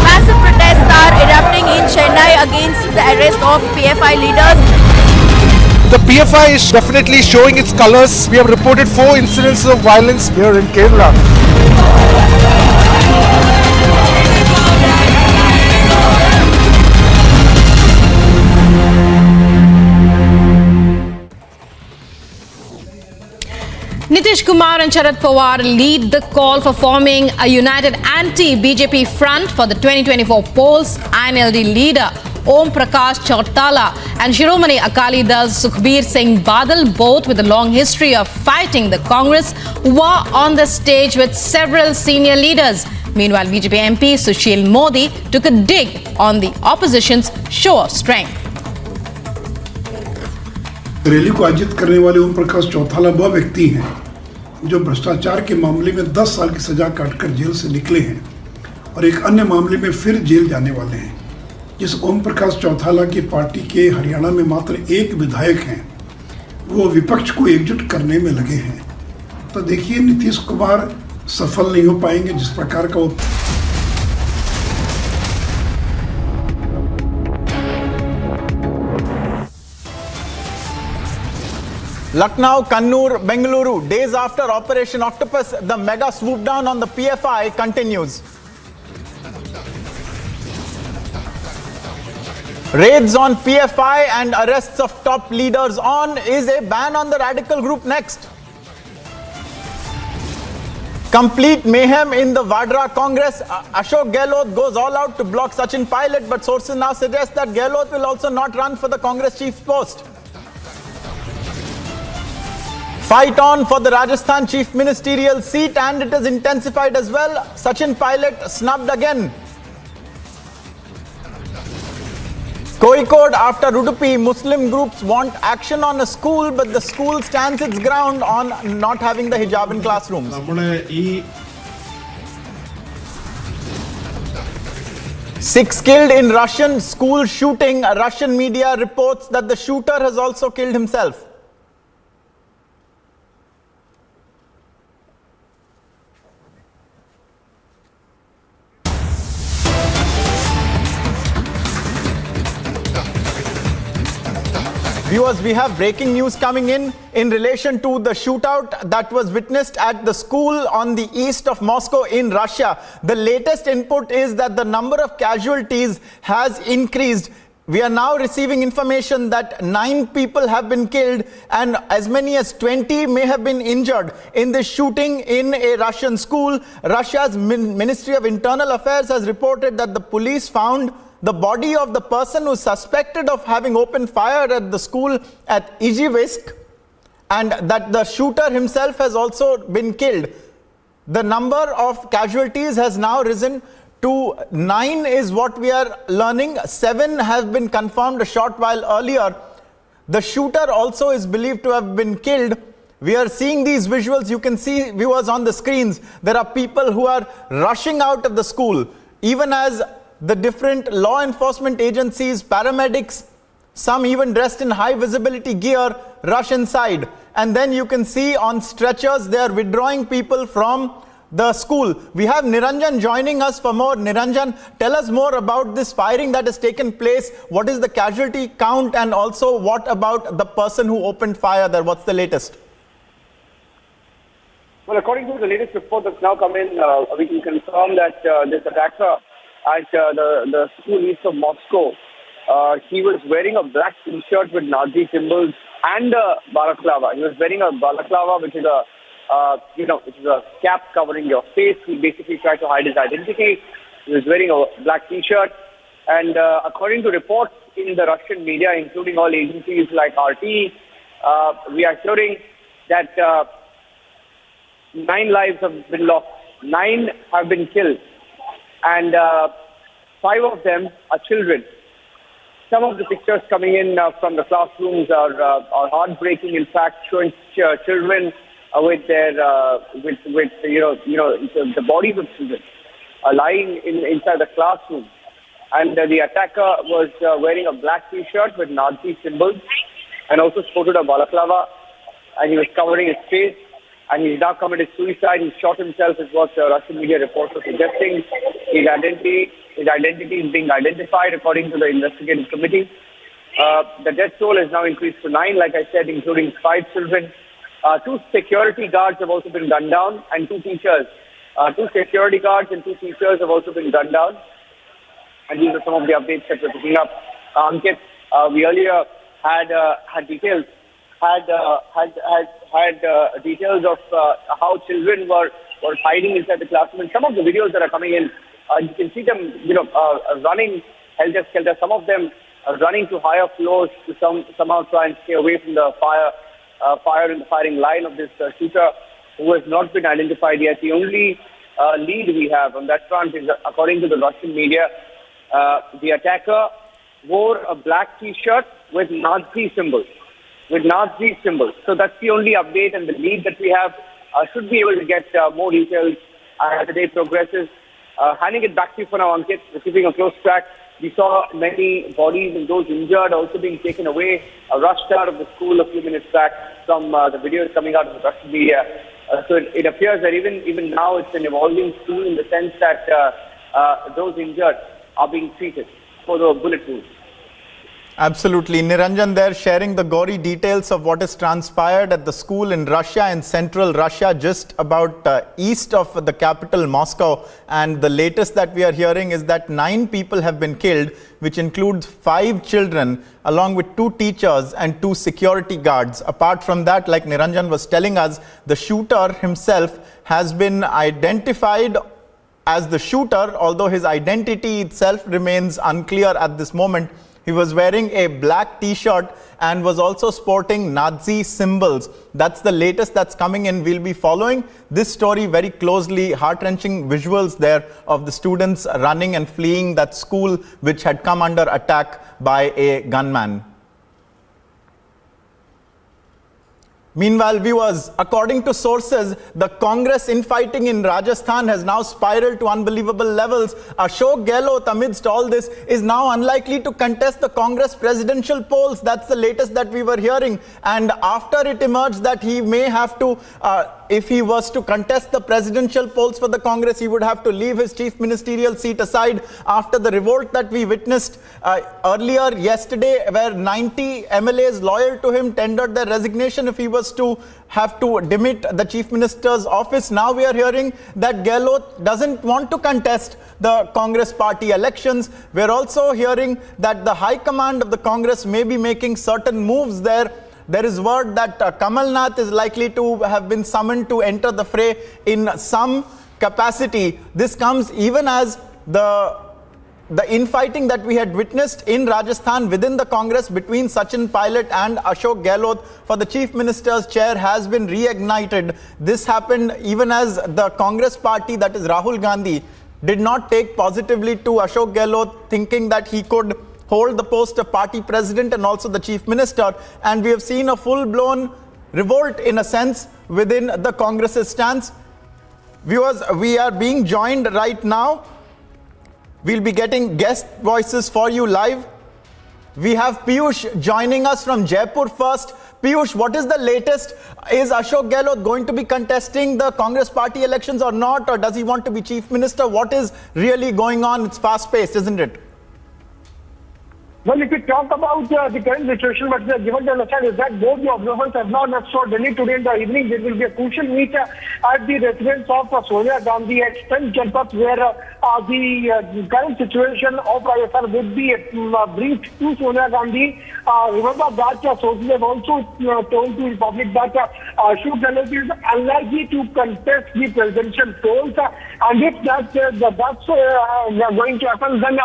Massive protests are erupting in Chennai against the arrest of PFI leaders. The PFI is definitely showing its colors. We have reported 4 incidences of violence here in Kerala. Nitish Kumar and Sharad Pawar lead the call for forming a united anti-BJP front for the 2024 polls. INLD leader Om Prakash Chautala and Shiromani Akali Dal's Sukhbir Singh Badal, both with a long history of fighting the Congress, were on the stage with several senior leaders. Meanwhile, BJP MP Sushil Modi took a dig on the opposition's show of strength. Rally को आयोजित करने वाले ओम प्रकाश चौटाला वह व्यक्ति हैं जो भ्रष्टाचार के मामले में 10 साल की सजा काटकर जेल से निकले हैं और एक अन्य मामले में फिर जेल जाने वाले हैं। जिस ओम प्रकाश चौटाला की पार्टी के हरियाणा में मात्र एक विधायक हैं, वो विपक्ष को एकजुट करने में लगे हैं। तो देखिए, नीतीश कुमार सफल नहीं हो पाएंगे जिस प्रकार का वो Lucknow, Kannur, Bengaluru, days after Operation Octopus, the mega swoop down on the PFI continues. Raids on PFI and arrests of top leaders on. Is a ban on the radical group next? Complete mayhem in the Vadra Congress. Ashok Gehlot goes all out to block Sachin Pilot, but sources now suggest that Gehlot will also not run for the Congress chief post. Fight on for the Rajasthan chief ministerial seat, and it has intensified as well. Sachin Pilot snubbed again. Kozhikode after Udupi, Muslim groups want action on a school, but the school stands its ground on not having the hijab in classrooms. 6 killed in Russian school shooting. Russian media reports that the shooter has also killed himself. Viewers, we have breaking news coming in relation to the shootout that was witnessed at the school on the east of Moscow in Russia. The latest input is that the number of casualties has increased. We are now receiving information that 9 people have been killed and as many as 20 may have been injured in this shooting in a Russian school. Russia's Ministry of Internal Affairs has reported that the police found the body of the person who is suspected of having opened fire at the school at Izhevsk, and that the shooter himself has also been killed. The number of casualties has now risen to 9 is what we are learning. 7 have been confirmed a short while earlier. The shooter also is believed to have been killed. We are seeing these visuals. You can see, viewers, on the screens. There are people who are rushing out of the school, even as the different law enforcement agencies, paramedics, some even dressed in high visibility gear, rush inside. And then you can see on stretchers, they are withdrawing people from the school. We have Niranjan joining us for more. Niranjan, tell us more about this firing that has taken place. What is the casualty count, and also what about the person who opened fire there? What's the latest? Well, according to the latest report that's now come in, we can confirm that this attacker at the school east of Moscow, he was wearing a black t-shirt with Nazi symbols and a balaclava. He was wearing a balaclava, which is a cap covering your face. He basically tried to hide his identity. He was wearing a black t-shirt, and according to reports in the Russian media, including all agencies like RT, we are hearing that 9 lives have been lost, 9 have been killed, and 5 of them are children. Some of the pictures coming in from the classrooms are heartbreaking, in fact, showing children with their with the bodies of children lying inside the classroom, and the attacker was wearing a black T-shirt with Nazi symbols and also sported a balaclava, and he was covering his face, and he's now committed suicide. He shot himself, is what Russian media reports are suggesting. His identity is being identified according to the investigative committee. The death toll has now increased to 9, like I said, including 5 children. 2 security guards have also been gunned down, and 2 teachers. 2 security guards and 2 teachers have also been gunned down. And these are some of the updates that we're picking up. Ankit, we earlier had details details of how children were hiding inside the classroom. And some of the videos that are coming in, you can see them, running helter-skelter. Some of them are running to higher floors to somehow try and stay away from the fire in the firing line of this shooter, who has not been identified yet. The only lead we have on that front is, according to the Russian media, the attacker wore a black T-shirt with Nazi symbols. So that's the only update and the lead that we have. Should be able to get more details as the day progresses. Handing it back to you for now, Ankit. We're keeping a close track. We saw many bodies and those injured also being taken away, rushed out of the school a few minutes back from the videos coming out of the Russian media. So it appears that even now it's an evolving scene in the sense that those injured are being treated for the bullet wounds. Absolutely. Niranjan there sharing the gory details of what has transpired at the school in Russia, in central Russia, just about east of the capital, Moscow. And the latest that we are hearing is that 9 people have been killed, which includes 5 children, along with 2 teachers and 2 security guards. Apart from that, like Niranjan was telling us, the shooter himself has been identified as the shooter, although his identity itself remains unclear at this moment. He was wearing a black T-shirt and was also sporting Nazi symbols. That's the latest that's coming in. We'll be following this story very closely. Heart-wrenching visuals there of the students running and fleeing that school which had come under attack by a gunman. Meanwhile, viewers, according to sources, the Congress infighting in Rajasthan has now spiraled to unbelievable levels. Ashok Gehlot, amidst all this, is now unlikely to contest the Congress presidential polls. That's the latest that we were hearing. And after it emerged that he may have to, if he was to contest the presidential polls for the Congress, he would have to leave his chief ministerial seat aside after the revolt that we witnessed earlier yesterday, where 90 MLAs loyal to him tendered their resignation if he was to have to demit the chief minister's office. Now we are hearing that Gehlot doesn't want to contest the Congress party elections. We're also hearing that the high command of the Congress may be making certain moves there. There is word that Kamal Nath is likely to have been summoned to enter the fray in some capacity. This comes even as the infighting that we had witnessed in Rajasthan within the Congress between Sachin Pilot and Ashok Gehlot for the Chief Minister's chair has been reignited. This happened even as the Congress party, that is Rahul Gandhi, did not take positively to Ashok Gehlot, thinking that he could hold the post of party president and also the chief minister. And we have seen a full-blown revolt in a sense within the Congress's stance. Viewers, we are being joined right now. We'll be getting guest voices for you live. We have Piyush joining us from Jaipur first. Piyush, what is the latest? Is Ashok Gehlot going to be contesting the Congress party elections or not? Or does he want to be chief minister? What is really going on? It's fast-paced, isn't it? Well, if we talk about the current situation, what we are given to understand is that both the observers have not left for Delhi today in the evening. There will be a crucial meet at the residence of Sonia Gandhi at St. Campus, where the current situation of Rajasthan would be briefed to Sonia Gandhi. Remember that sources have also told to the public that Ashok Gehlot is unlikely to contest the presidential polls. And if that's going to happen, then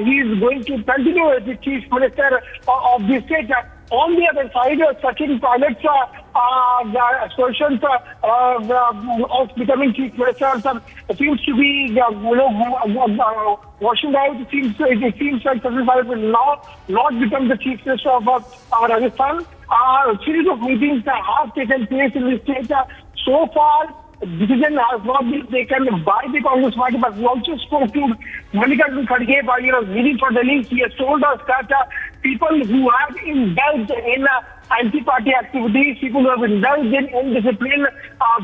he is going to continue as the chief minister of the state. On the other side, Sachin Pilot's assertions of becoming chief minister seems to be washing out. It seems like Sachin Pilot will now not become the chief minister of Rajasthan. A series of meetings have taken place in the state. So far, decision has not been taken by the Congress party, but we also spoke to Mallikarjun Kharge while he was leaving for Delhi. He has told us that people who have indulged in anti-party activities, people who have indulged in indiscipline,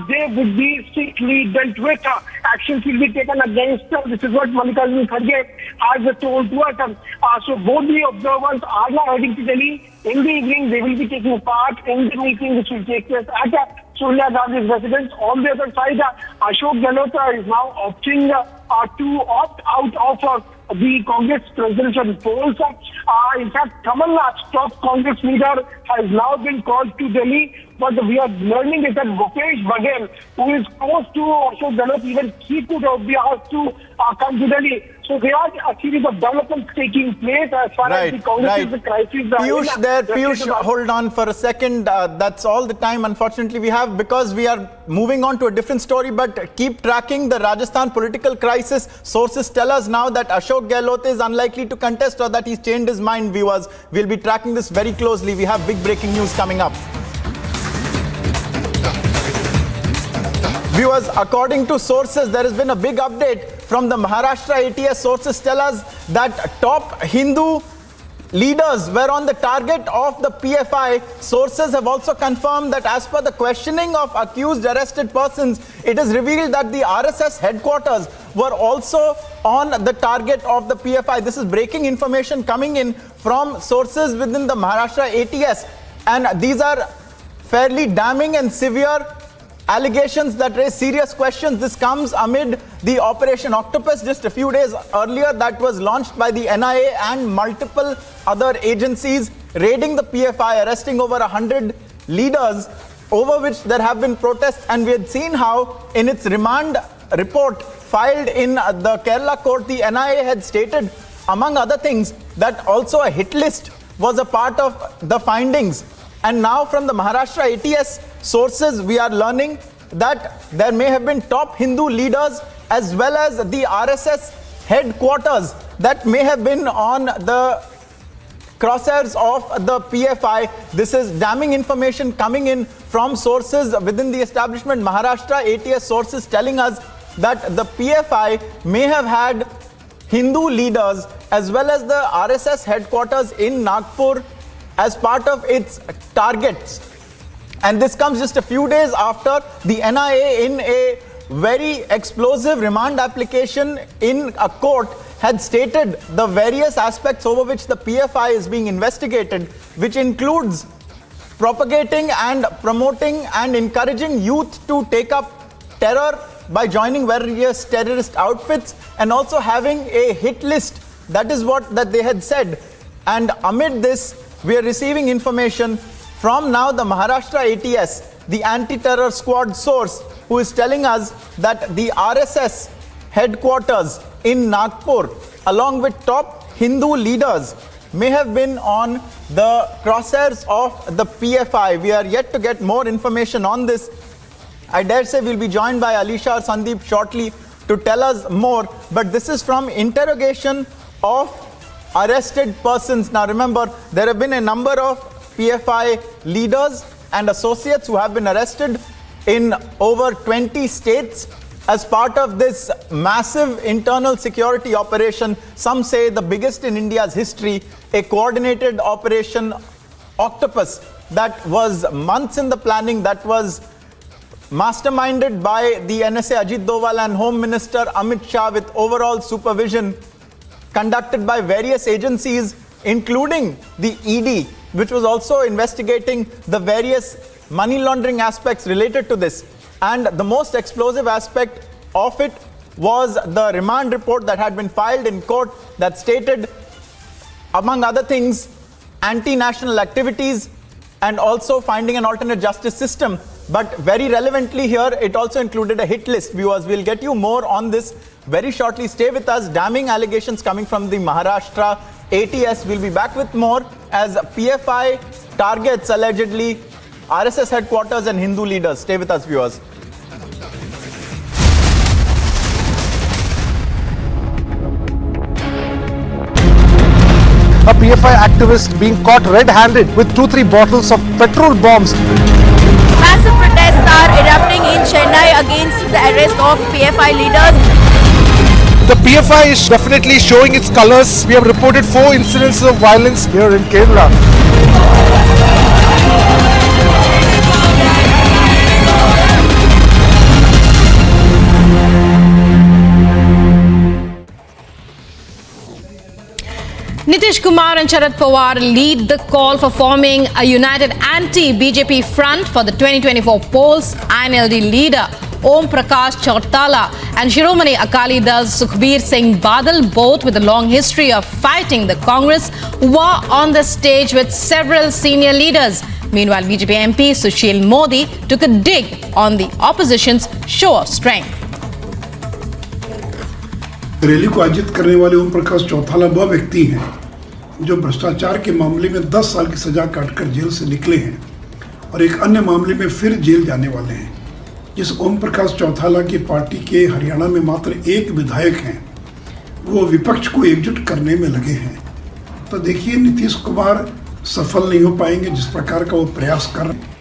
they would be strictly dealt with. Actions will be taken against them. This is what Mallikarjun Kharge has told to us. So both the observers are now heading to Delhi. In the evening, they will be taking part in the meeting which will take place at Sonia Gandhi's residence. On the other side, Ashok Gehlot is now opting to opt out of the Congress presidential polls. In fact, Kamal Nath's top Congress leader has now been called to Delhi. But we are learning is that Bhupesh Baghel, who is close to Ashok Gehlot, even he could be asked to come to Delhi. So there are a series of developments taking place as far as the Congress crisis. Piyush, hold on for a second. That's all the time, unfortunately, we have, because we are moving on to a different story. But keep tracking the Rajasthan political crisis. Sources tell us now that Ashok Gehlot is unlikely to contest, or that he's changed his mind, viewers. We'll be tracking this very closely. We have big breaking news coming up. Viewers, according to sources, there has been a big update from the Maharashtra ATS. Sources tell us that top Hindu leaders were on the target of the PFI. Sources have also confirmed that as per the questioning of accused arrested persons, it is revealed that the RSS headquarters were also on the target of the PFI. This is breaking information coming in from sources within the Maharashtra ATS. And these are fairly damning and severe allegations that raise serious questions. This comes amid the Operation Octopus just a few days earlier that was launched by the NIA and multiple other agencies, raiding the PFI, arresting over 100 leaders, over which there have been protests. And we had seen how in its remand report filed in the Kerala court, the NIA had stated, among other things, that also a hit list was a part of the findings. And now from the Maharashtra ATS sources, we are learning that there may have been top Hindu leaders as well as the RSS headquarters that may have been on the crosshairs of the PFI. This is damning information coming in from sources within the establishment. Maharashtra ATS sources telling us that the PFI may have had Hindu leaders as well as the RSS headquarters in Nagpur as part of its targets. And this comes just a few days after the NIA, in a very explosive remand application in a court, had stated the various aspects over which the PFI is being investigated, which includes propagating and promoting and encouraging youth to take up terror by joining various terrorist outfits, and also having a hit list. That is what that they had said. And amid this, we are receiving information from now the Maharashtra ATS, the anti-terror squad source, who is telling us that the RSS headquarters in Nagpur, along with top Hindu leaders, may have been on the crosshairs of the PFI. We are yet to get more information on this. I dare say we'll be joined by Alisha or Sandeep shortly to tell us more. But this is from interrogation of arrested persons. Now remember, there have been a number of PFI leaders and associates who have been arrested in over 20 states as part of this massive internal security operation. Some say the biggest in India's history, a coordinated operation Octopus that was months in the planning, that was masterminded by the NSA Ajit Doval and Home Minister Amit Shah, with overall supervision conducted by various agencies, including the ED, which was also investigating the various money laundering aspects related to this. And the most explosive aspect of it was the remand report that had been filed in court that stated, among other things, anti-national activities and also finding an alternate justice system. But very relevantly here, it also included a hit list. Viewers, we'll get you more on this very shortly. Stay with us. Damning allegations coming from the Maharashtra ATS. We'll be back with more as PFI targets allegedly RSS headquarters and Hindu leaders. Stay with us, viewers. A PFI activist being caught red-handed with 2-3 bottles of petrol bombs. Massive protests are erupting in Chennai against the arrest of PFI leaders. The PFI is definitely showing its colors. We have reported 4 incidents of violence here in Kerala. Nitish Kumar and Sharad Pawar lead the call for forming a united anti-BJP front for the 2024 polls. NLD leader Om Prakash Chautala and Shiromani Akali Dal's Sukhbir Singh Badal, both with a long history of fighting the Congress, were on the stage with several senior leaders. Meanwhile, BJP MP Sushil Modi took a dig on the opposition's show of strength. Rally को आयोजित करने वाले ओम प्रकाश चौटाला वह व्यक्ति हैं जो भ्रष्टाचार के मामले में 10 साल की सजा काटकर जेल से निकले हैं और एक अन्य मामले में फिर जेल जाने वाले हैं। जिस ओम प्रकाश चौटाला की पार्टी के हरियाणा में मात्र एक विधायक हैं, वो विपक्ष को एकजुट करने में लगे हैं। तो देखिए नीतीश कुमार सफल नहीं हो पाएंगे जिस प्रकार का वो प्रयास कर रहे हैं।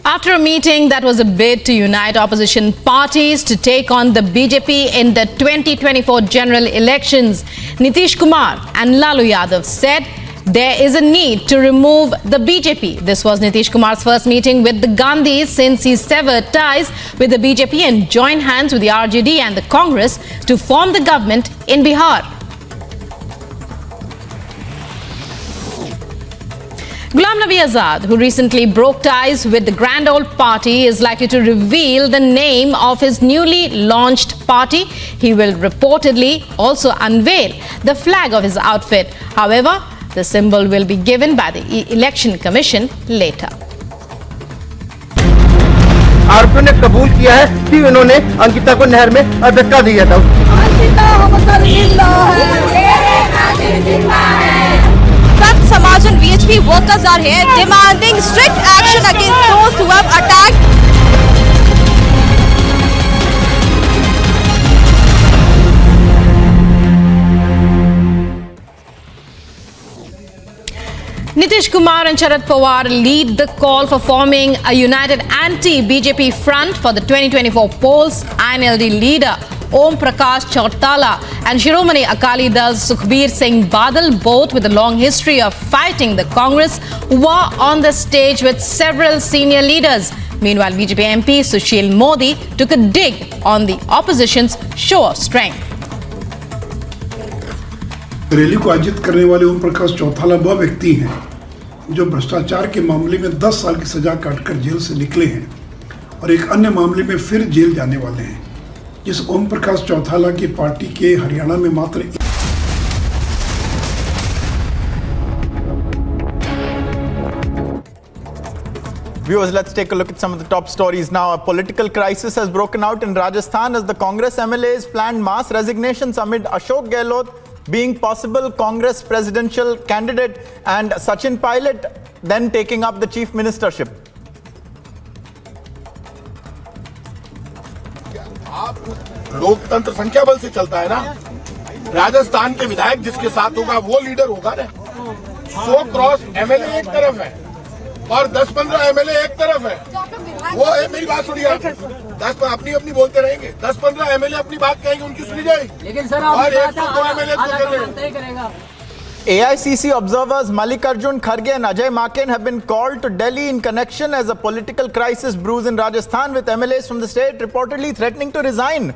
After a meeting that was a bid to unite opposition parties to take on the BJP in the 2024 general elections, Nitish Kumar and Lalu Yadav said there is a need to remove the BJP. This was Nitish Kumar's first meeting with the Gandhis since he severed ties with the BJP and joined hands with the RJD and the Congress to form the government in Bihar. Ghulam Nabi Azad, who recently broke ties with the Grand Old Party, is likely to reveal the name of his newly launched party. He will reportedly also unveil the flag of his outfit. However, the symbol will be given by the Election Commission later. आरोपियों ने कबूल किया है कि उन्होंने अंकिता को नहर में धक्का दिया था। Samaj and VHP workers are here demanding strict action against those who have attacked. Nitish Kumar and Sharad Pawar lead the call for forming a united anti-BJP front for the 2024 polls. NLD leader Om Prakash Chautala and Shiromani Akali Dal's Sukhbir Singh Badal, both with a long history of fighting the Congress, were on the stage with several senior leaders. Meanwhile, BJP MP Sushil Modi took a dig on the opposition's show of strength. Rally को आयोजित करने वाले ओम प्रकाश चौटाला वह व्यक्ति हैं जो भ्रष्टाचार के मामले में 10 साल की सजा काटकर जेल से निकले हैं और एक अन्य मामले में फिर जेल जाने वाले हैं। जिस ओम प्रकाश चौटाला की पार्टी के हरियाणा में मात्र Viewers, let's take a look at some of the top stories now. A political crisis has broken out in Rajasthan as the Congress MLAs planned mass resignations amid Ashok Gehlot being possible Congress presidential candidate and Sachin Pilot then taking up the chief ministership. लोकतंत्र संख्या बल से चलता है ना। राजस्थान के विधायक जिसके साथ होगा वो लीडर होगा ना। 100 क्रॉस एमएलए एक तरफ है और 10-15 एमएलए एक तरफ है। वो मेरी बात सुनिए, 10 अपनी बोलते रहेंगे, 10-15 एमएलए अपनी बात कहेंगे, उनकी सुनी जाएगी। लेकिन सर और 102 एमएलए तो करेगा। AICC observers Mallikarjun Kharge and Ajay Maken have been called to Delhi in connection as a political crisis brews in Rajasthan, with MLAs from the state reportedly threatening to resign.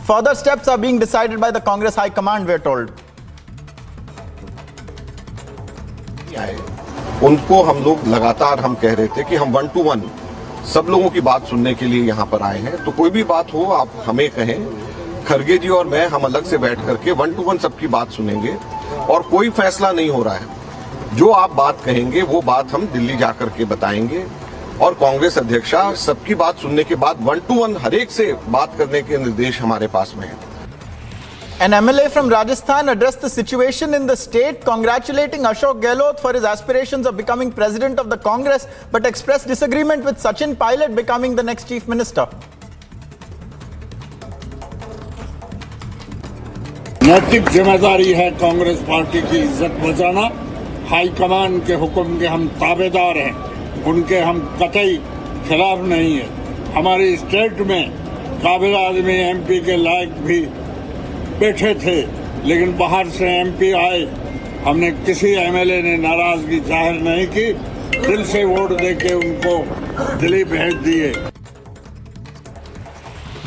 Further steps are being decided by the Congress High Command, we are told. उनको हम लोग लगातार हम कह रहे थे कि हम 1-to-1 सब लोगों की बात सुनने के लिए यहाँ पर आए हैं। तो कोई भी बात हो आप हमें कहें, खरगे जी और मैं हम अलग से बैठ करके 1-to-1 सबकी बात सुनेंगे और कोई फैसला नहीं हो रहा है। जो आप बात कहेंगे वो बात हम दिल्ली जाकर के बताएंगे और कांग्रेस अध्यक्षा सबकी बात सुनने के बाद 1-to-1 हर एक से बात करने के निर्देश हमारे पास में है। An MLA from Rajasthan addressed the situation in the state, congratulating Ashok Gehlot for his aspirations of becoming president of the Congress, but expressed disagreement with Sachin Pilot becoming the next chief minister. नैतिक जिम्मेदारी है Congress party की इज्जत बचाना। High command के हुक्म के हम ताबेदार हैं, उनके हम कतई खिलाफ नहीं है। हमारी स्टेट में काबिल आदमी एमपी के लायक भी बैठे थे, लेकिन बाहर से एमपी आए, हमने किसी एमएलए ने नाराजगी जाहिर नहीं की, दिल से वोट देके उनको दिल्ली भेज दिए।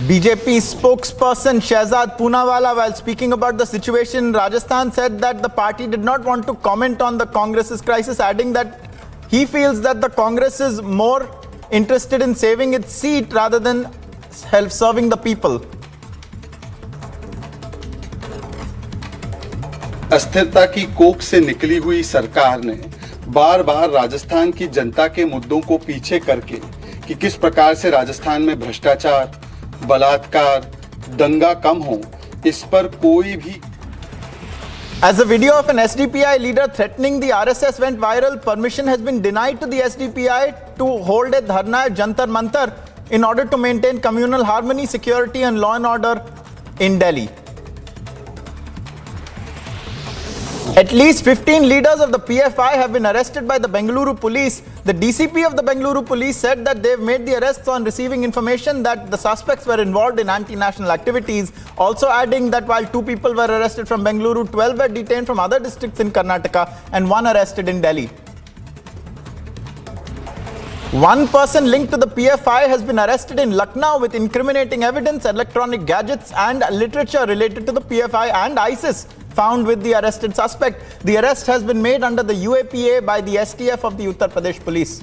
BJP spokesperson Shehzad Poonawalla, while speaking about the situation in Rajasthan, said that the party did not want to comment on the Congress's crisis, adding that he feels that the Congress is more interested in saving its seat rather than serving the people. अस्थिरता की कोख से निकली हुई सरकार ने बार बार राजस्थान की जनता के मुद्दों को पीछे करके कि किस प्रकार से राजस्थान में भ्रष्टाचार, बलात्कार, दंगा कम हो, इस पर कोई भी. As a video of an SDPI leader threatening the RSS went viral, permission has been denied to the SDPI to hold a dharna at Jantar Mantar in order to maintain communal harmony, security and law and order in Delhi. At least 15 leaders of the PFI have been arrested by the Bengaluru police. The DCP of the Bengaluru police said that they've made the arrests on receiving information that the suspects were involved in anti-national activities, also adding that while 2 people were arrested from Bengaluru, 12 were detained from other districts in Karnataka and 1 arrested in Delhi. One person linked to the PFI has been arrested in Lucknow with incriminating evidence, electronic gadgets and literature related to the PFI and ISIS found with the arrested suspect. The arrest has been made under the UAPA by the STF of the Uttar Pradesh police.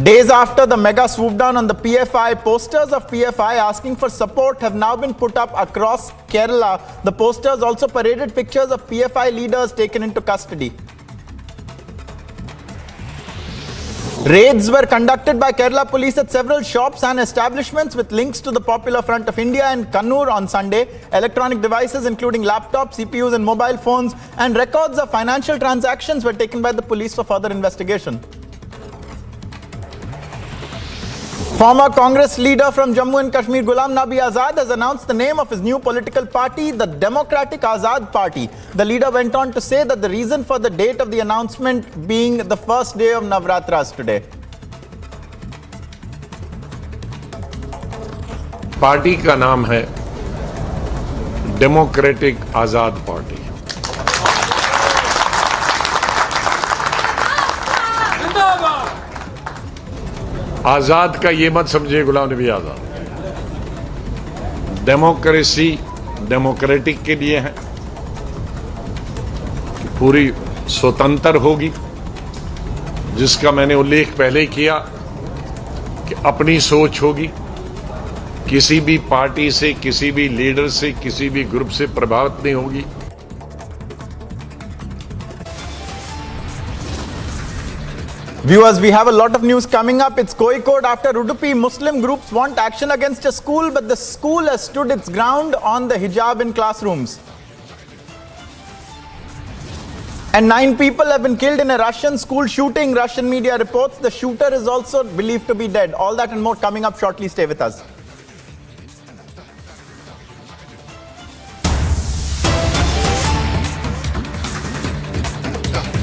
Days after the mega swoop down on the PFI, posters of PFI asking for support have now been put up across Kerala. The posters also paraded pictures of PFI leaders taken into custody. Raids were conducted by Kerala police at several shops and establishments with links to the Popular Front of India and Kannur on Sunday. Electronic devices including laptops, CPUs and mobile phones and records of financial transactions were taken by the police for further investigation. Former Congress leader from Jammu and Kashmir, Ghulam Nabi Azad, has announced the name of his new political party, the Democratic Azad Party. The leader went on to say that the reason for the date of the announcement being the first day of Navratras today. Party का नाम है democratic आजाद party. आजाद का ये मत समझिए Ghulam Nabi Azad, democracy democratic के लिए है, पूरी स्वतंत्र होगी, जिसका मैंने उल्लेख पहले किया कि अपनी सोच होगी, किसी भी पार्टी से, किसी भी लीडर से, किसी भी ग्रुप से प्रभावित नहीं होगी। Viewers, we have a lot of news coming up. It's Kozhikode after Udupi. Muslim groups want action against a school, but the school has stood its ground on the hijab in classrooms. And 9 people have been killed in a Russian school shooting. Russian media reports the shooter is also believed to be dead. All that and more coming up shortly. Stay with us.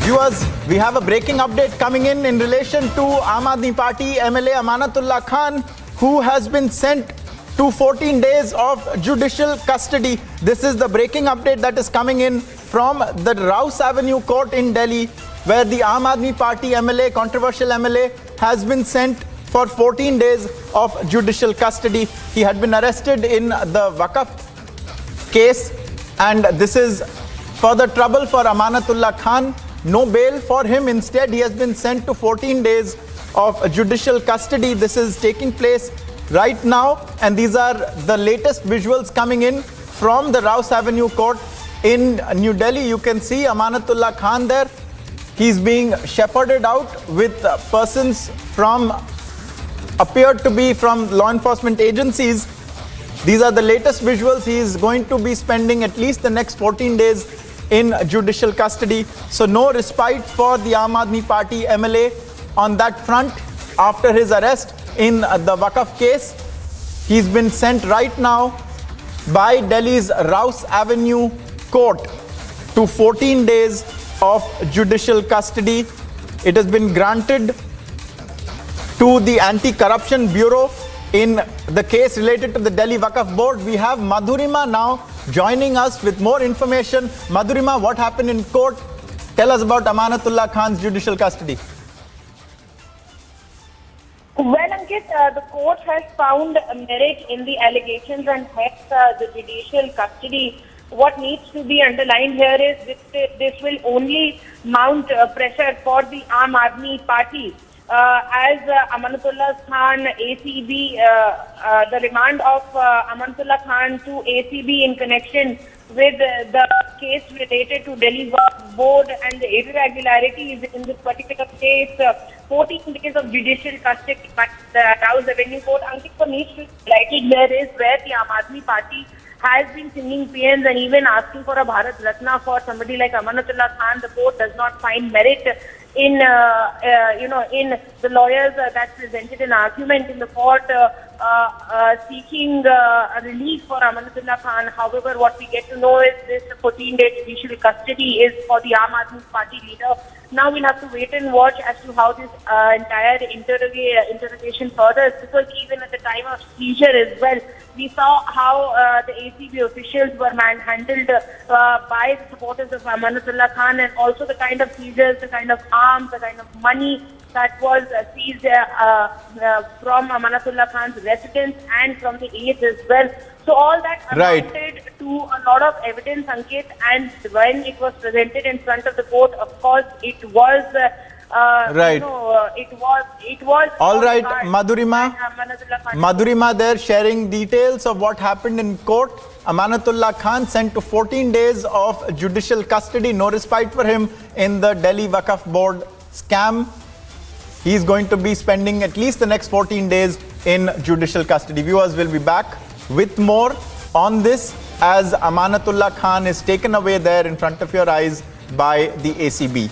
Viewers, we have a breaking update coming in relation to Aam Aadmi Party MLA Amanatullah Khan, who has been sent to 14 days of judicial custody. This is the breaking update that is coming in from the Rouse Avenue court in Delhi, where the Aam Aadmi Party MLA, controversial MLA, has been sent for 14 days of judicial custody. He had been arrested in the Waqf case, and this is further trouble for Amanatullah Khan. No bail for him. Instead, he has been sent to 14 days of judicial custody. This is taking place right now, and these are the latest visuals coming in from the Rouse Avenue court in New Delhi. You can see Amanatullah Khan there. He's being shepherded out with persons from, appeared to be from law enforcement agencies. These are the latest visuals. He is going to be spending at least the next 14 days in judicial custody. So no respite for the Aam Aadmi Party MLA on that front after his arrest in the Waqf case. He's been sent right now by Delhi's Rouse Avenue court to 14 days of judicial custody. It has been granted to the Anti-Corruption Bureau in the case related to the Delhi Waqf Board. We have Madhurima now joining us with more information. Madhurima, what happened in court? Tell us about Amanatullah Khan's judicial custody. Well, Ankit, the court has found merit in the allegations and hence the judicial custody. What needs to be underlined here is this will only mount pressure for the Aam Aadmi Party. As Amanatullah Khan, ACB, the remand of Amanatullah Khan to ACB in connection with the case related to Delhi Waqf Board and the irregularities in this particular case, 14 days of judicial custody by the Rouse Avenue Court. Ankit, what needs to be highlighted here is where the Aam Aadmi Party has been singing paeans and even asking for a Bharat Ratna for somebody like Amanatullah Khan. The court does not find merit in in the lawyers that presented an argument in the court seeking a relief for Amanatullah Khan. However, what we get to know is this 14-day judicial custody is for the Aam Aadmi Party leader. Now we'll have to wait and watch as to how this entire interrogation furthers, because even at the time of seizure as well, we saw how the ACB officials were manhandled by the supporters of Amanatullah Khan, and also the kind of seizures, the kind of arms, the kind of money that was seized from Amanatullah Khan's residence and from the aides as well. So all that amounted to a lot of evidence, Ankit, and when it was presented in front of the court, of course, it was it was all right. Madhurima there sharing details of what happened in court. Amanatullah Khan sent to 14 days of judicial custody, no respite for him in the Delhi Waqf Board scam. He's going to be spending at least the next 14 days in judicial custody. Viewers will be back with more on this as Amanatullah Khan is taken away there in front of your eyes by the ACB.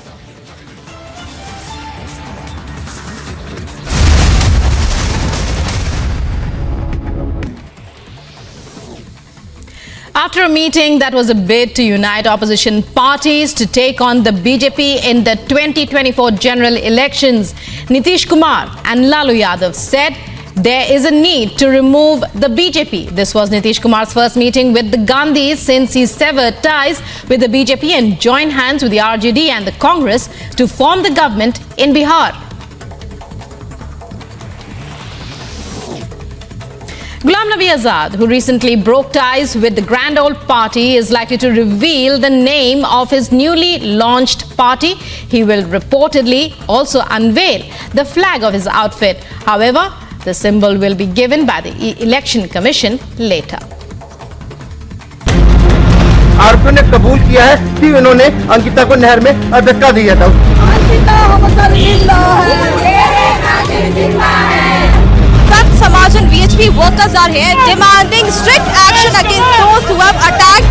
After a meeting that was a bid to unite opposition parties to take on the BJP in the 2024 general elections, Nitish Kumar and Lalu Yadav said there is a need to remove the BJP. This was Nitish Kumar's first meeting with the Gandhis since he severed ties with the BJP and joined hands with the RJD and the Congress to form the government in Bihar. Ghulam Nabi Azad, who recently broke ties with the Grand Old Party, is likely to reveal the name of his newly launched party. He will reportedly also unveil the flag of his outfit. However, the symbol will be given by the Election Commission later. आरोपियों ने कबूल किया है कि उन्होंने अंकिता को नहर में धक्का दिया था। Samaj and VHP workers are here demanding strict action against those who have attacked.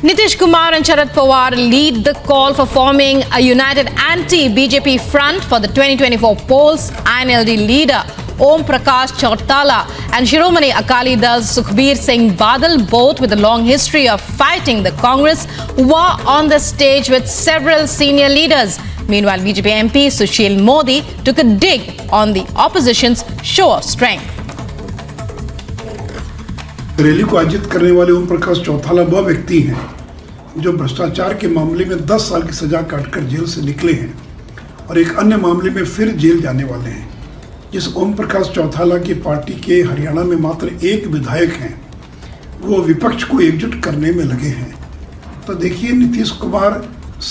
Nitish Kumar and Sharad Pawar lead the call for forming a united anti-BJP front for the 2024 polls. INLD leader Om Prakash Chautala and Shiromani Akali Dal's Sukhbir Singh Badal, both with a long history of fighting the Congress, were on the stage with several senior leaders. Meanwhile, BJP MP Sushil Modi took a dig on the opposition's show of strength. Rally को आयोजित करने वाले ओम प्रकाश चौटाला वह व्यक्ति हैं जो भ्रष्टाचार के मामले में 10 साल की सजा काटकर जेल से निकले हैं और एक अन्य मामले में फिर जेल जाने वाले हैं। जिस ओम प्रकाश चौटाला की पार्टी के हरियाणा में मात्र एक विधायक हैं, वो विपक्ष को एकजुट करने में लगे हैं। तो देखिए नीतीश कुमार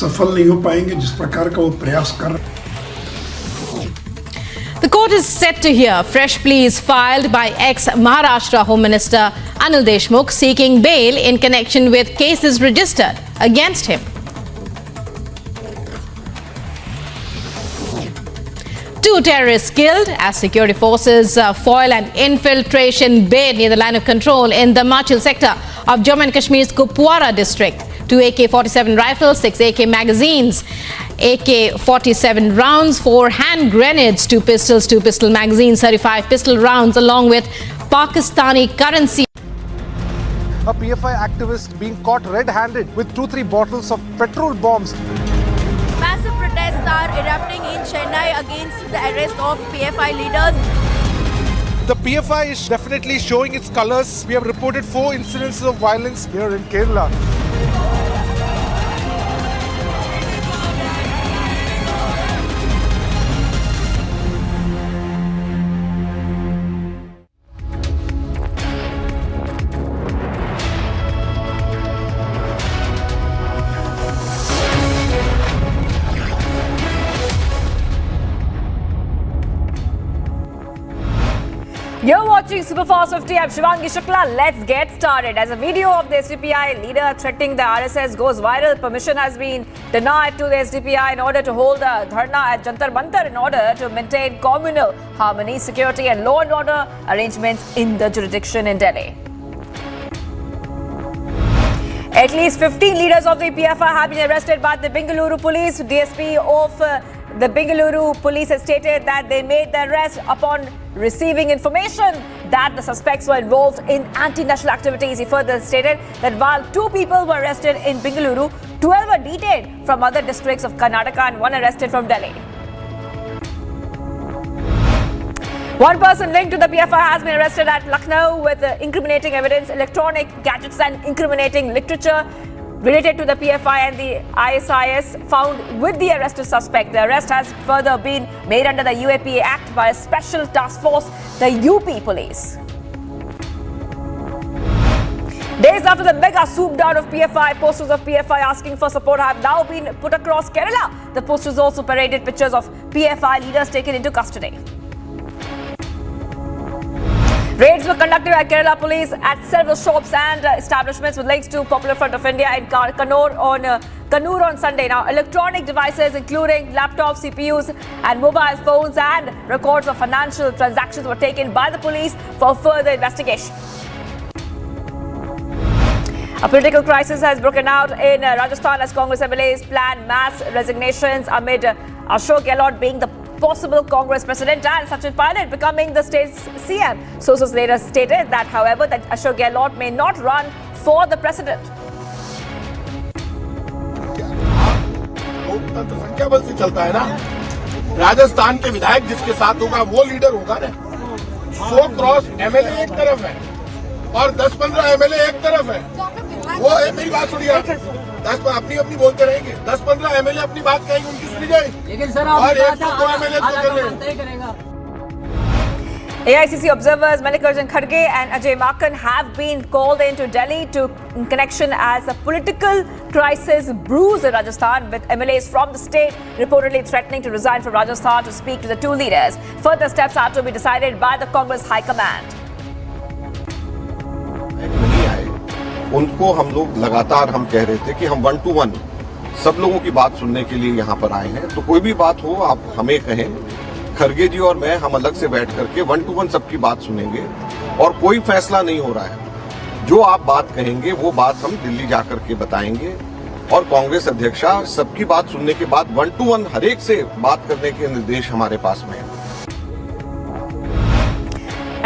सफल नहीं हो पाएंगे जिस प्रकार का वो प्रयास कर रहे हैं। The court is set to hear fresh pleas filed by ex-Maharashtra Home Minister Anil Deshmukh seeking bail in connection with cases registered against him. 2 terrorists killed as security forces foil an infiltration bid near the line of control in the Himachal sector of Jammu and Kashmir's Kupwara district. 2 AK-47 rifles, 6 AK magazines, AK-47 rounds, 4 hand grenades, 2 pistols, 2 pistol magazines, 35 pistol rounds, along with Pakistani currency. A PFI activist being caught red-handed with 2-3 bottles of petrol bombs. Massive protests are erupting in Chennai against the arrest of PFI leaders. The PFI is definitely showing its colors. We have reported 4 incidences of violence here in Kerala. You're watching Superfast 50. I'm Shivangi Shukla. Let's get started. As a video of the SDPI leader threatening the RSS goes viral, permission has been denied to the SDPI in order to hold a dharna at Jantar Mantar in order to maintain communal harmony, security and law and order arrangements in the jurisdiction in Delhi. At least 15 leaders of the PFI have been arrested by the Bengaluru police. DSP of the Bengaluru police has stated that they made the arrest upon receiving information that the suspects were involved in anti-national activities. He further stated that while 2 people were arrested in Bengaluru, 12 were detained from other districts of Karnataka and 1 arrested from Delhi. One person linked to the PFI has been arrested at Lucknow with incriminating evidence, electronic gadgets and incriminating literature related to the PFI and the ISIS found with the arrested suspect. The arrest has further been made under the UAPA Act by a special task force, the UP Police. Days after the mega swoop down of PFI, posters of PFI asking for support have now been put across Kerala. The posters also paraded pictures of PFI leaders taken into custody. Raids were conducted by Kerala police at several shops and establishments with links to Popular Front of India in Kannur on Sunday. Now, electronic devices including laptops, CPUs and mobile phones and records of financial transactions were taken by the police for further investigation. A political crisis has broken out in Rajasthan as Congress MLAs plan mass resignations amid Ashok Gehlot being the possible Congress president and Sachin Pilot becoming the state's CM. Sources later stated that, however, that Ashok Gehlot may not run for the president. लोकतंत्र संख्या बल से चलता है ना। राजस्थान के विधायक जिसके साथ होगा वो लीडर होगा ना। 100 क्रॉस एमएलए एक तरफ है और 10-15 एमएलए एक तरफ है। वो मेरी बात सुनिए, 10 अपनी अपनी बोलते रहेंगे, 10-15 एमएलए अपनी बात कहेंगे, उनकी सुनी जाएगी, लेकिन सर और 102 एमएलए तो कर रहे हैं। AICC observers Mallikarjun Kharge and Ajay Makhan have been called into Delhi in connection as a political crisis brews in Rajasthan, with MLAs from the state reportedly threatening to resign from Rajasthan to speak to the 2 leaders. Further steps are to be decided by the Congress High Command. उनको हम लोग लगातार हम कह रहे थे कि हम 1 to 1 सब लोगों की बात सुनने के लिए यहाँ पर आए हैं, तो कोई भी बात हो आप हमें कहें, खरगे जी और मैं हम अलग से बैठ करके 1 to 1 सबकी बात सुनेंगे और कोई फैसला नहीं हो रहा है। जो आप बात कहेंगे वो बात हम दिल्ली जाकर के बताएंगे और कांग्रेस अध्यक्षा सबकी बात सुनने के बाद 1 to 1 हर एक से बात करने के निर्देश हमारे पास में है।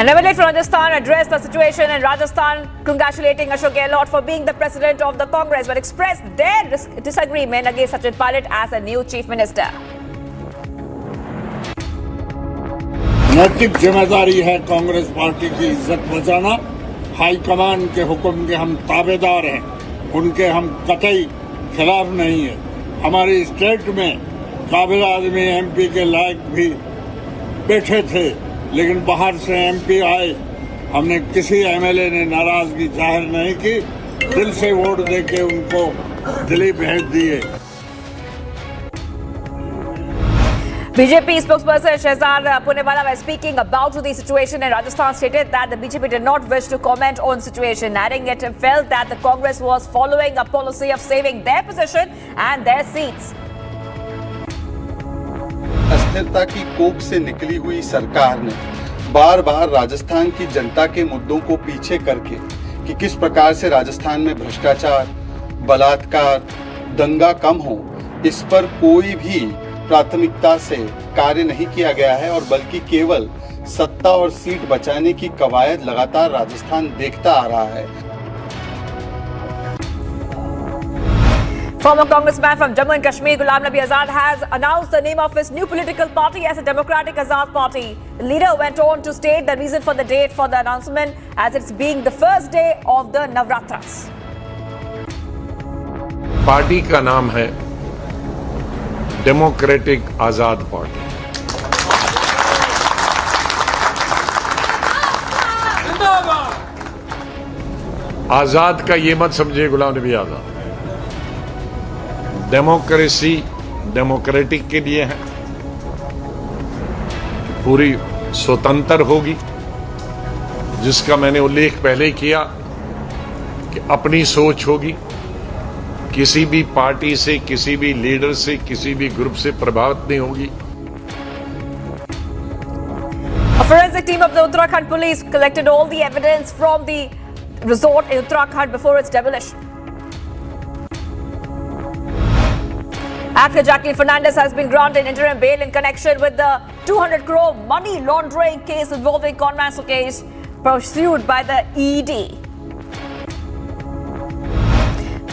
An MLA from Rajasthan addressed the situation in Rajasthan, congratulating Ashok Gehlot for being the president of the Congress, but expressed their disagreement against Sachin Pilot as a new chief minister. नैतिक जिम्मेदारी है Congress party की इज्जत बचाना। High command के हुक्म के हम ताबेदार हैं, उनके हम कतई खिलाफ नहीं है। हमारी स्टेट में काबिल आदमी एमपी के लायक भी बैठे थे, लेकिन बाहर से एमपी आए, हमने किसी एमएलए ने नाराजगी जाहिर नहीं की, दिल से वोट देके उनको दिल्ली भेज दिए। BJP spokesperson Shehzad Punewala, was speaking about the situation in Rajasthan, stated that the BJP did not wish to comment on the situation, adding it felt that the Congress was following a policy of saving their position and their seats. जाहिर था कि कोख से निकली हुई सरकार ने बार बार राजस्थान की जनता के मुद्दों को पीछे करके कि किस प्रकार से राजस्थान में भ्रष्टाचार, बलात्कार, दंगा कम हो, इस पर कोई भी प्राथमिकता से कार्य नहीं किया गया है और बल्कि केवल सत्ता और सीट बचाने की कवायद लगातार राजस्थान देखता आ रहा है। Former congressman from Jammu and Kashmir, Ghulam Nabi Azad, has announced the name of his new political party as the Democratic Azad Party. The leader went on to state the reason for the date for the announcement as it's being the first day of the Navratras. Party का नाम है democratic आजाद party. आजाद का ये मत समझिए Ghulam Nabi Azad, democracy democratic के लिए है, पूरी स्वतंत्र होगी, जिसका मैंने उल्लेख पहले किया कि अपनी सोच होगी, किसी भी पार्टी से, किसी भी लीडर से, किसी भी ग्रुप से प्रभावित नहीं होगी। A forensic team of the Uttarakhand police collected all the evidence from the resort in Uttarakhand before its demolition. Actor Jacqueline Fernandez has been granted interim bail in connection with the 200 crore money laundering case involving conman case pursued by the ED.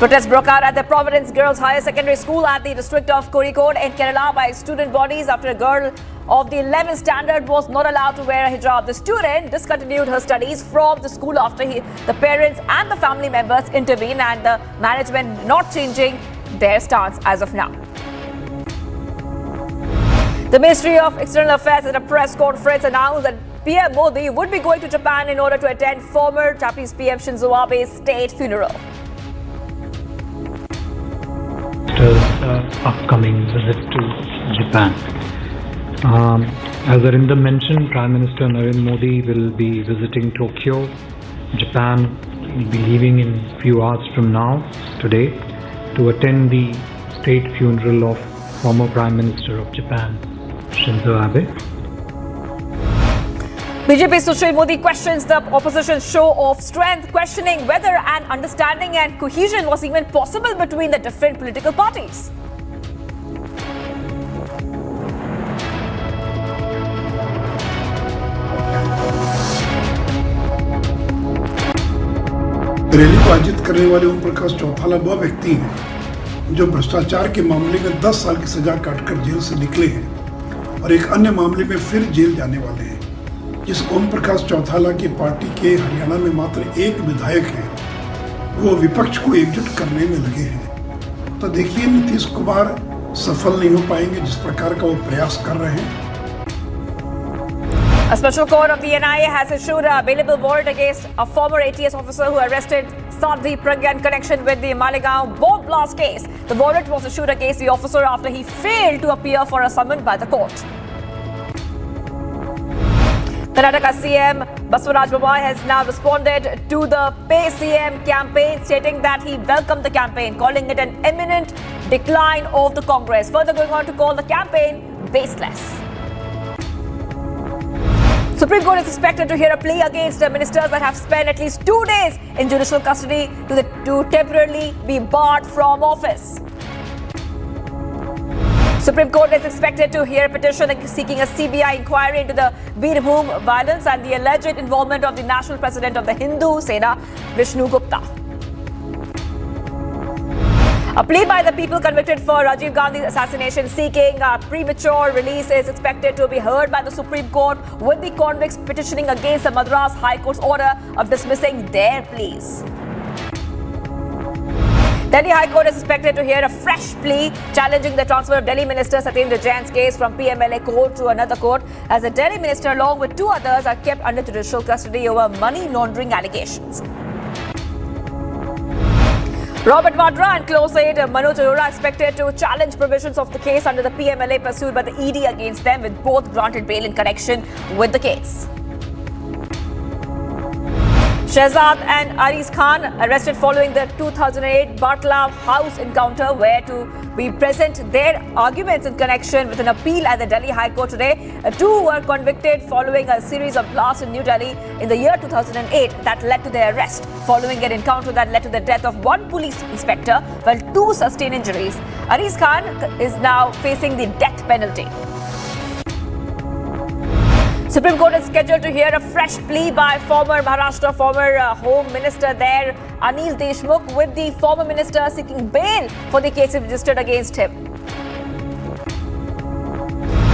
Protests broke out at the Providence Girls Higher Secondary School at the district of Kozhikode in Kerala by student bodies after a girl of the 11th standard was not allowed to wear a hijab. The student discontinued her studies from the school after the parents and the family members intervened, and the management not changing their stance as of now. The Ministry of External Affairs at a press conference announced that PM Modi would be going to Japan in order to attend former Japanese PM Shinzo Abe's state funeral. Upcoming visit to Japan. As Arindam mentioned, Prime Minister Narendra Modi will be visiting Tokyo, Japan. He'll be leaving in a few hours from now, today, to attend the state funeral of former Prime Minister of Japan, Shinzo Abe. BJP Sushil Modi questions the opposition's show of strength, questioning whether an understanding and cohesion was even possible between the different political parties. Rally को आयोजित करने वाले ओम प्रकाश चौथाला वह व्यक्ति हैं जो भ्रष्टाचार के मामले में 10 साल की सजा काटकर जेल से निकले हैं और एक अन्य मामले में फिर जेल जाने वाले हैं। जिस ओम प्रकाश चौथाला की पार्टी के हरियाणा में मात्र एक विधायक हैं, वो विपक्ष को एकजुट करने में लगे हैं। तो देखिए, नीतीश कुमार सफल नहीं हो पाएंगे जिस प्रकार का वो प्रयास कर रहे हैं। A special court of the NIA has issued a bailable warrant against a former ATS officer who arrested Sadhvi Pragya in connection with the Malegaon bomb blast case. The warrant was issued against the officer after he failed to appear for a summon by the court. Karnataka CM Basuraj Bobbai has now responded to the Pay CM campaign, stating that he welcomed the campaign, calling it an imminent decline of the Congress, further going on to call the campaign baseless. Supreme Court is expected to hear a plea against the ministers that have spent at least 2 days in judicial custody to temporarily be barred from office. Supreme Court is expected to hear a petition seeking a CBI inquiry into the Birbhum violence and the alleged involvement of the national president of the Hindu Sena, Vishnu Gupta. A plea by the people convicted for Rajiv Gandhi's assassination seeking a premature release is expected to be heard by the Supreme Court, with the convicts petitioning against the Madras High Court's order of dismissing their pleas. Delhi High Court is expected to hear a fresh plea challenging the transfer of Delhi Minister Satyendra Jain's case from PMLA court to another court, as the Delhi Minister along with 2 others are kept under judicial custody over money laundering allegations. Robert Vadra and close aide Manoj Arora expected to challenge provisions of the case under the PMLA pursued by the ED against them, with both granted bail in connection with the case. Shehzad and Aris Khan arrested following the 2008 Batla House encounter, where to be present their arguments in connection with an appeal at the Delhi High Court today. Two were convicted following a series of blasts in New Delhi in the year 2008 that led to their arrest, following an encounter that led to the death of one police inspector while two sustained injuries. Aris Khan is now facing the death penalty. Supreme Court is scheduled to hear a fresh plea by former Home Minister there, Anil Deshmukh, with the former minister seeking bail for the cases registered against him.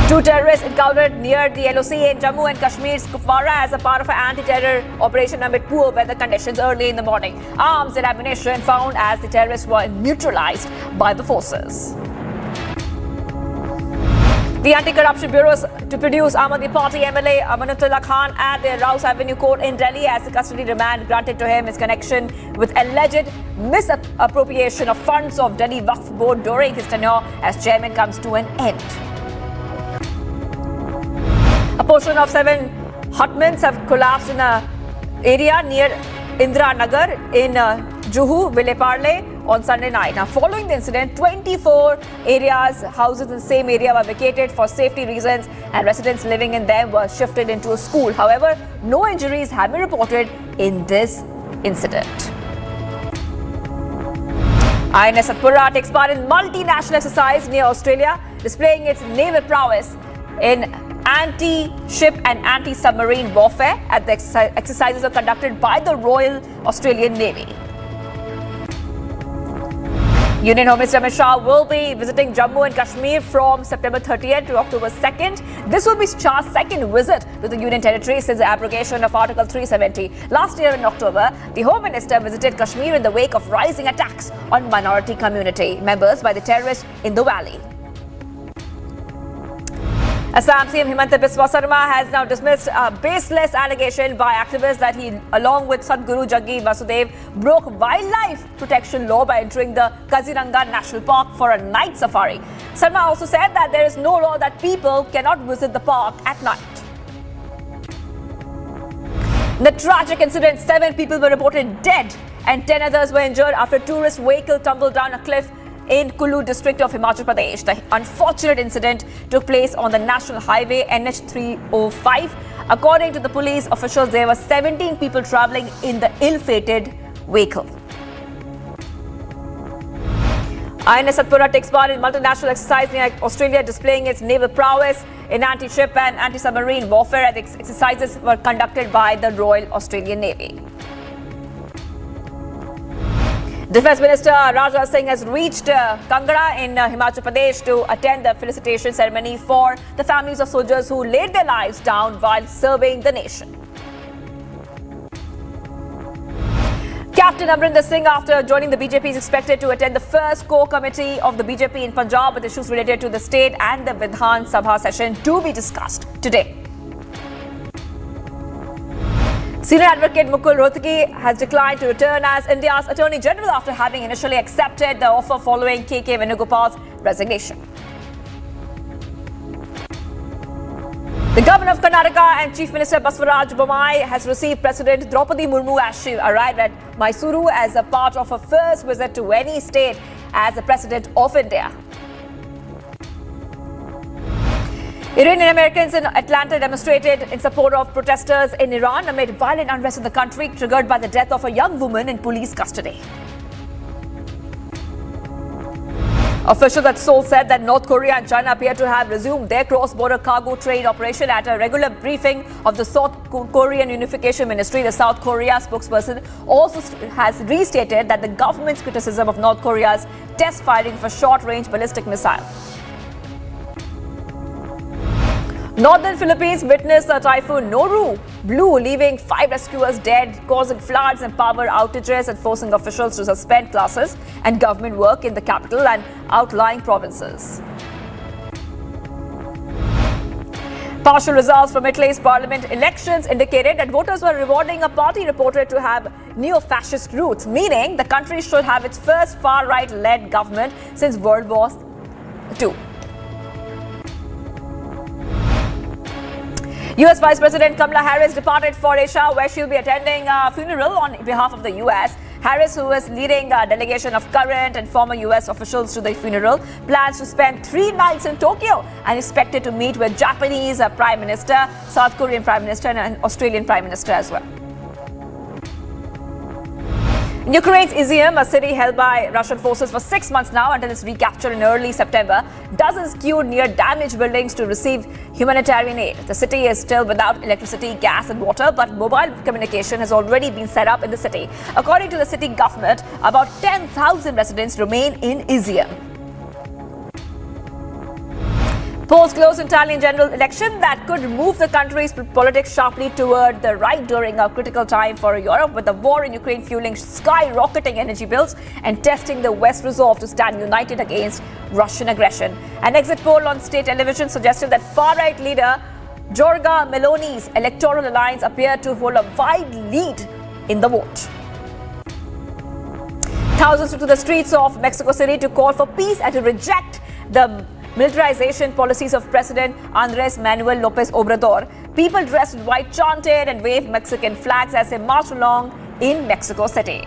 Two terrorists encountered near the LOC in Jammu and Kashmir's Kupwara as a part of an anti-terror operation amid poor weather conditions early in the morning. Arms and ammunition found as the terrorists were neutralized by the forces. The Anti-Corruption Bureau is to produce Aam Aadmi Party MLA Amanatullah Khan at the Rouse Avenue Court in Delhi as the custody remand granted to him is connection with alleged misappropriation of funds of Delhi Waqf Board during his tenure as chairman comes to an end. A portion of 7 hutments have collapsed in an area near Indira Nagar in Juhu, Villeparle on Sunday night. Now, following the incident, 24 houses in the same area were vacated for safety reasons and residents living in them were shifted into a school. However, no injuries have been reported in this incident. INS Satpura takes part in multinational exercise near Australia, displaying its naval prowess in anti-ship and anti-submarine warfare. At the exercises are conducted by the Royal Australian Navy. Union Home Minister Amit Shah will be visiting Jammu and Kashmir from September 30th to October 2nd. This will be Shah's second visit to the Union Territory since the abrogation of Article 370. Last year in October, the Home Minister visited Kashmir in the wake of rising attacks on minority community members by the terrorists in the valley. Assam CM Himanta Biswa Sarma has now dismissed a baseless allegation by activists that he, along with Sadhguru Jaggi Vasudev, broke wildlife protection law by entering the Kaziranga National Park for a night safari. Sarma also said that there is no law that people cannot visit the park at night. In the tragic incident, 7 people were reported dead and 10 others were injured after a tourist vehicle tumbled down a cliff in Kullu district of Himachal Pradesh. The unfortunate incident took place on the National Highway NH305. According to the police officials, there were 17 people travelling in the ill-fated vehicle. INS Satpura takes part in multinational exercise near Australia, displaying its naval prowess in anti-ship and anti-submarine warfare. The exercises were conducted by the Royal Australian Navy. Defence Minister Rajasthan Singh has reached Kangra in Himachal Pradesh to attend the felicitation ceremony for the families of soldiers who laid their lives down while serving the nation. Captain Amrinder Singh, after joining the BJP, is expected to attend the first core committee of the BJP in Punjab with issues related to the state and the Vidhan Sabha session to be discussed today. Senior advocate Mukul Rohtgi has declined to return as India's Attorney General after having initially accepted the offer following KK Venugopal's resignation. The Governor of Karnataka and Chief Minister Basavaraj Bommai has received President Draupadi Murmu as she arrived at Mysuru as a part of her first visit to any state as the President of India. Iranian Americans in Atlanta demonstrated in support of protesters in Iran amid violent unrest in the country triggered by the death of a young woman in police custody. Officials at Seoul said that North Korea and China appear to have resumed their cross-border cargo trade operation. At a regular briefing of the South Korean Unification Ministry, the South Korea spokesperson also has restated that the government's criticism of North Korea's test firing of a short-range ballistic missile. Northern Philippines witnessed a typhoon Noru blew, leaving 5 rescuers dead, causing floods and power outages and forcing officials to suspend classes and government work in the capital and outlying provinces. Partial results from Italy's parliament elections indicated that voters were rewarding a party reported to have neo-fascist roots, meaning the country should have its first far-right-led government since World War II. US Vice President Kamala Harris departed for Asia, where she'll be attending a funeral on behalf of the US. Harris, who is leading a delegation of current and former US officials to the funeral, plans to spend 3 nights in Tokyo and is expected to meet with Japanese Prime Minister, South Korean Prime Minister and Australian Prime Minister as well. In Ukraine's Izium, a city held by Russian forces for 6 months now until its recapture in early September, dozens queued near damaged buildings to receive humanitarian aid. The city is still without electricity, gas and water, but mobile communication has already been set up in the city. According to the city government, about 10,000 residents remain in Izium. Polls closed in Italian general election that could move the country's politics sharply toward the right during a critical time for Europe, with the war in Ukraine fueling skyrocketing energy bills and testing the West's resolve to stand united against Russian aggression. An exit poll on state television suggested that far-right leader Giorgia Meloni's electoral alliance appeared to hold a wide lead in the vote. Thousands took to the streets of Mexico City to call for peace and to reject the militarization policies of President Andres Manuel Lopez Obrador. People dressed in white chanted and waved Mexican flags as they marched along in Mexico City.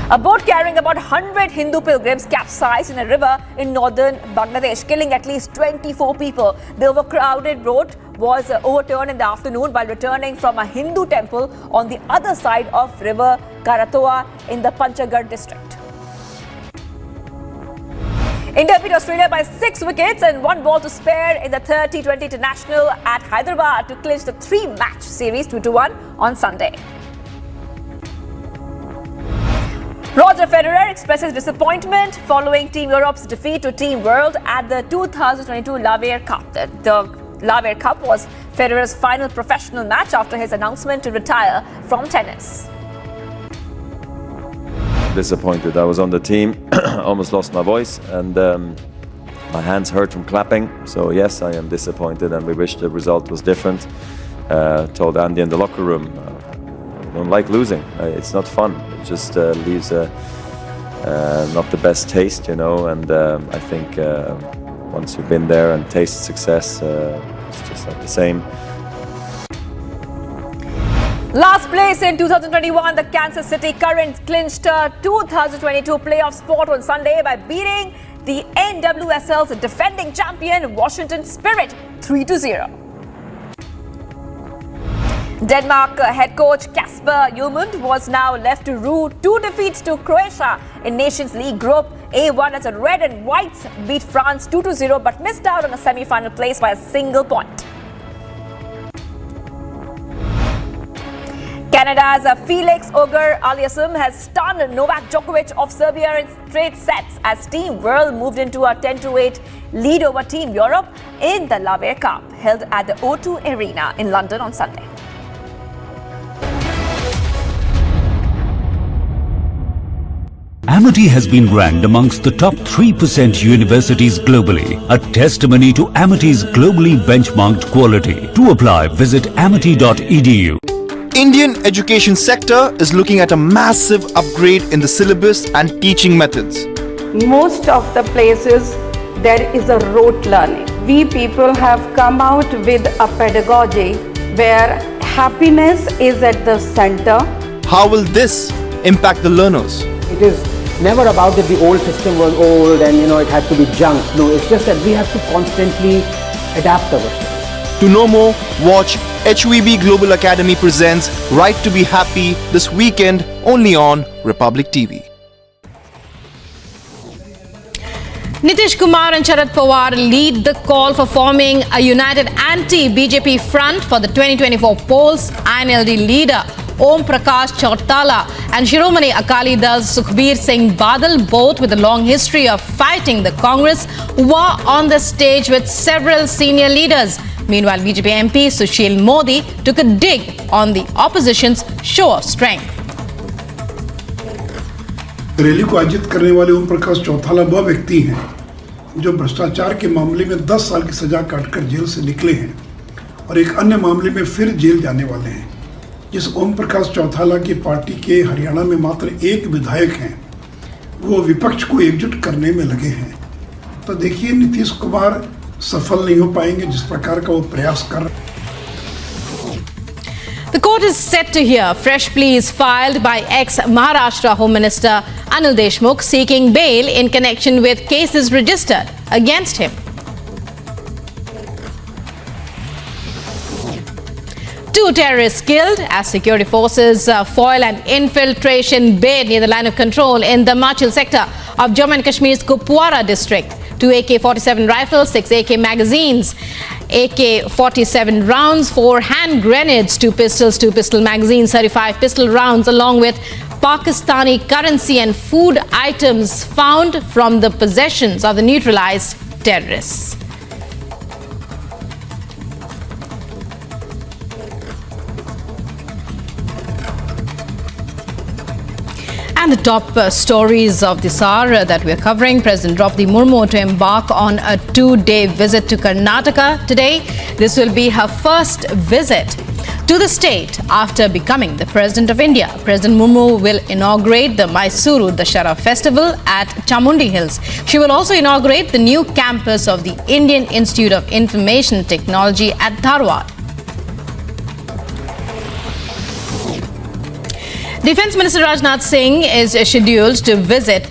A boat carrying about 100 Hindu pilgrims capsized in a river in northern Bangladesh, killing at least 24 people. The overcrowded boat was overturned in the afternoon while returning from a Hindu temple on the other side of River Karatoa in the Panchgarh district. India beat Australia by 6 wickets and 1 ball to spare in the third T20 International at Hyderabad to clinch the 3-match series 2-1 on Sunday. Roger Federer expresses disappointment following Team Europe's defeat to Team World at the 2022 Laver Cup. The Laver Cup was Federer's final professional match after his announcement to retire from tennis. Disappointed. I was on the team, almost lost my voice, and my hands hurt from clapping. So yes, I am disappointed, and we wish the result was different. Told Andy in the locker room, I don't like losing. It's not fun. It just leaves not the best taste, you know. And I think once you've been there and taste success, it's just not the same. Last place in 2021, the Kansas City Currents clinched a 2022 playoff spot on Sunday by beating the NWSL's defending champion Washington Spirit 3-0. Denmark head coach Kasper Hjulmand was now left to rue 2 defeats to Croatia in Nations League Group A1 as the Red and Whites beat France 2-0 but missed out on a semi-final place by a single point. Canada's Felix Auger-Aliassime has stunned Novak Djokovic of Serbia in straight sets as Team World moved into a 10-8 lead over Team Europe in the Laver Cup held at the O2 Arena in London on Sunday. Amity has been ranked amongst the top 3% universities globally, a testimony to Amity's globally benchmarked quality. To apply, visit amity.edu. Indian education sector is looking at a massive upgrade in the syllabus and teaching methods. Most of the places there is a rote learning. We people have come out with a pedagogy where happiness is at the center. How will this impact the learners? It is never about that the old system was old and it had to be junk. No, it's just that we have to constantly adapt ourselves. To know more, watch HVB Global Academy presents Right to be Happy this weekend only on Republic TV. Nitish Kumar and Sharad Pawar lead the call for forming a united anti-BJP front for the 2024 polls. INLD leader Om Prakash Chautala and Shiromani Akali Dal's Sukhbir Singh Badal, both with a long history of fighting the Congress, were on the stage with several senior leaders. Meanwhile, BJP MP Sushil Modi took a dig on the opposition's show of strength. Rally को आयोजित करने वाले ओम प्रकाश चौटाला वह व्यक्ति हैं जो भ्रष्टाचार के मामले में 10 साल की सजा काटकर जेल से निकले हैं और एक अन्य मामले में फिर जेल जाने वाले हैं। जिस ओम प्रकाश चौटाला की पार्टी के हरियाणा में मात्र 1 विधायक हैं, वो विपक्ष को एकजुट करने में लगे हैं। तो देखिए, नीतीश कुमार सफल नहीं हो पाएंगे जिस प्रकार का वो प्रयास कर रहे हैं। The court is set to hear fresh pleas filed by ex-Maharashtra Home Minister Anil Deshmukh seeking bail in connection with cases registered against him. Two terrorists killed as security forces foil an infiltration bid near the line of control in the Himachal sector of Jammu and Kashmir's Kupwara district. 2 AK-47 rifles, 6 AK magazines, AK-47 rounds, 4 hand grenades, 2 pistols, 2 pistol magazines, 35 pistol rounds, along with Pakistani currency and food items found from the possessions of the neutralized terrorists. And the top stories of this hour that we are covering. President Draupadi Murmu to embark on a 2-day visit to Karnataka today. This will be her first visit to the state after becoming the President of India. President Murmu will inaugurate the Mysuru Dashara festival at Chamundi Hills. She will also inaugurate the new campus of the Indian Institute of Information Technology at Dharwad. Defence Minister Rajnath Singh is scheduled to visit.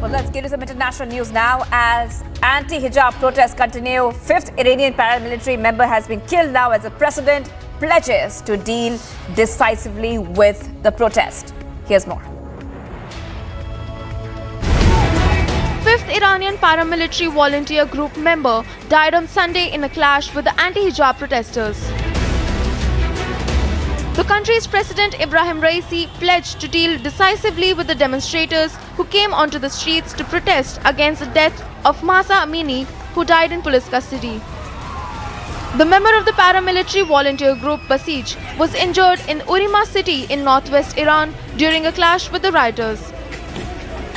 Well, let's get to some international news now as anti-hijab protests continue. 5th Iranian paramilitary member has been killed now as the president pledges to deal decisively with the protest. Here's more. 5th Iranian paramilitary volunteer group member died on Sunday in a clash with the anti-hijab protesters. The country's President Ibrahim Raisi pledged to deal decisively with the demonstrators who came onto the streets to protest against the death of Mahsa Amini, who died in police custody. The member of the paramilitary volunteer group Basij was injured in Urima city in northwest Iran during a clash with the rioters.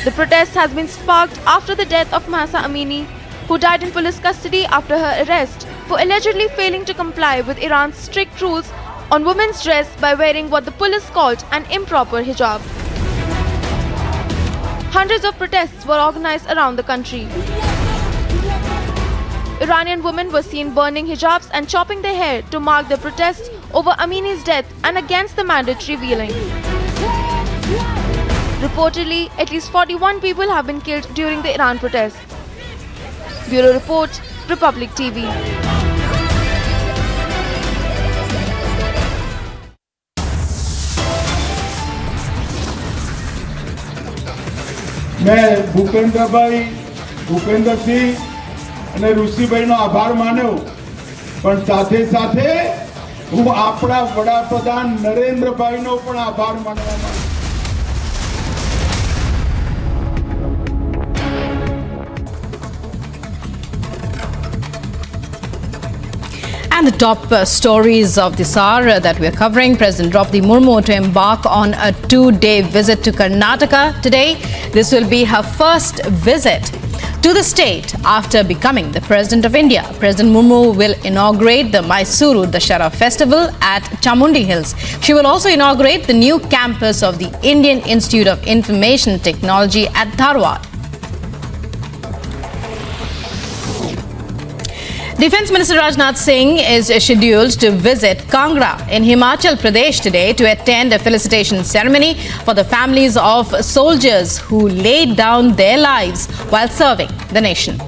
The protest has been sparked after the death of Mahsa Amini, who died in police custody after her arrest for allegedly failing to comply with Iran's strict rules on women's dress by wearing what the police called an improper hijab. Hundreds of protests were organized around the country. Iranian women were seen burning hijabs and chopping their hair to mark their protest over Amini's death and against the mandatory veiling. Reportedly, at least 41 people have been killed during the Iran protests. Bureau Report, Republic TV. मैं ભૂપેન્દ્ર સિંહ અને ઋષિભાઈનો આભાર માન્યો પણ સાથે સાથે હું આપણા વડાપ્રધાન નરેન્દ્રભાઈનો પણ આભાર માનવા માંગુ. And the top stories of this hour that we are covering. President Draupadi Murmu to embark on a 2-day visit to Karnataka today. This will be her first visit to the state after becoming the President of India. President Murmu will inaugurate the Mysuru Dashara festival at Chamundi Hills. She will also inaugurate the new campus of the Indian Institute of Information Technology at Dharwad. Defence Minister Rajnath Singh is scheduled to visit Kangra in Himachal Pradesh today to attend a felicitation ceremony for the families of soldiers who laid down their lives while serving the nation.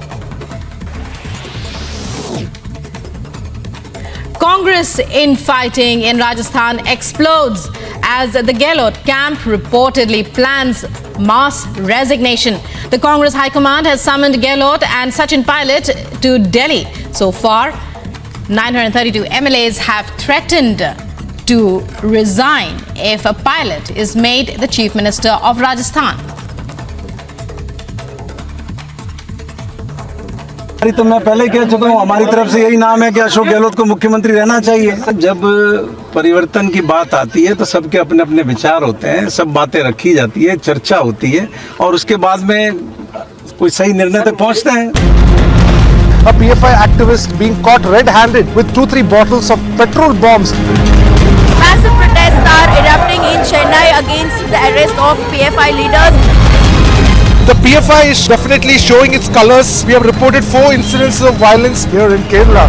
Congress infighting in Rajasthan explodes as the Gehlot camp reportedly plans mass resignation. The Congress High Command has summoned Gehlot and Sachin Pilot to Delhi. So far, 932 MLAs have threatened to resign if a Pilot is made the Chief Minister of Rajasthan. तो मैं पहले कह चुका हूँ, हमारी तरफ से यही नाम है कि अशोक गहलोत को मुख्यमंत्री रहना चाहिए. जब परिवर्तन की बात आती है तो सबके अपने अपने विचार होते हैं, सब बातें रखी जाती है, चर्चा होती है और उसके बाद में कोई सही निर्णय तक पहुँचते हैं. A PFI activist being caught red-handed with 2-3 bottles of petrol bombs. Massive protests are erupting in Chennai against the arrest of PFI leaders. The PFI is definitely showing its colors. We have reported 4 incidents of violence here in Kerala.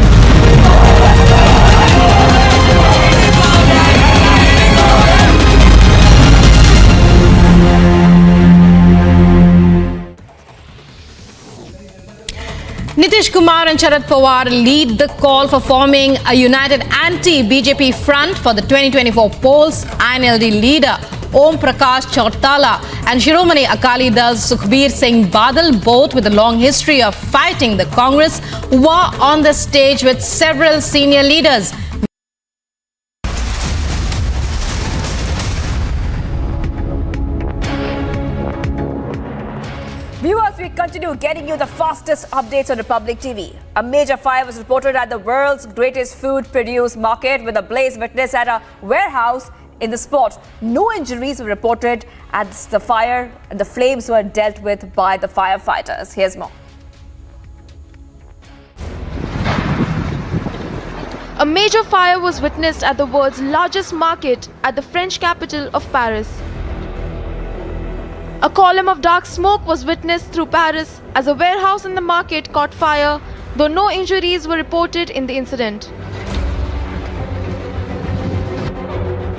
Nitish Kumar and Sharad Pawar lead the call for forming a united anti-BJP front for the 2024 polls. INLD leader Om Prakash Chautala and Shiromani Akali Dal's Sukhbir Singh Badal, both with a long history of fighting the Congress, were on the stage with several senior leaders. Viewers, we continue getting you the fastest updates on Republic TV. A major fire was reported at the world's greatest food produce market, with a blaze witnessed at a warehouse in the spot. No injuries were reported at the fire, and the flames were dealt with by the firefighters. Here's more. A major fire was witnessed at the world's largest market at the French capital of Paris. A column of dark smoke was witnessed through Paris as a warehouse in the market caught fire, though no injuries were reported in the incident.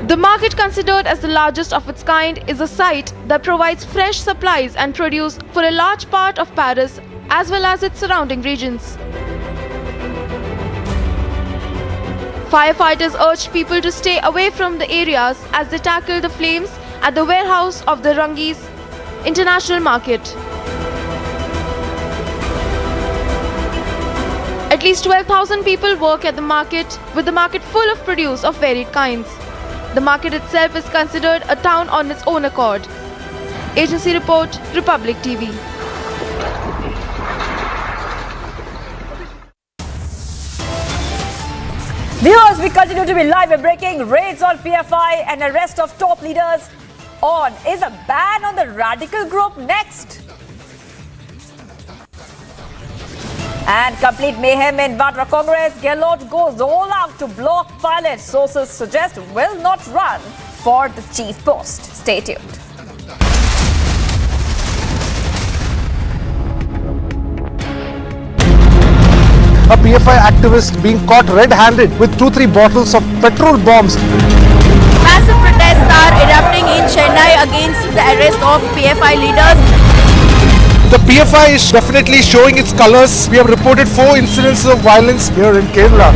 The market, considered as the largest of its kind, is a site that provides fresh supplies and produce for a large part of Paris as well as its surrounding regions. Firefighters urged people to stay away from the areas as they tackled the flames at the warehouse of the Rungis International Market. At least 12,000 people work at the market, with the market full of produce of varied kinds. The market itself is considered a town on its own accord. Agency report, Republic TV. Viewers, we continue to be live and breaking. Raids on PFI and arrest of top leaders on. Is a ban on the radical group next? And complete mayhem in Vadra Congress. Gehlot goes all out to block pilot. Sources suggest will not run for the chief post. Stay tuned. A PFI activist being caught red-handed with 2-3 bottles of petrol bombs. Massive protests are erupting in Chennai against the arrest of PFI leaders. The PFI is definitely showing its colors. We have reported 4 incidents of violence here in Kerala.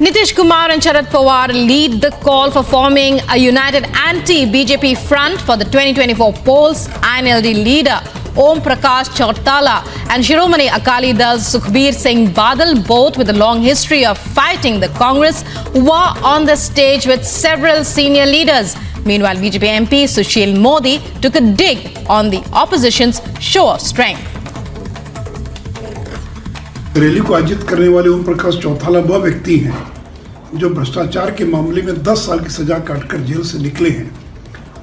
Nitish Kumar and Sharad Pawar lead the call for forming a united anti-BJP front for the 2024 polls. INLD leader Om Prakash Chautala and Shiromani Akali Dal's Sukhbir Singh Badal, both with a long history of fighting the Congress, were on the stage with several senior leaders. Meanwhile, BJP MP Sushil Modi took a dig on the opposition's show of strength. Rally को आयोजित करने वाले ओम प्रकाश चौथाला वह व्यक्ति हैं जो भ्रष्टाचार के मामले में 10 साल की सजा काटकर जेल से निकले हैं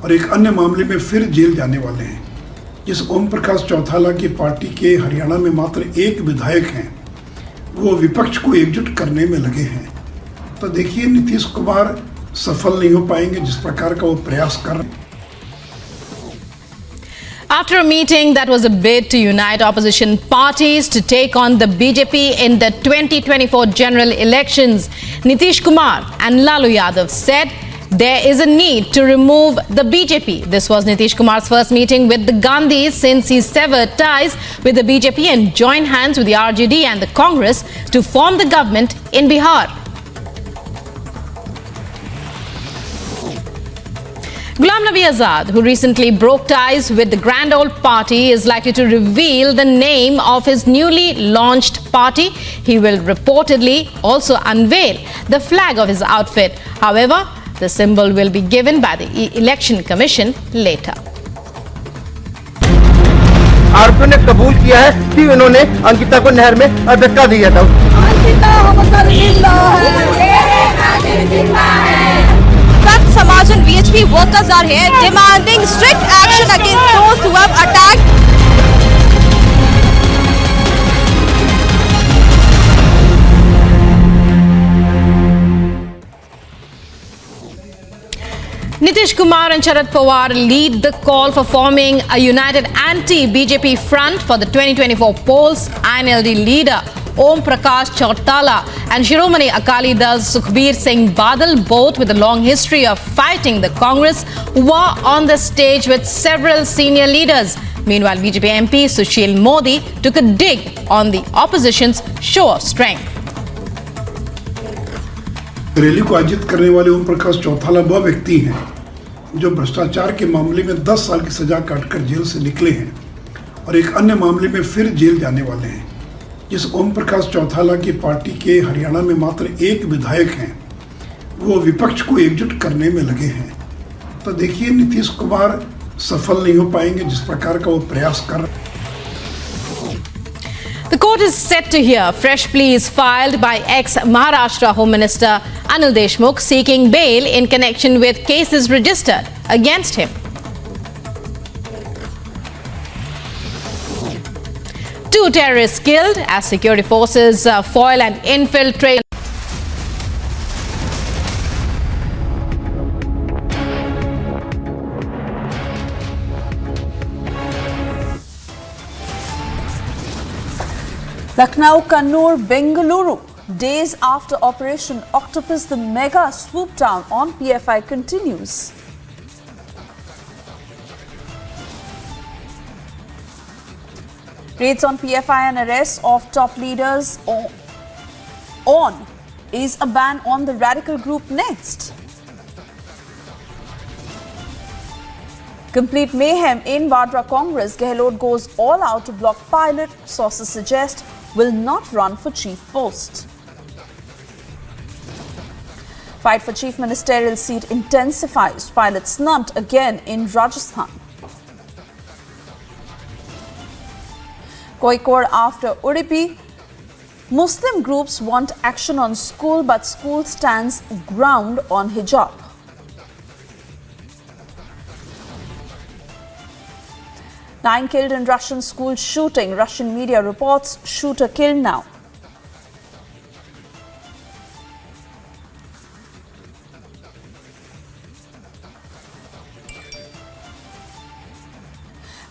और एक अन्य मामले में फिर जेल जाने वाले हैं। जिस ओम प्रकाश चौथाला की पार्टी के हरियाणा में मात्र एक विधायक हैं, वो विपक्ष को एकजुट करने में लगे हैं। तो देखिए नीतीश कुमार सफल नहीं हो पाएंगे जिस प्रकार का वो प्रयास कर रहे हैं। After a meeting that was a bid to unite opposition parties to take on the BJP in the 2024 general elections, Nitish Kumar and Lalu Yadav said there is a need to remove the BJP. This was Nitish Kumar's first meeting with the Gandhis since he severed ties with the BJP and joined hands with the RJD and the Congress to form the government in Bihar. Ghulam Nabi Azad, who recently broke ties with the Grand Old Party, is likely to reveal the name of his newly launched party. He will reportedly also unveil the flag of his outfit. However, the symbol will be given by the Election Commission later. आरोपियों ने कबूल किया है कि उन्होंने अंकिता को नहर में धक्का दिया था। समाज Samajan VHP workers are here demanding strict action against those who have attacked Nitish Kumar and Sharad Pawar lead the call for forming a united anti-BJP front for the 2024 polls. INLD leader Om Prakash Chautala and Shiromani Akali Dal's Sukhbir Singh Badal, both with a long history of fighting the Congress, were on the stage with several senior leaders. Meanwhile, BJP MP Sushil Modi took a dig on the opposition's show of strength. Rally को आयोजित करने वाले ओम प्रकाश चौटाला वह व्यक्ति हैं जो भ्रष्टाचार के मामले में 10 साल की सजा काटकर जेल से निकले हैं और एक अन्य मामले में फिर जेल जाने वाले हैं। जिस ओम प्रकाश चौटाला की पार्टी के हरियाणा में मात्र एक विधायक हैं, वो विपक्ष को एकजुट करने में लगे हैं। तो देखिए नीतीश कुमार सफल नहीं हो पाएंगे जिस प्रकार का वो प्रयास कर रहे हैं। The court is set to hear fresh pleas filed by ex-Maharashtra Home Minister Anil Deshmukh seeking bail in connection with cases registered against him. Two terrorists killed as security forces foil and infiltrate. Lucknow, Kannur, Bengaluru. Days after Operation Octopus, the mega swoop down on PFI continues. Raids on PFI and arrests of top leaders on. Is a ban on the radical group next? Complete mayhem in Vadra Congress. Gehlot goes all out to block pilot. Sources suggest will not run for chief post. Fight for chief ministerial seat intensifies. Pilot snubbed again in Rajasthan. Kozhikode after Udupi. Muslim groups want action on school, but school stands ground on hijab. Nine killed in Russian school shooting. Russian media reports shooter killed now.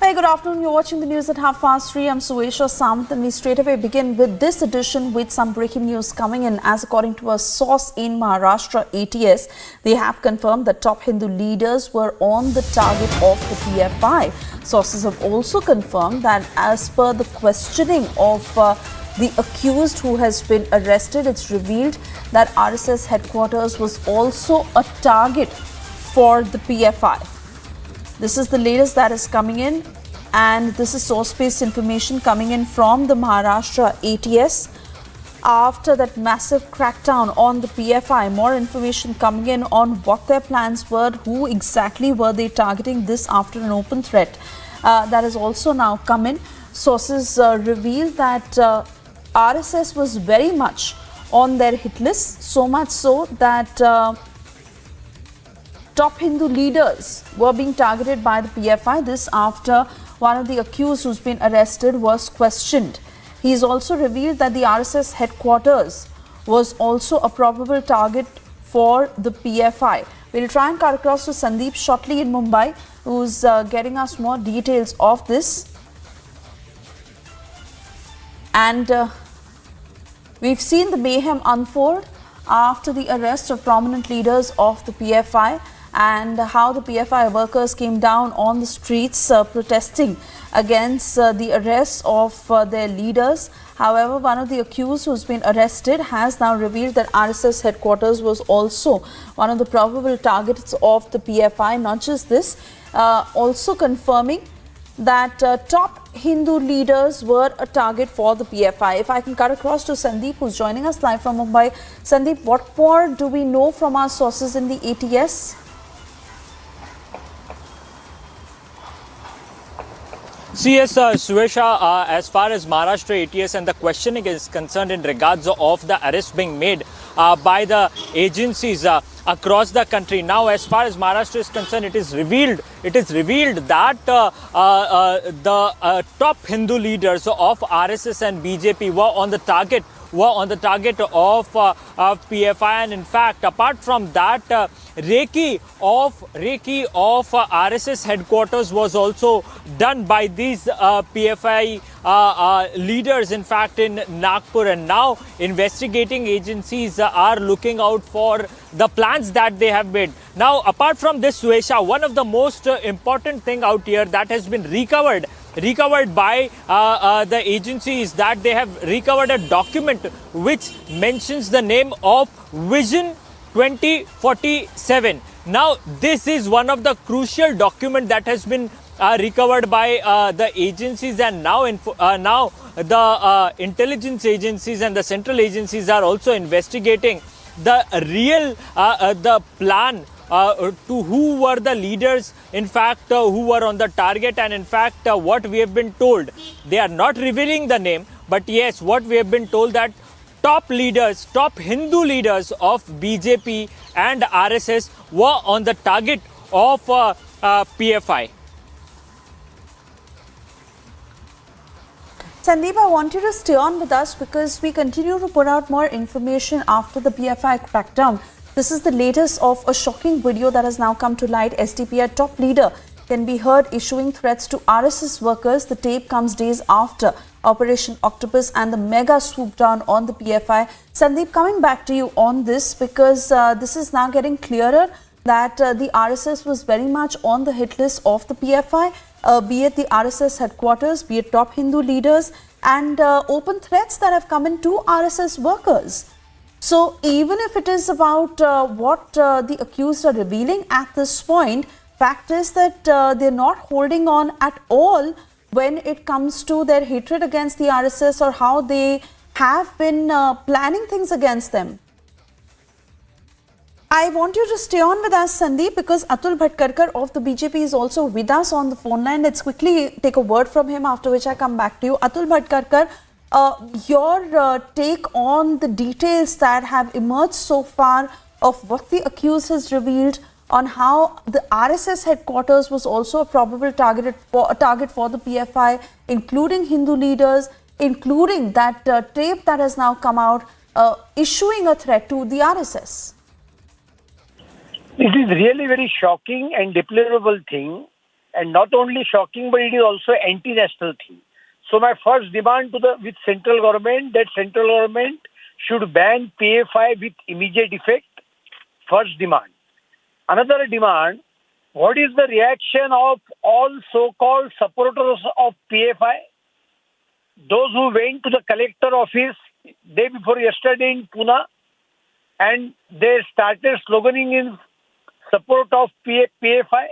Very good afternoon. You're watching the news at 3:30. I'm Suesha Samant, and we straight away begin with this edition with some breaking news coming in. As according to a source in Maharashtra ATS, they have confirmed that top Hindu leaders were on the target of the PFI. Sources have also confirmed that as per the questioning of the accused who has been arrested, it's revealed that RSS headquarters was also a target for the PFI. This is the latest that is coming in, and this is source-based information coming in from the Maharashtra ATS. After that massive crackdown on the PFI, more information coming in on what their plans were, who exactly were they targeting this after an open threat. That has also now come in. Sources reveal that RSS was very much on their hit list, so much so that top Hindu leaders were being targeted by the PFI. This after one of the accused who's been arrested was questioned. He's also revealed that the RSS headquarters was also a probable target for the PFI. We'll try and cut across to Sandeep shortly in Mumbai, who's getting us more details of this. And we've seen the mayhem unfold after the arrest of prominent leaders of the PFI, and how the PFI workers came down on the streets protesting against the arrest of their leaders. However, one of the accused who's been arrested has now revealed that RSS headquarters was also one of the probable targets of the PFI. Not just this, also confirming that top Hindu leaders were a target for the PFI. If I can cut across to Sandeep, who's joining us live from Mumbai. Sandeep, what more do we know from our sources in the ATS? See, yes, Suesha, as far as Maharashtra ATS and the questioning is concerned in regards of the arrest being made by the agencies across the country. Now, as far as Maharashtra is concerned, it is revealed that the top Hindu leaders of RSS and BJP were on the target of PFI, and in fact, apart from that, recce of RSS headquarters was also done by these PFI leaders, in fact, in Nagpur. And now investigating agencies are looking out for the plans that they have made. Now, apart from this, Suesha, one of the most important thing out here that has been recovered by the agencies, that they have recovered a document which mentions the name of Vision 2047. Now, this is one of the crucial document that has been recovered by the agencies, and now the intelligence agencies and the central agencies are also investigating the real the plan to who were the leaders, in fact, who were on the target. And in fact, what we have been told, they are not revealing the name, but yes, what we have been told, that top leaders, top Hindu leaders of BJP and RSS were on the target of PFI. Sandeep, I want you to stay on with us because we continue to put out more information after the PFI crackdown. This is the latest of a shocking video that has now come to light. SDPI top leader can be heard issuing threats to RSS workers. The tape comes days after Operation Octopus and the mega swoop down on the PFI. Sandeep, coming back to you on this, because this is now getting clearer that the RSS was very much on the hit list of the PFI, be it the RSS headquarters, be it top Hindu leaders, and open threats that have come in to RSS workers. So even if it is about what the accused are revealing at this point, fact is that they're not holding on at all when it comes to their hatred against the RSS or how they have been planning things against them. I want you to stay on with us, Sandeep, because Atul Bhatkarkar of the BJP is also with us on the phone line. Let's quickly take a word from him, after which I come back to you. Atul Bhatkarkar, your take on the details that have emerged so far of what the accused has revealed on how the RSS headquarters was also a probable target for the PFI, including Hindu leaders, including that tape that has now come out issuing a threat to the RSS. It is really very shocking and deplorable thing, and not only shocking, but it is also anti-national thing. So my first demand to the central government, that central government should ban PFI with immediate effect. First demand. Another demand, what is the reaction of all so-called supporters of PFI? Those who went to the collector office day before yesterday in Pune, and they started sloganing in support of PFI?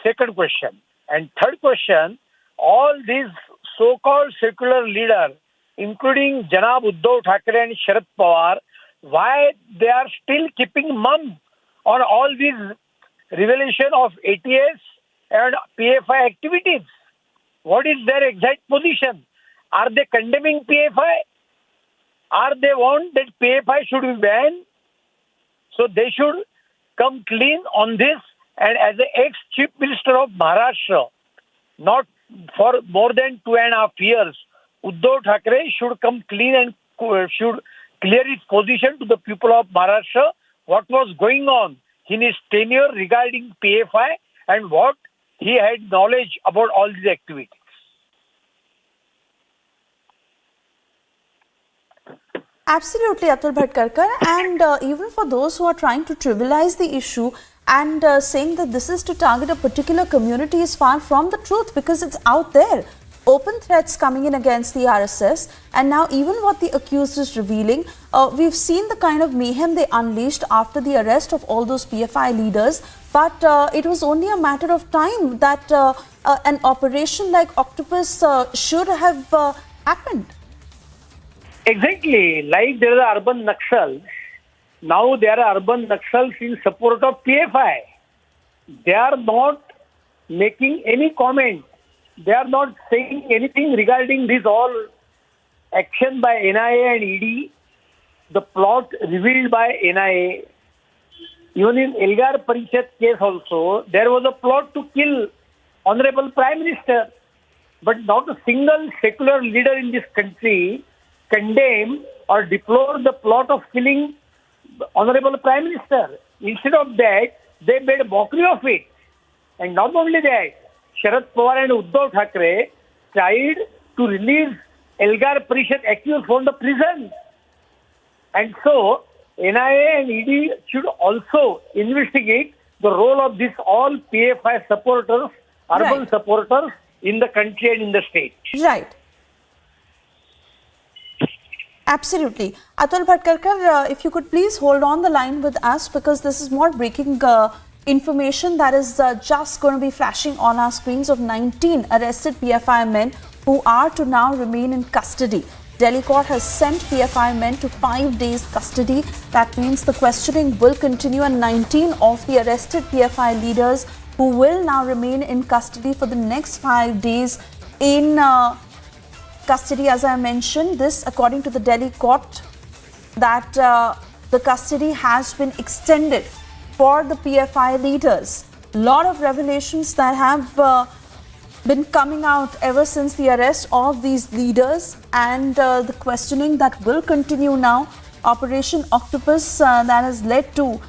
Second question. And third question, all these so-called secular leaders, including Janab Uddhav Thackeray and Sharad Pawar, why they are still keeping mum on all these revelation of ATS and PFI activities? What is their exact position? Are they condemning PFI? Are they want that PFI should be banned? So they should come clean on this, and as the ex-Chief Minister of Maharashtra, not for more than 2.5 years, Uddhav Thackeray should come clean and should clear his position to the people of Maharashtra, what was going on in his tenure regarding PFI and what he had knowledge about all these activities. Absolutely, Atul Bhatkarkar, and even for those who are trying to trivialize the issue and saying that this is to target a particular community is far from the truth, because it's out there. Open threats coming in against the RSS, and now even what the accused is revealing, we've seen the kind of mayhem they unleashed after the arrest of all those PFI leaders, but it was only a matter of time that an operation like Octopus should have happened. Exactly, like there are urban Naxals, now there are urban Naxals in support of PFI. They are not making any comment. They are not saying anything regarding this all action by NIA and ED, the plot revealed by NIA. Even in Elgar Parishad case also, there was a plot to kill Honorable Prime Minister. But not a single secular leader in this country condemned or deplored the plot of killing the Honorable Prime Minister. Instead of that, they made a mockery of it. And not only that, Sharad Pawar and Uddhav Thackeray tried to release Elgar Parishad accused from the prison. And so, NIA and ED should also investigate the role of these all PFI supporters, urban supporters in the country and in the state. Right. Absolutely. Atul Bhatkarkar, if you could please hold on the line with us, because this is more breaking information that is just going to be flashing on our screens of 19 arrested PFI men who are to now remain in custody. Delhi court has sent PFI men to 5 days custody. That means the questioning will continue, and 19 of the arrested PFI leaders who will now remain in custody for the next 5 days in custody, as I mentioned. This, according to the Delhi court, that the custody has been extended for the PFI leaders. A lot of revelations that have been coming out ever since the arrest of these leaders, and the questioning that will continue now. Operation Octopus that has led to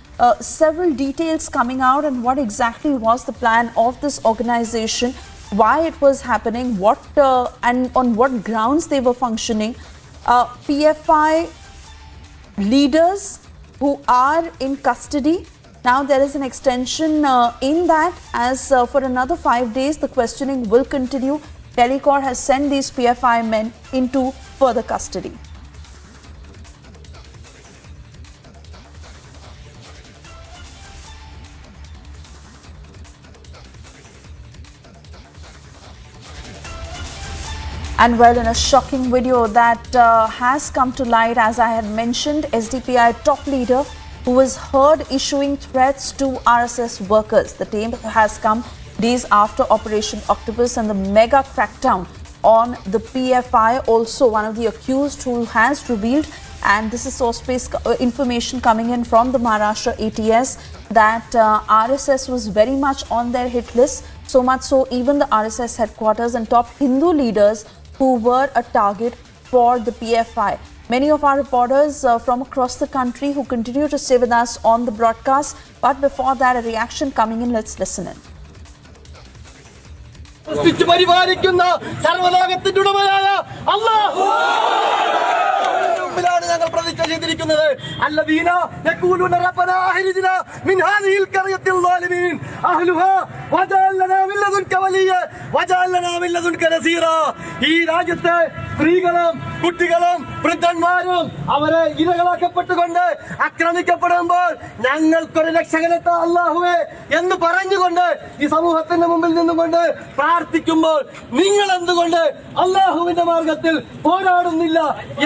several details coming out, and what exactly was the plan of this organization, why it was happening, what and on what grounds they were functioning. PFI leaders who are in custody. Now there is an extension in that, as for another 5 days the questioning will continue. Delhi court has sent these PFI men into further custody. And well, in a shocking video that has come to light, as I had mentioned, SDPI top leader who was heard issuing threats to RSS workers. The tape has come days after Operation Octopus and the mega crackdown on the PFI. Also, one of the accused who has revealed, and this is source-based information coming in from the Maharashtra ATS, that RSS was very much on their hit list. So much so, even the RSS headquarters and top Hindu leaders who were a target for the PFI. Many of our reporters from across the country who continue to stay with us on the broadcast. But before that, a reaction coming in. Let's listen in. കുട്ടികളും വൃദ്ധന്മാരും അവരെ ഇരകളാക്കപ്പെട്ടുകൊണ്ട് ആക്രമിക്കപ്പെടുമ്പോൾ ഞങ്ങൾക്കൊരു രക്ഷകനെത്ത അല്ലാഹുവേ എന്ന് പറഞ്ഞുകൊണ്ട് ഈ സമൂഹത്തിന്റെ മുമ്പിൽ നിന്നുകൊണ്ട് പ്രാർത്ഥിക്കുമ്പോൾ നിങ്ങൾ എന്തുകൊണ്ട് അല്ലാഹുവിന്റെ മാർഗത്തിൽ പോരാടുന്നില്ല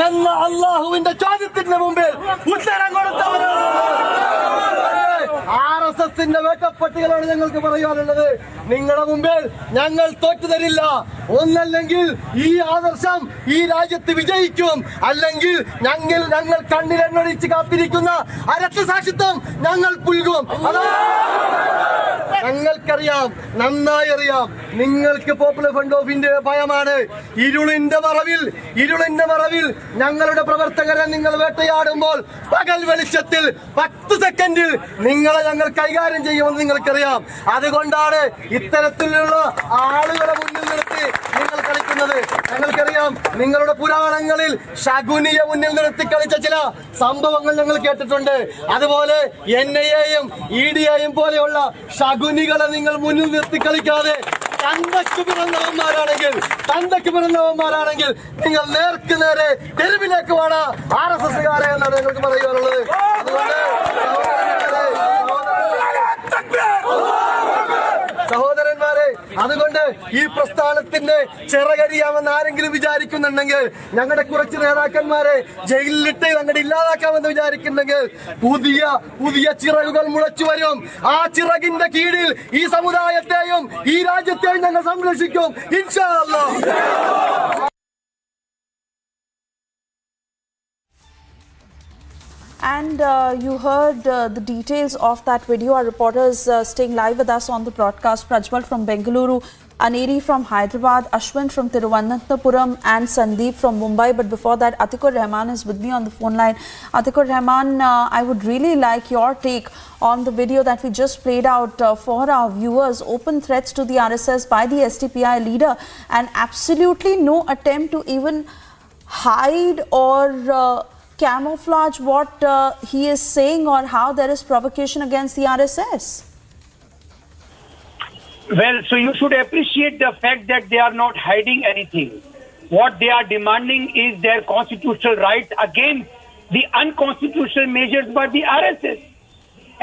എന്ന അല്ലാഹുവിന്റെ ചോദ്യത്തിന്റെ മുമ്പിൽ ഉത്തരം കൊടുത്തവരാണ്. RSSന്റെ വേട്ടപ്പട്ടികളാണ് ഞങ്ങൾക്ക് പറയാനുള്ളത്. നിങ്ങളുടെ മുമ്പിൽ ഞങ്ങൾ തോറ്റു തരില്ല. ഒന്നല്ലെങ്കിൽ ഈ ആദർശം ഈ രാജ്യത്ത് വിജയിക്കും, അല്ലെങ്കിൽ ഞങ്ങൾ കണ്ണിലെണ്ണൊഴിച്ച് കാത്തിരിക്കുന്ന അരക്തസാക്ഷിത്വം ഞങ്ങൾ പുൽകും. ഞങ്ങൾക്കറിയാം, നന്നായി അറിയാം, നിങ്ങൾക്ക് പോപ്പുലർ ഫ്രണ്ട് ഓഫിന്റെ ഭയമാണ്. ഇരുളിന്റെ മറവിൽ ഞങ്ങളുടെ പ്രവർത്തകരെ നിങ്ങൾ വേട്ടയാടുമ്പോൾ പകൽ വെളിച്ചത്തിൽ 10 സെക്കൻഡിൽ നിങ്ങളെ ഞങ്ങൾ കൈകാര്യം ചെയ്യുമെന്ന് നിങ്ങൾക്കറിയാം. അതുകൊണ്ടാണ് ഇത്തരത്തിലുള്ള ആളുകളെ മുന്നിൽ നിർത്തി നിങ്ങൾ കളിക്കുന്നത്. ഞങ്ങൾക്കറിയാം, നിങ്ങളുടെ പുരാണങ്ങളിൽ ശകുനിയെ മുന്നിൽ നിർത്തി കളിച്ച ചില സംഭവങ്ങൾ ഞങ്ങൾ കേട്ടിട്ടുണ്ട്. അതുപോലെ NIAയും EDയും പോലെയുള്ള ശകുനികളെ നിങ്ങൾ മുന്നിൽ നിർത്തി കളിക്കാതെ തന്തയ്ക്ക് പിറന്നവന്മാരാണെങ്കിൽ നിങ്ങൾ നേർക്ക് നേരെ തെരുവിലേക്ക് വേണ RSSകാരെ എന്നാണ് ഞങ്ങൾക്ക് പറയാനുള്ളത്. അതുകൊണ്ട് സഹോദരന്മാരെ, അതുകൊണ്ട് ഈ പ്രസ്ഥാനത്തിന്റെ ചിറകരിയാമെന്ന് ആരെങ്കിലും വിചാരിക്കുന്നുണ്ടെങ്കിൽ, ഞങ്ങളുടെ കുറച്ച് നേതാക്കന്മാരെ ജയിലിലിട്ട് ഞങ്ങളുടെ ഇല്ലാതാക്കാമെന്ന് വിചാരിക്കുന്നെങ്കിൽ പുതിയ ചിറകുകൾ മുളച്ചു വരും. ആ ചിറകിന്റെ കീഴിൽ ഈ സമുദായത്തെയും ഈ രാജ്യത്തെയും ഞങ്ങൾ സംരക്ഷിക്കും, ഇൻഷാ അല്ലാഹ്. And you heard the details of that video. Our reporters staying live with us on the broadcast. Prajwal from Bengaluru, Aneri from Hyderabad, Ashwin from Thiruvananthapuram and Sandeep from Mumbai. But before that, Atikur Rahman is with me on the phone line. Atikur Rahman, I would really like your take on the video that we just played out for our viewers. Open threats to the RSS by the SDPI leader and absolutely no attempt to even hide or camouflage what he is saying or how there is provocation against the RSS. Well, so you should appreciate the fact that they are not hiding anything. What they are demanding is their constitutional right against the unconstitutional measures by the RSS.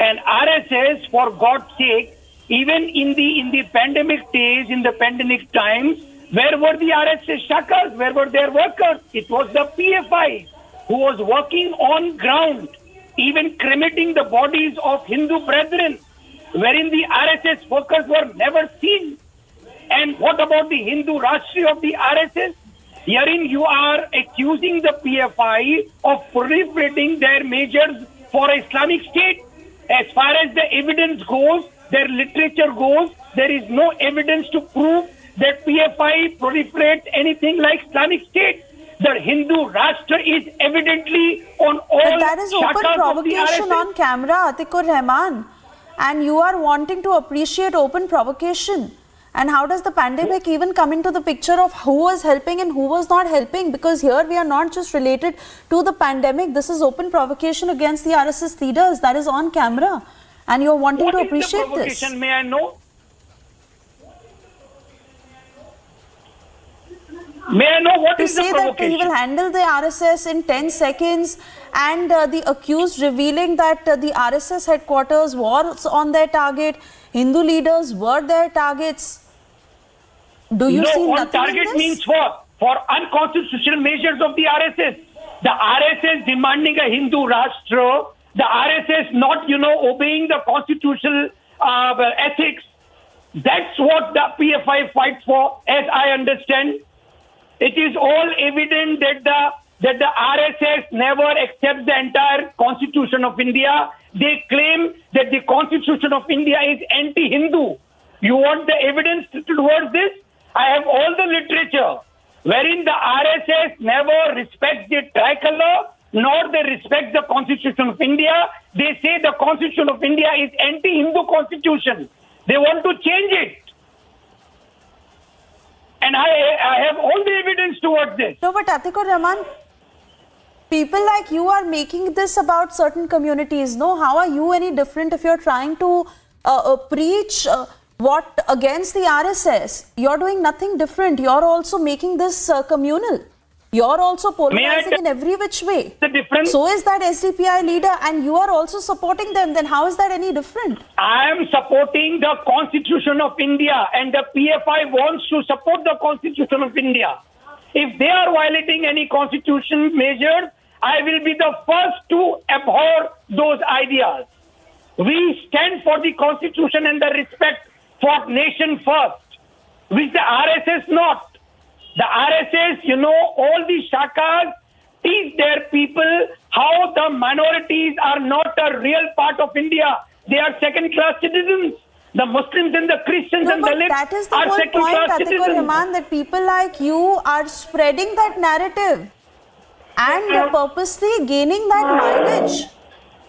And RSS, for God's sake, even in the pandemic days, in the pandemic times, where were the RSS shakas? Where were their workers? It was the PFI who was working on ground, even cremating the bodies of Hindu brethren, wherein the RSS workers were never seen. And what about the Hindu Rashtriya of the RSS? Herein you are accusing the PFI of proliferating their measures for Islamic State. As far as the evidence goes, their literature goes, there is no evidence to prove that PFI proliferates anything like Islamic State. The Hindu Rashtra is evidently on all. But that is open provocation on camera, Atikur Rahman. And you are wanting to appreciate open provocation. And how does the pandemic even come into the picture of who was helping and who was not helping? Because here we are not just related to the pandemic. This is open provocation against the RSS leaders. That is on camera. And you are wanting to appreciate this. May I know? May I know what is the provocation? To say that he will handle the RSS in 10 seconds and the accused revealing that the RSS headquarters was on their target, Hindu leaders were their targets. Do you see nothing in target this? Means what? For unconstitutional measures of the RSS. The RSS demanding a Hindu Rashtra, the RSS not, obeying the constitutional ethics. That's what the PFI fights for, as I understand. It is all evident that the RSS never accepts the entire Constitution of India. They claim that the Constitution of India is anti-Hindu. You want the evidence towards this? I have all the literature wherein the RSS never respects the tricolor, nor they respect the Constitution of India. They say the Constitution of India is anti-Hindu constitution. They want to change it. And I have all the evidence towards this. No, but Atikur Rahman, people like you are making this about certain communities. No, how are you any different if you're trying to preach what against the RSS? You're doing nothing different. You're also making this communal. You're also polarizing in every which way. The difference? So is that SDPI leader, and you are also supporting them. Then how is that any different? I am supporting the Constitution of India, and the PFI wants to support the Constitution of India. If they are violating any constitution measures, I will be the first to abhor those ideas. We stand for the Constitution and the respect for nation first, which the RSS not. The RSS, all the shakas teach their people how the minorities are not a real part of India. They are second-class citizens. The Muslims and the Christians and the libs that is the are whole second-class point, citizens. Atikur Rahman, that people like you are spreading that narrative and purposely gaining that mileage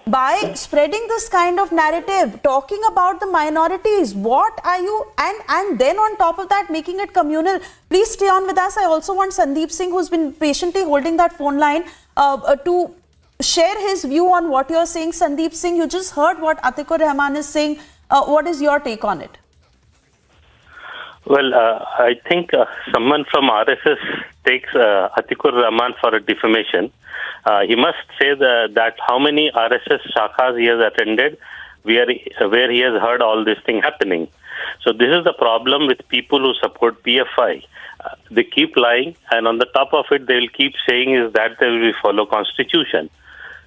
by spreading this kind of narrative, talking about the minorities. What are you, and then on top of that, making it communal. Please stay on with us. I also want Sandeep Singh, who's been patiently holding that phone line, to share his view on what you're saying. Sandeep Singh, you just heard what Atikur Rahman is saying. What is your take on it? Well, I think someone from RSS takes Atikur Rahman for a defamation. He must say that how many RSS shakas he has attended where he has heard all this thing happening. So this is the problem with people who support PFI. They keep lying, and on the top of it, they will keep saying is that they will follow Constitution.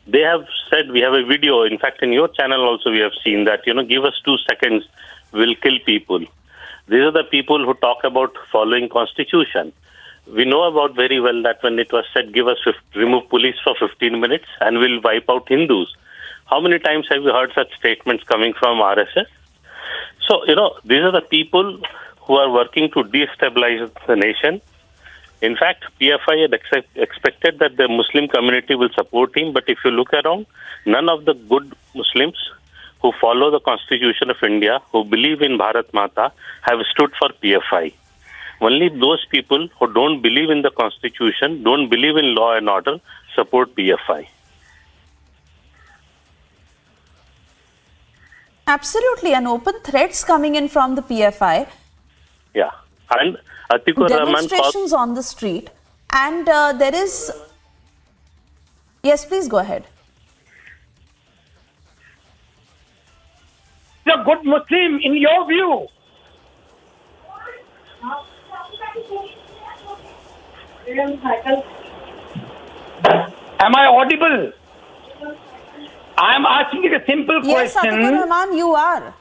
They have said, we have a video, in fact, in your channel also we have seen that, give us 2 seconds, we'll kill people. These are the people who talk about following Constitution. We know about very well that when it was said, remove police for 15 minutes and we'll wipe out Hindus. How many times have you heard such statements coming from RSS? So, these are the people who are working to destabilize the nation. In fact, PFI had expected that the Muslim community will support him, but if you look around, none of the good Muslims who follow the Constitution of India, who believe in Bharat Mata, have stood for PFI. Only those people who don't believe in the Constitution, don't believe in law and order, support PFI. Absolutely, and open threats coming in from the PFI. Yeah, and Atikur Rahman demonstrations on the street, and there is. Yes, please go ahead. The good Muslim, in your view? Am I audible? I am asking a simple question. Yes, Atikur Rahman, you are.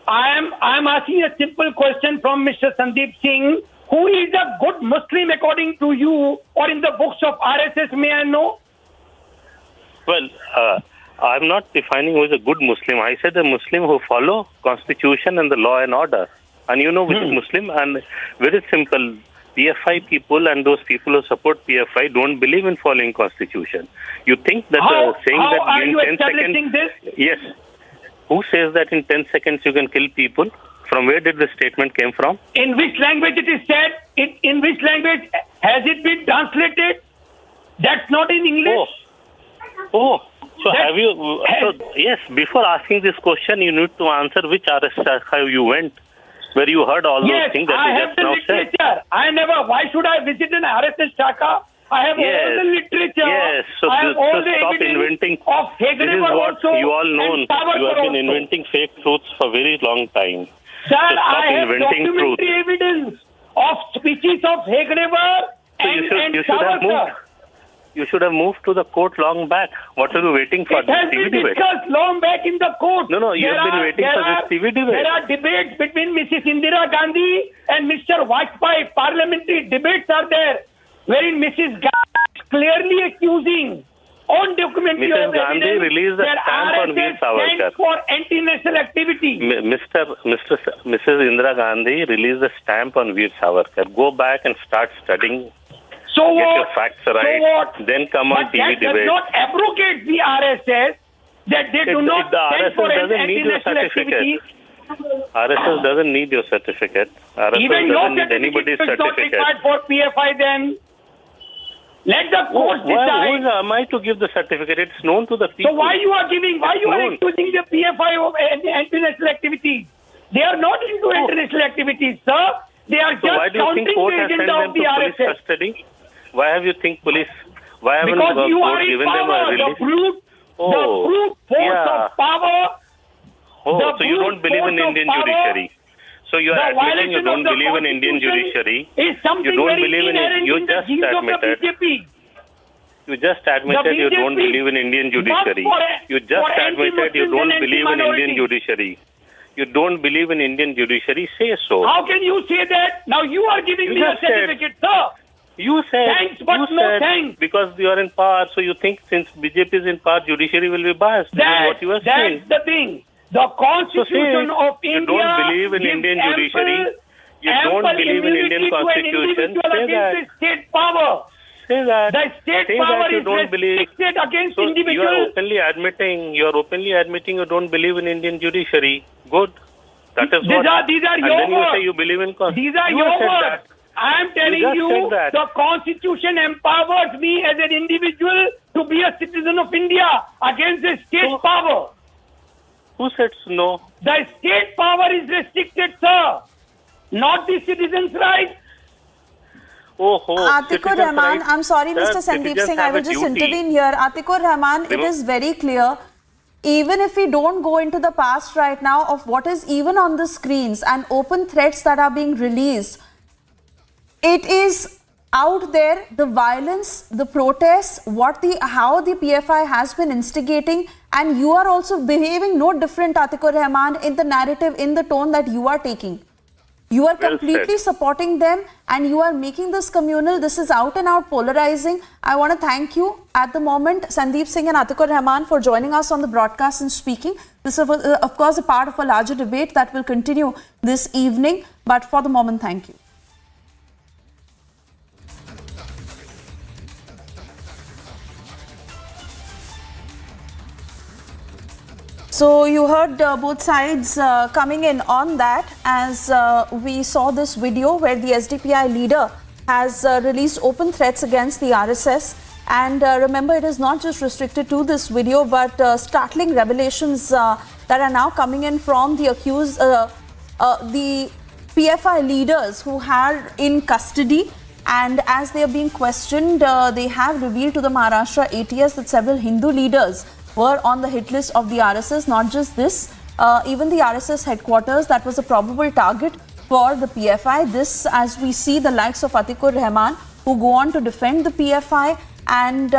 I am asking a simple question from Mr. Sandeep Singh. Who is a good Muslim according to you, or in the books of RSS, may I know? Well, I'm not defining who is a good Muslim. I said a Muslim who follow Constitution and the law and order. And you know which is Muslim? And very simple. PFI people and those people who support PFI don't believe in following Constitution. You think that saying how that are in you 10 establishing seconds... this? Yes. Who says that in 10 seconds you can kill people? From where did the statement came from? In which language it is said? In which language has it been translated? That's not in English. So have you... yes, before asking this question, you need to answer which RSS you went, where you heard all those things that you just now said. Why should I visit an RSS Shaka? I have all the literature. Yes, so stop inventing. This is what you all know. You have been inventing fake truths for a very long time. Sir, so stop I have inventing documentary truth. evidence of speeches of Hegrevar and you should have moved. You should have moved to the court long back. What are you waiting for? It has been discussed long back in the court. No, you have been waiting for this TV debate. There are debates between Mrs. Indira Gandhi and Mr. Vajpayee. Parliamentary debates are there, wherein Mrs. Gandhi is clearly accusing on documentary Mrs. Gandhi released a stamp on Veer Savarkar for anti-national activity. Mrs. Indira Gandhi released a stamp on Veer Savarkar. Go back and start studying. So get what? your facts right. Then come on TV debate. That does not abrogate the RSS. That they do not stand for anti-national activity. RSS doesn't need your certificate. RSS Even your doesn't need anybody's certificate. Not required for PFI then. Let the court decide. Who am I to give the certificate? It's known to the people. So why you are accusing the PFI of anti-national activities? They are not into international activities, sir. They are just counting the agenda of the RSS. Custody? Why have you think police? Why haven't because you court are given in them a power. release? The brute force of power. So you don't believe in Indian judiciary. So you are admitting you don't believe in Indian judiciary. You don't believe in it. You just admitted. You just admitted you don't believe in Indian judiciary. You just admitted you don't believe in Indian judiciary. You don't believe in Indian judiciary. Say so. How can you say that? Now you are giving me a certificate, sir. You said, thanks, but no thanks. Because you are in power, so you think since BJP is in power, judiciary will be biased. This is what you are saying. That's the thing. The Constitution of India. You don't believe in Indian judiciary. You don't believe in Indian Constitution. Say that. The state power. Say that. The state say power that you is don't believe. Against so individuals. You are openly admitting you don't believe in Indian judiciary. Good. That is what. These are and your then words. You say you believe in Constitution. These are your words. I am telling you, the Constitution empowers me as an individual to be a citizen of India against the state power. Who said no? The state power is restricted, sir. Not the citizens' rights. Atikur Rahman, I'm sorry, Mr. Sandeep Singh, I will just intervene here. Atikur Rahman, it is very clear even if we don't go into the past right now of what is even on the screens and open threats that are being released, it is out there, the violence, the protests, how the PFI has been instigating, and you are also behaving no different, Atikur Rahman, in the narrative, in the tone that you are taking. You are completely supporting them and you are making this communal. This is out and out polarizing. I want to thank you at the moment, Sandeep Singh and Atikur Rahman, for joining us on the broadcast and speaking. This is, of course, a part of a larger debate that will continue this evening. But for the moment, thank you. So you heard both sides coming in on that as we saw this video where the SDPI leader has released open threats against the RSS. And remember, it is not just restricted to this video, but startling revelations that are now coming in from the accused, the PFI leaders who are in custody. And as they are being questioned, they have revealed to the Maharashtra ATS that several Hindu leaders were on the hit list of the RSS. Not just this, even the RSS headquarters, that was a probable target for the PFI. This, as we see the likes of Atikur Rahman, who go on to defend the PFI and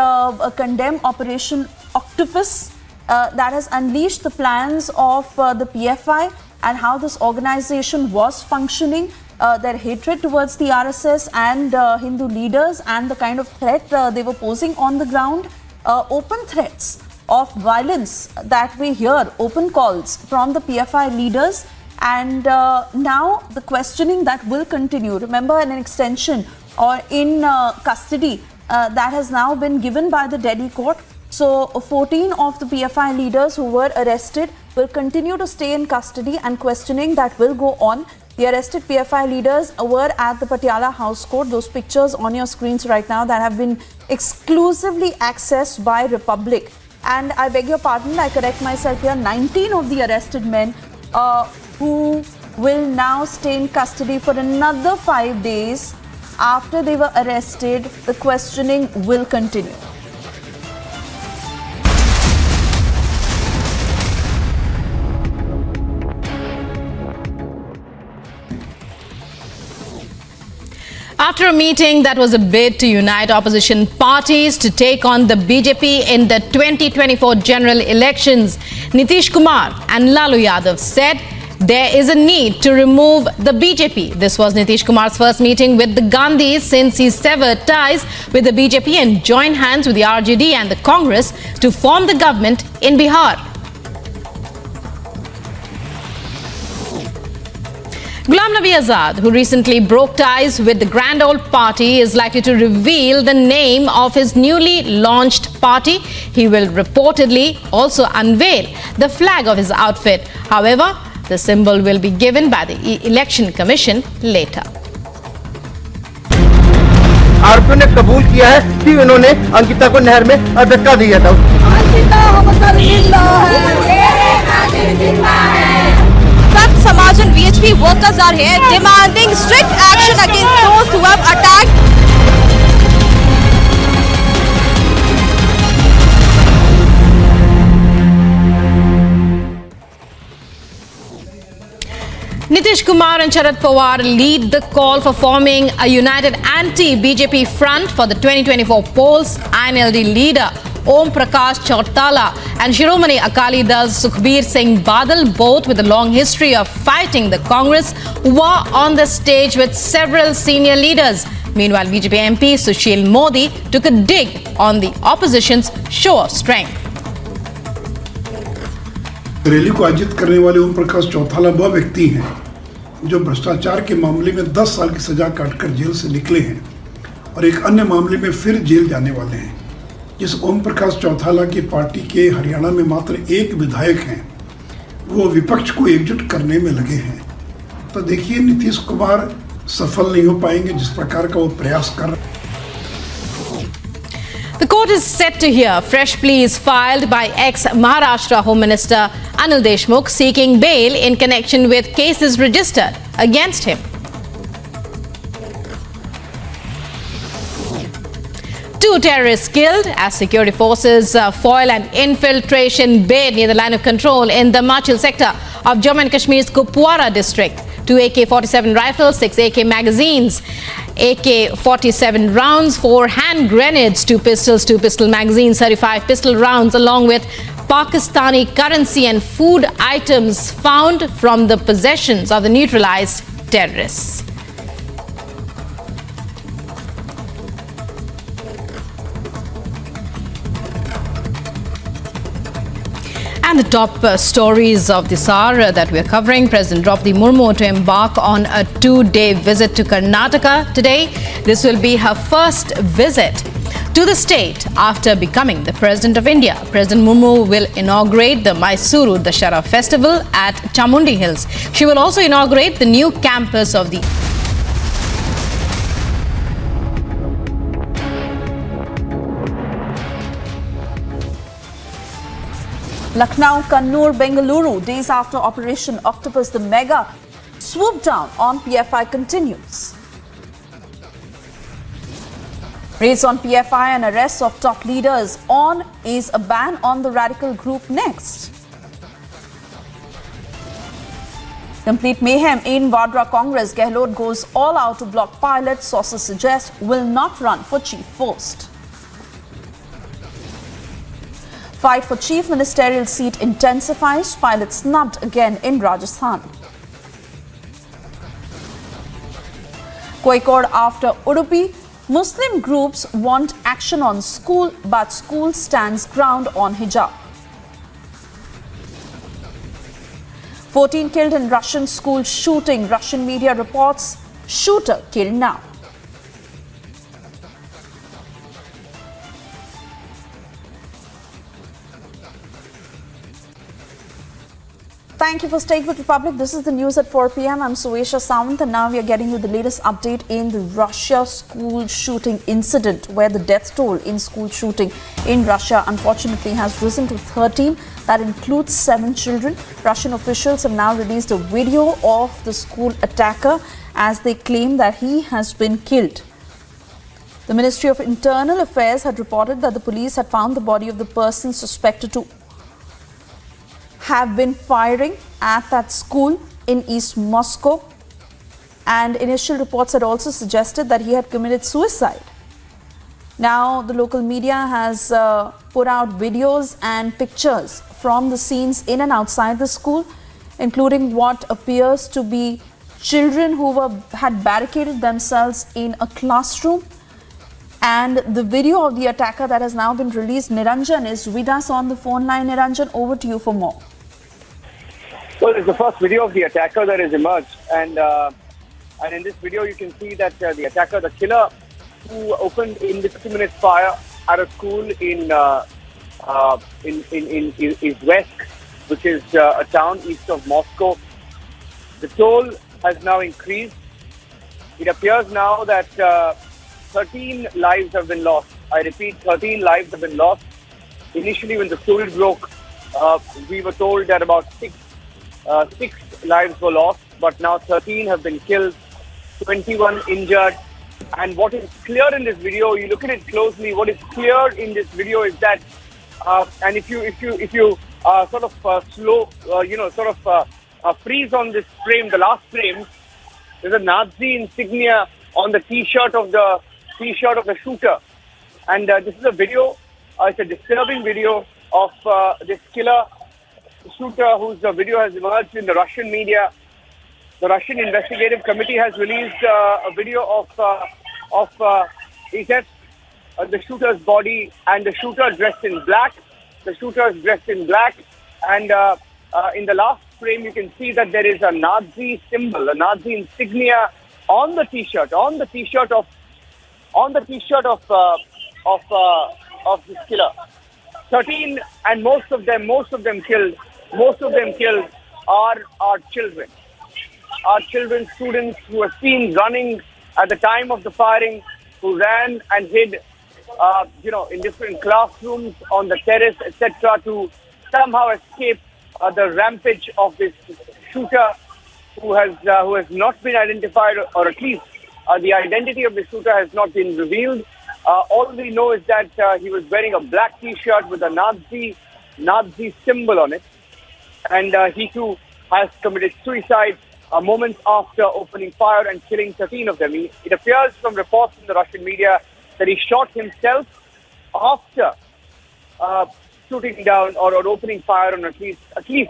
condemn Operation Octopus, that has unleashed the plans of the PFI and how this organization was functioning, their hatred towards the RSS and Hindu leaders, and the kind of threat they were posing on the ground, open threats of violence that we hear, open calls from the PFI leaders, and now the questioning that will continue. Remember, an extension or in custody that has now been given by the Delhi court. So 14 of the PFI leaders who were arrested will continue to stay in custody, and questioning that will go on. The arrested PFI leaders were at the Patiala House Court. Those pictures on your screens right now that have been exclusively accessed by Republic. And I beg your pardon, I correct myself here, 19 of the arrested men who will now stay in custody for another 5 days after they were arrested. The questioning will continue. After a meeting that was a bid to unite opposition parties to take on the BJP in the 2024 general elections, Nitish Kumar and Lalu Yadav said there is a need to remove the BJP. This was Nitish Kumar's first meeting with the Gandhis since he severed ties with the BJP and joined hands with the RJD and the Congress to form the government in Bihar. Ghulam Nabi Azad, who recently broke ties with the Grand Old Party, is likely to reveal the name of his newly launched party. He will reportedly also unveil the flag of his outfit. However, the symbol will be given by the Election Commission later. आरोपियों ने कबूल किया है कि उन्होंने अंकिता को नहर में धक्का दिया था। Samaj and VHP workers are here demanding strict action against those who have attacked. Nitish Kumar and Sharad Pawar lead the call for forming a united anti-BJP front for the 2024 polls. INLD leader Om Prakash Chautala and Shiromani Akali Dal's Sukhbir Singh Badal, both with a long history of fighting the Congress, were on the stage with several senior leaders. Meanwhile, BJP MP Sushil Modi took a dig on the opposition's show of strength. Rally को आयोजित करने वाले ओम प्रकाश चौटाला वह व्यक्ति हैं जो भ्रष्टाचार के मामले में 10 साल की सजा काटकर जेल से निकले हैं और एक अन्य मामले में फिर जेल जाने वाले हैं। जिस ओम प्रकाश चौटाला की पार्टी के हरियाणा में मात्र एक विधायक हैं, वो विपक्ष को एकजुट करने में लगे हैं। तो देखिए नीतीश कुमार सफल नहीं हो पाएंगे जिस प्रकार का वो प्रयास कर रहे हैं। The court is set to hear fresh pleas filed by ex-Maharashtra Home Minister Anil Deshmukh seeking bail in connection with cases registered against him. 2 terrorists killed as security forces foil an infiltration bid near the line of control in the Himachal sector of Jammu and Kashmir's Kupwara district. 2 AK-47 rifles, 6 AK magazines, AK-47 rounds, 4 hand grenades, 2 pistols, 2 pistol magazines, 35 pistol rounds, along with Pakistani currency and food items found from the possessions of the neutralized terrorists. And the top stories of this hour that we are covering. President Draupadi Murmu to embark on a 2-day visit to Karnataka today. This will be her first visit to the state after becoming the President of India. President Murmu will inaugurate the Mysuru Dashara festival at Chamundi Hills. She will also inaugurate the new campus of the Lucknow, Kannur, Bengaluru, days after Operation Octopus, the mega swoop down on PFI continues. Raids on PFI and arrests of top leaders on. Is a ban on the radical group next? Complete mayhem in Vadra Congress. Gehlot goes all out to block pilot. Sources suggest will not run for chief post. Fight for chief ministerial seat intensifies. Pilot snubbed again in Rajasthan. Koikod after Udupi. Muslim groups want action on school, but school stands ground on hijab. 14 killed in Russian school shooting. Russian media reports shooter killed now. Thank you for staying with Republic. This is the news at 4 p.m. I'm Suesha Sawant, and now we are getting you the latest update in the Russia school shooting incident, where the death toll in school shooting in Russia unfortunately has risen to 13. That includes 7 children. Russian officials have now released a video of the school attacker as they claim that he has been killed. The Ministry of Internal Affairs had reported that the police had found the body of the person suspected to have been firing at that school in East Moscow, and initial reports had also suggested that he had committed suicide. Now the local media has put out videos and pictures from the scenes in and outside the school, including what appears to be children who had barricaded themselves in a classroom. And the video of the attacker that has now been released, Niranjan, is with us on the phone line. Niranjan, over to you for more. Well, it's the first video of the attacker that has emerged, and in this video you can see that the attacker, the killer, who opened indiscriminate fire at a school in Izhevsk, which is a town east of Moscow. The toll has now increased. It appears now that 13 lives have been lost. I repeat, 13 lives have been lost. Initially, when the story broke, we were told that about 6 lives were lost, but now 13 have been killed, 21 injured. And what is clear in this video, you look at it closely, what is clear in this video is that, and if you sort of freeze on this frame, the last frame, there's a Nazi insignia on the T-shirt of the shooter. And this is a video, it's a disturbing video of this killer shooter whose video has emerged in the Russian media. The Russian Investigative Committee has released a video of the shooter's body and the shooter dressed in black. The shooter is dressed in black, and in the last frame you can see that there is a Nazi symbol, a Nazi insignia on the T-shirt, of this killer. 13, and most of them killed are our children. Our children, students who were seen running at the time of the firing, who ran and hid, in different classrooms, on the terrace, etc., to somehow escape the rampage of this shooter, who has not been identified, or at least the identity of the shooter has not been revealed. All we know is that he was wearing a black T-shirt with a Nazi symbol on it, and he too has committed suicide moments after opening fire and killing 13 of them. It appears from reports in the Russian media that he shot himself after shooting down or opening fire on at least 30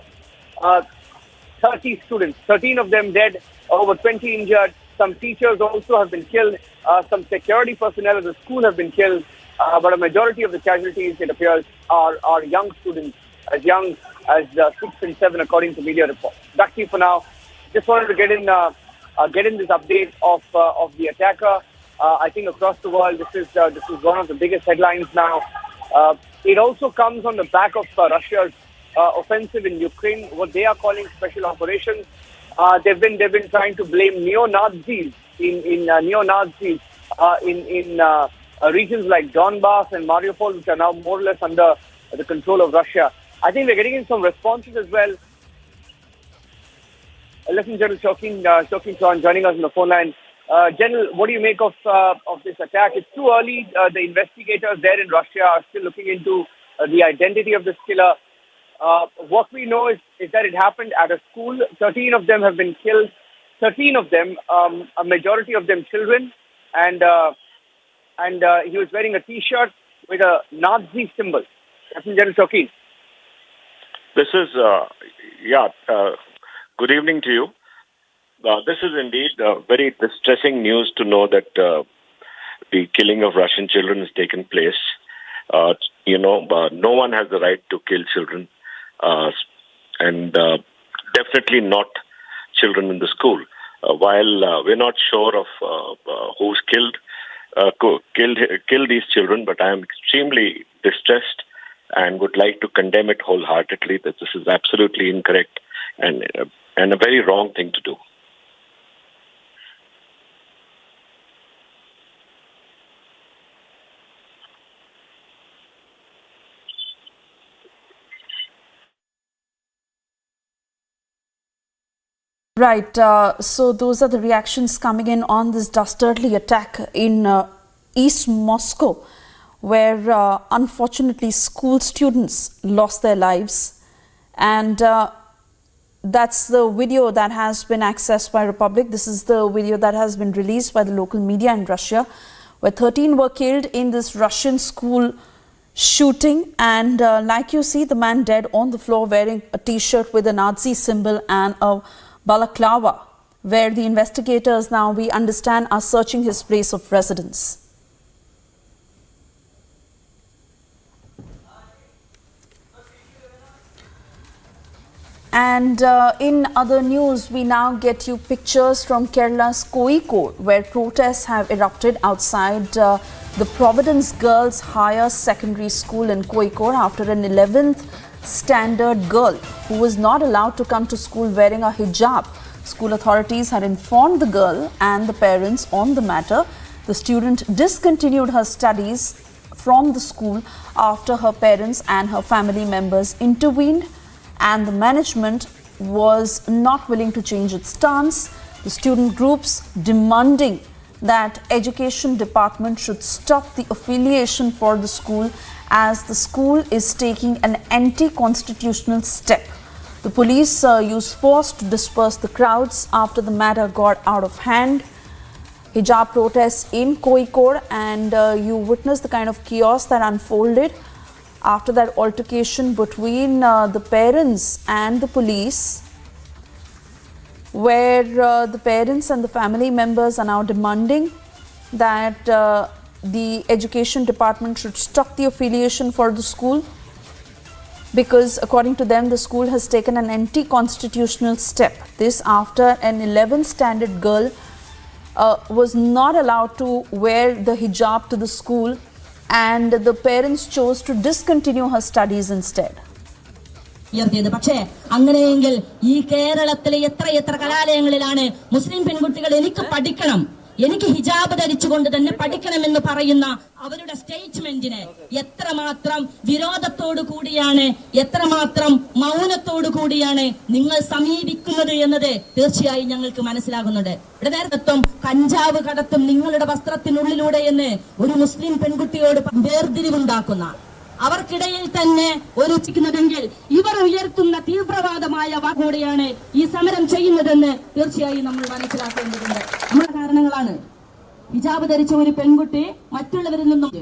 students. 13 of them dead, over 20 injured. Some teachers also have been killed. Some security personnel of the school have been killed. But a majority of the casualties, it appears, are young students, as young as 6 and 7, according to media reports. Back to you for now. Just wanted to get in this update of the attacker. I think across the world, this is one of the biggest headlines now. It also comes on the back of Russia's offensive in Ukraine, what they are calling special operations. They've been trying to blame neo-Nazis in regions like Donbass and Mariupol, which are now more or less under the control of Russia. I think we're getting in some responses as well. Lieutenant General Shaukin Chauhan joining us on the phone line. General, what do you make of this attack? It's too early. The investigators there in Russia are still looking into the identity of this killer. What we know is that it happened at a school. 13 of them have been killed. 13 of them, a majority of them children, and he was wearing a T-shirt with a Nazi symbol. Lieutenant General Shaukin. This is good evening to you. This is indeed very distressing news to know that the killing of Russian children has taken place. No one has the right to kill children, and definitely not children in the school. While we're not sure of who's killed these children, but I am extremely distressed and would like to condemn it wholeheartedly. That this is absolutely incorrect and a very wrong thing to do. Right, so those are the reactions coming in on this dastardly attack in East Moscow, where unfortunately school students lost their lives, and that's the video that has been accessed by Republic. This is the video that has been released by the local media in Russia, where 13 were killed in this Russian school shooting, and like you see, the man dead on the floor wearing a T-shirt with a Nazi symbol and a balaclava, where the investigators now, we understand, are searching his place of residence. And in other news, we now get you pictures from Kerala's Kozhikode, where protests have erupted outside the Providence Girls Higher Secondary School in Kozhikode after an 11th standard girl who was not allowed to come to school wearing a hijab. School authorities had informed the girl and the parents on the matter. The student discontinued her studies from the school after her parents and her family members intervened, and the management was not willing to change its stance. The student groups demanding that Education Department should stop the affiliation for the school, as the school is taking an anti-constitutional step. The police used force to disperse the crowds after the matter got out of hand. Hijab protests in Kozhikode, and you witnessed the kind of chaos that unfolded after that altercation between the parents and the police, where the parents and the family members are now demanding that the Education Department should stop the affiliation for the school, because according to them, the school has taken an anti-constitutional step. This after an 11th standard girl was not allowed to wear the hijab to the school, and the parents chose to discontinue her studies instead. പക്ഷേ അങ്ങനെയെങ്കിൽ ഈ കേരളത്തിലെ എത്ര കലാലയങ്ങളിലാണ് മുസ്ലിം പെൺകുട്ടികൾ എനിക്ക് പഠിക്കണം, എനിക്ക് ഹിജാബ് ധരിച്ചുകൊണ്ട് തന്നെ പഠിക്കണമെന്ന് പറയുന്ന അവരുടെ സ്റ്റേറ്റ്മെന്റിനെ എത്രമാത്രം വിരോധത്തോടു കൂടിയാണ്, എത്രമാത്രം മൗനത്തോടു കൂടിയാണ് നിങ്ങൾ സമീപിക്കുന്നത് എന്നത് തീർച്ചയായും ഞങ്ങൾക്ക് മനസ്സിലാകുന്നുണ്ട്. ഇവിടെ നേതൃത്വം കഞ്ചാവ് കടത്തും നിങ്ങളുടെ വസ്ത്രത്തിനുള്ളിലൂടെ എന്ന് ഒരു മുസ്ലിം പെൺകുട്ടിയോട് വേർതിരിവുണ്ടാക്കുന്ന അവർക്കിടയിൽ തന്നെ ഒരുച്ചിക്കുന്നതെങ്കിൽ ഇവർ ഉയർത്തുന്ന തീവ്രവാദമായ വാക്കോടെയാണ് ഈ സമരം ചെയ്യുന്നതെന്ന് തീർച്ചയായും നമ്മൾ മനസ്സിലാക്കേണ്ടതുണ്ട്. നമ്മുടെ കാരണങ്ങളാണ് ഹിജാബ് ധരിച്ച ഒരു പെൺകുട്ടി മറ്റുള്ളവരിൽ നിന്നും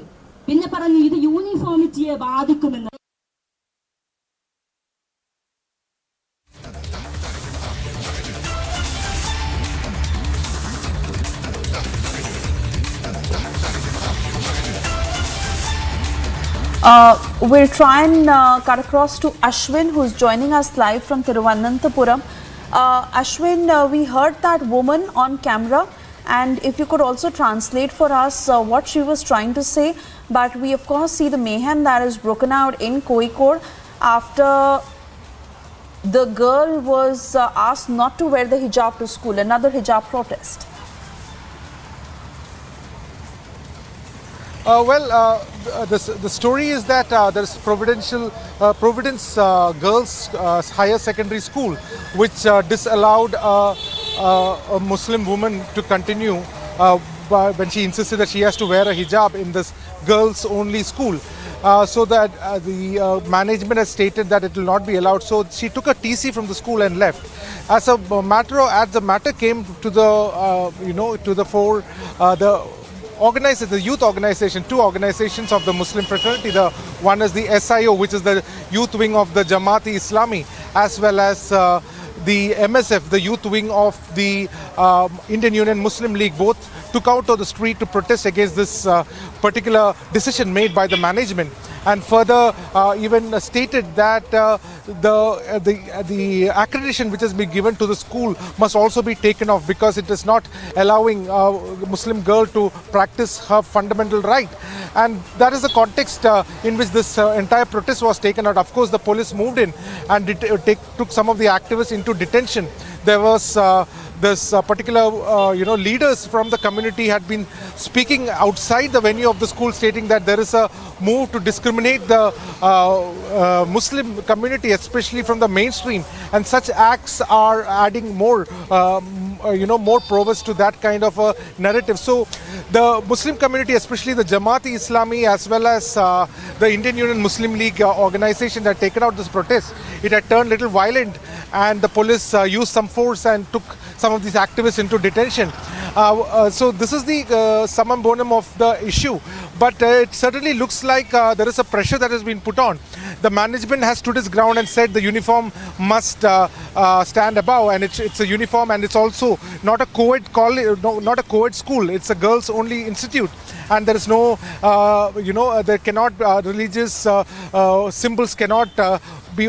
പിന്നെ പറഞ്ഞു ഇത് യൂണിഫോമിറ്റിയെ ബാധിക്കുമെന്ന്. We'll try and cut across to Ashwin, who's joining us live from Thiruvananthapuram. Ashwin, we heard that woman on camera, and if you could also translate for us what she was trying to say. But we of course see the mayhem that is broken out in Kozhikode after the girl was asked not to wear the hijab to school, another hijab protest. The story is that there's Providence Girls Higher Secondary School, which disallowed a Muslim woman to continue when she insisted that she has to wear a hijab in this girls-only school. So that the management has stated that it will not be allowed. So she took a TC from the school and left. As the matter came to the to the fore, the youth organization, two organizations of the Muslim fraternity. The one is the SIO, which is the youth wing of the Jamaat-e-Islami, as well as the MSF, the youth wing of the Indian Union Muslim League. Both took out to the street to protest against this particular decision made by the management, and further even stated that the accreditation which has been given to the school must also be taken off because it is not allowing a Muslim girl to practice her fundamental right. And that is the context in which this entire protest was taken out. Of course, the police moved in and took some of the activists into detention. There was this particular leaders from the community had been speaking outside the venue of the school, stating that there is a move to discriminate the Muslim community, especially from the mainstream, and such acts are adding more more prowess to that kind of a narrative. So the Muslim community, especially the Jamaat-e-Islami as well as the Indian Union Muslim League organization, had taken out this protest. It had turned little violent, and the police used some force and took some of these activists into detention. So this is the summum bonum of the issue. But it certainly looks like there is a pressure that has been put on. The management has stood its ground and said the uniform must stand above, and it's a uniform, and it's also not a co-ed college, not a co-ed school. It's a girls-only institute, and there is no, there cannot religious symbols cannot be